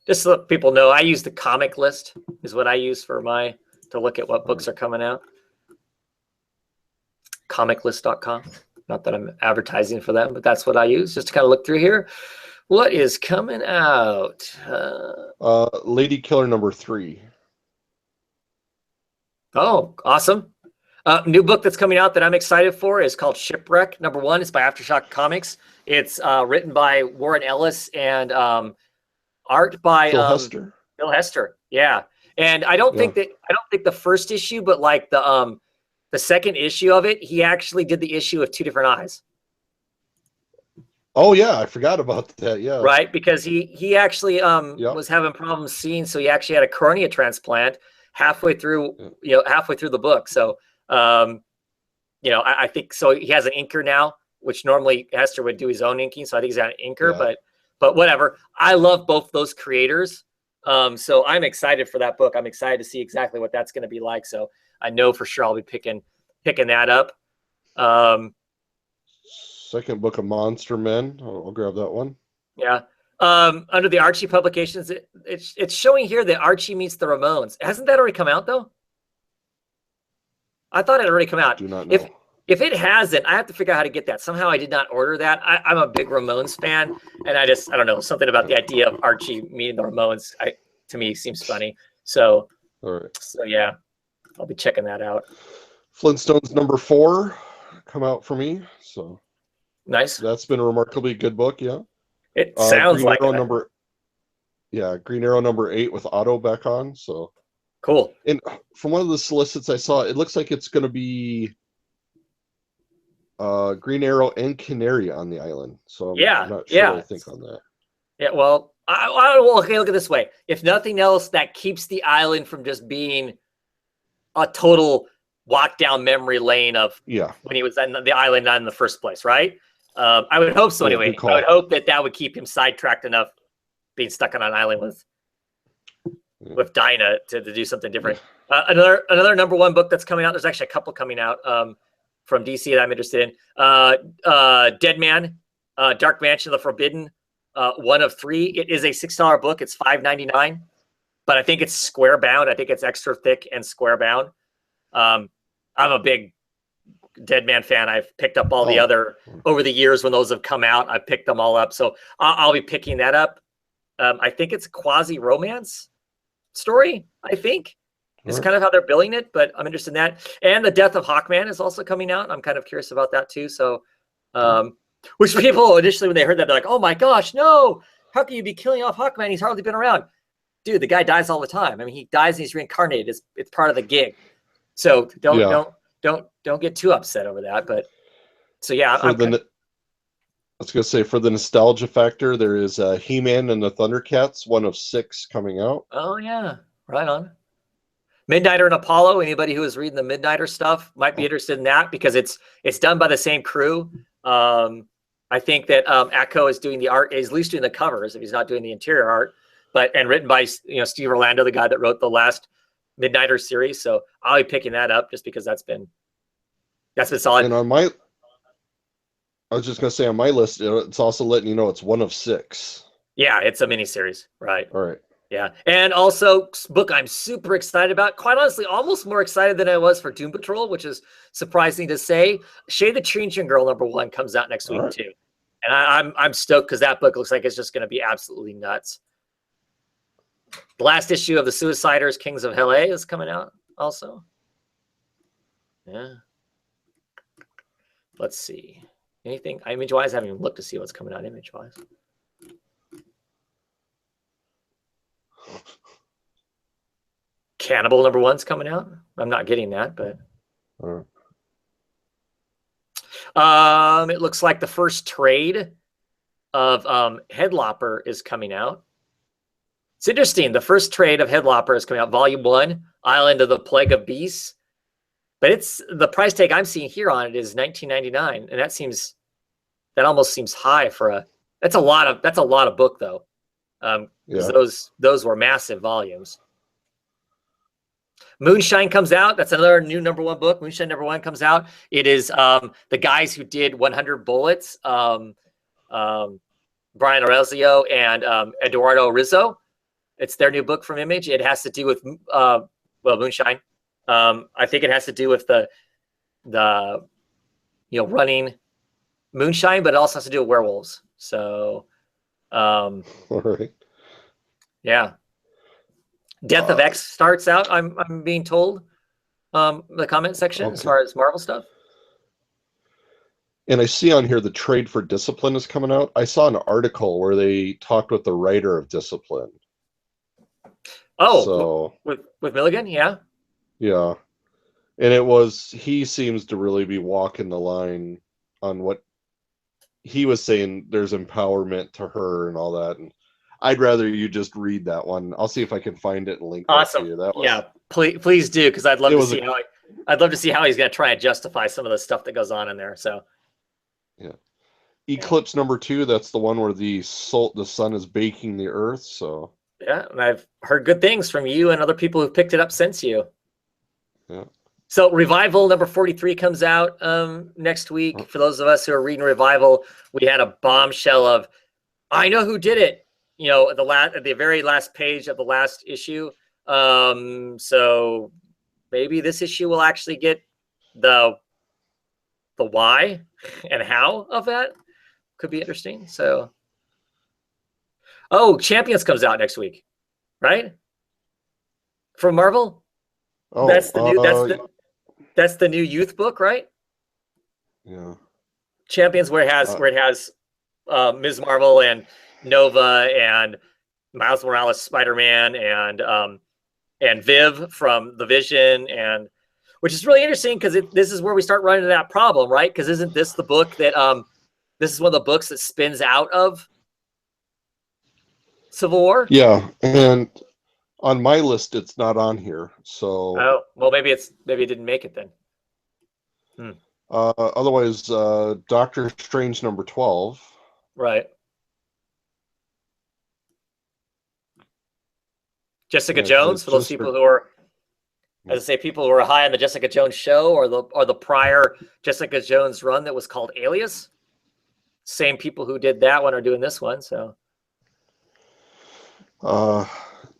just so that people know. I use the comic list is what I use for to look at what books are coming out. Comiclist.com. Not that I'm advertising for them, but that's what I use just to kind of look through here. What is coming out? Lady Killer #3. Oh, awesome. New book that's coming out that I'm excited for is called Shipwreck #1. It's by Aftershock Comics. It's written by Warren Ellis and art by Phil Hester. Phil Hester. Yeah. And I don't think the first issue, but like the second issue of it, he actually did the issue of 2 different eyes. Oh yeah, I forgot about that. Yeah. Right, because he actually was having problems seeing, so he actually had a cornea transplant halfway through, halfway through the book. So I think so. He has an inker now, which normally Hester would do his own inking. So I think he's got an inker, but whatever. I love both those creators. So I'm excited for that book. I'm excited to see exactly what that's going to be like. So I know for sure I'll be picking that up. Second book of Monster Men. I'll grab that one. Yeah. Under the Archie publications, it's showing here that Archie meets the Ramones. Hasn't that already come out though? I thought it had already come out. Do not know. If it hasn't, I have to figure out how to get that. Somehow I did not order that. I'm a big Ramones fan, and I don't know, something about the idea of Archie meeting the Ramones, to me seems funny. So, all right. So yeah, I'll be checking that out. Flintstones #4 come out for me. So nice. That's been a remarkably good book. Yeah. It sounds like Green Arrow #8 with Otto back on. So cool. And from one of the solicits I saw, it looks like it's going to be Green Arrow and Canary on the island. So I'm not sure what I think on that. Yeah, well, okay, look at it this way. If nothing else, that keeps the island from just being a total walk down memory lane of when he was on the island in the first place, right? I would hope so anyway. I would hope that would keep him sidetracked enough being stuck on an island with Dinah to do something different. Another #1 book that's coming out. There's actually a couple coming out from DC that I'm interested in. Dead Man, Dark Mansion of the Forbidden, 1 of 3. It is a $6 book. It's $5.99, but I think it's square bound. I think it's extra thick and square bound. I'm a big Dead Man fan. I've picked up all the other over the years when those have come out. I've picked them all up, so I'll be picking that up. I think it's a quasi romance story. I think is kind of how they're billing it, but I'm interested in that. And The Death of Hawkman is also coming out. I'm kind of curious about that too. So, which people initially when they heard that, they're like, "Oh my gosh, no! How can you be killing off Hawkman? He's hardly been around." Dude, the guy dies all the time. I mean, he dies and he's reincarnated. It's part of the gig. So don't get too upset over that. But so yeah, I was gonna say for the nostalgia factor, there is He-Man and the Thundercats, 1 of 6 coming out. Oh yeah, right on. Midnighter and Apollo. Anybody who is reading the Midnighter stuff might be interested in that because it's done by the same crew. I think that Atco is doing the art, is at least doing the covers if he's not doing the interior art, and written by Steve Orlando, the guy that wrote the last Midnighter series. So I'll be picking that up just because that's been solid. And I was just gonna say on my list, it's also letting you know it's 1 of 6. Yeah, it's a miniseries, right? All right. Yeah, and also book I'm super excited about. Quite honestly, almost more excited than I was for Doom Patrol, which is surprising to say. Shay the Changing Girl #1 comes out next week too, and I'm stoked because that book looks like it's just going to be absolutely nuts. The last issue of the Suiciders, Kings of Hell is coming out also. Yeah. Let's see. Anything image-wise? I haven't even looked to see what's coming out image-wise. Cannibal #1's coming out. I'm not getting that, but it looks like the first trade of Headlopper is coming out. It's interesting. The first trade of Headlopper is coming out, Volume 1, Island of the Plague of Beasts. But it's the price tag I'm seeing here on it is $19.99, and that almost seems high for that's a lot of book though. Those were massive volumes. Moonshine comes out. That's another new #1 book. Moonshine #1 comes out. It is the guys who did 100 Bullets, Brian Arezzo and Eduardo Rizzo. It's their new book from Image. It has to do with Moonshine. I think it has to do with the running moonshine, but it also has to do with werewolves. So, all right. Yeah. Death of X starts out, I'm being told, the comment section as far as Marvel stuff. And I see on here the trade for Discipline is coming out. I saw an article where they talked with the writer of Discipline. Oh, so, with Milligan, yeah. Yeah. And he seems to really be walking the line on what he was saying. There's empowerment to her and all that. And I'd rather you just read that one. I'll see if I can find it and link it to you. That was, yeah, please do, because I'd love to see how he's going to try and justify some of the stuff that goes on in there. So, yeah, Eclipse #2. That's the one where the sun is baking the earth. So yeah, and I've heard good things from you and other people who've picked it up since you. Yeah. So Revival *43 comes out next week. For those of us who are reading Revival, we had a bombshell of, I know who did it. At the very last page of the last issue. So maybe this issue will actually get the why and how of that. Could be interesting. So, Champions comes out next week, right? From Marvel. Oh, that's the new youth book, right? Yeah. Champions, where it has Ms. Marvel and Nova and Miles Morales, Spider-Man, and Viv from The Vision, and which is really interesting because this is where we start running into that problem, right? Because isn't this the book that this is one of the books that spins out of Civil War? Yeah, and on my list it's not on here. So maybe it didn't make it then. Otherwise, Doctor Strange #12. Right. Jessica Jones, for those people who are, as I say, people who are high on the Jessica Jones show or the prior Jessica Jones run that was called Alias. Same people who did that one are doing this one. So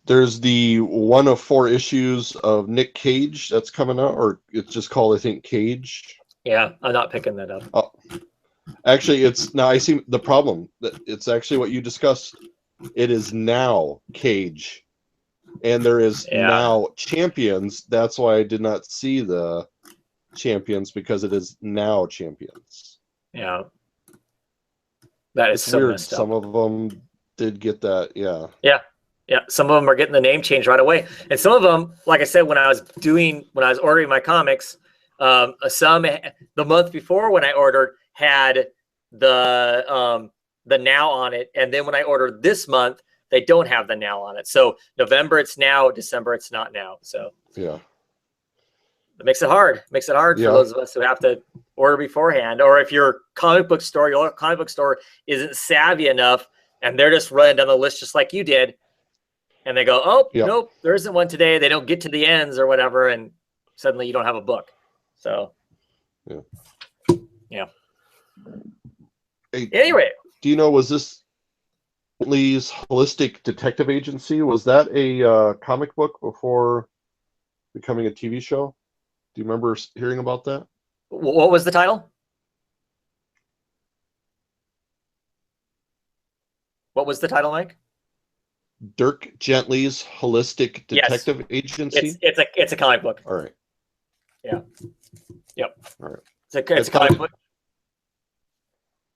there's the 1 of 4 issues of Nick Cage that's coming out, or it's just called, I think, Cage. Yeah, I'm not picking that up. Oh, actually, I see the problem. It's actually what you discussed. It is now Cage. And there is now Champions. That's why I did not see the Champions, because it is now Champions. Yeah. That is so weird. Messed up. Some of them did get that. Yeah. Yeah. Yeah. Some of them are getting the name changed right away. And some of them, like I said, when I was ordering my comics, some the month before when I ordered had the now on it. And then when I ordered this month they don't have the now on it. So November it's now, December it's not now. So yeah. it makes it hard. Makes it hard for those of us who have to order beforehand. Or if your comic book store, your local comic book store isn't savvy enough and they're just running down the list just like you did, and they go, oh, nope, there isn't one today. They don't get to the ends or whatever, and suddenly you don't have a book. So, yeah. Hey, anyway. Do you know, was this Lee's Holistic Detective Agency? Was that a comic book before becoming a TV show? Do you remember hearing about that? What was the title? What was the title, Mike? Dirk Gently's Holistic Detective Agency. It's a comic book. All right. Yeah. Yep. All right. It's a comic book.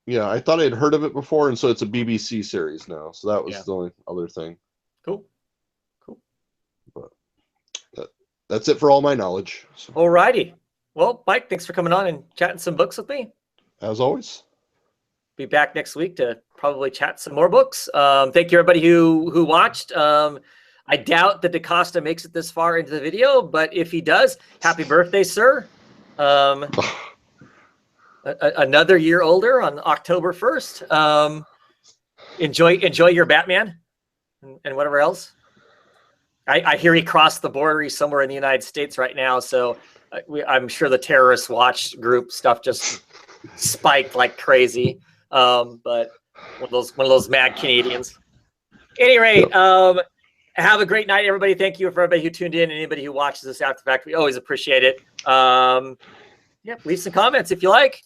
Yeah, I thought I'd heard of it before, and so it's a BBC series now. So that was the only other thing. Cool. But that's it for all my knowledge. So. All righty. Well, Mike, thanks for coming on and chatting some books with me. As always. Be back next week to probably chat some more books. Thank you, everybody who watched. I doubt that DaCosta makes it this far into the video, but if he does, happy birthday, sir. Another year older on October 1st. Enjoy your Batman and whatever else. I hear he crossed the border. He's somewhere in the United States right now. So I'm sure the terrorist watch group stuff just spiked like crazy. But one of those mad Canadians. At any rate, have a great night, everybody. Thank you for everybody who tuned in and anybody who watches this after the fact. We always appreciate it. Leave some comments if you like.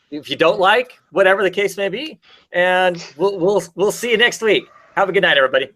If you don't like, whatever the case may be, and we'll see you next week. Have a good night, everybody.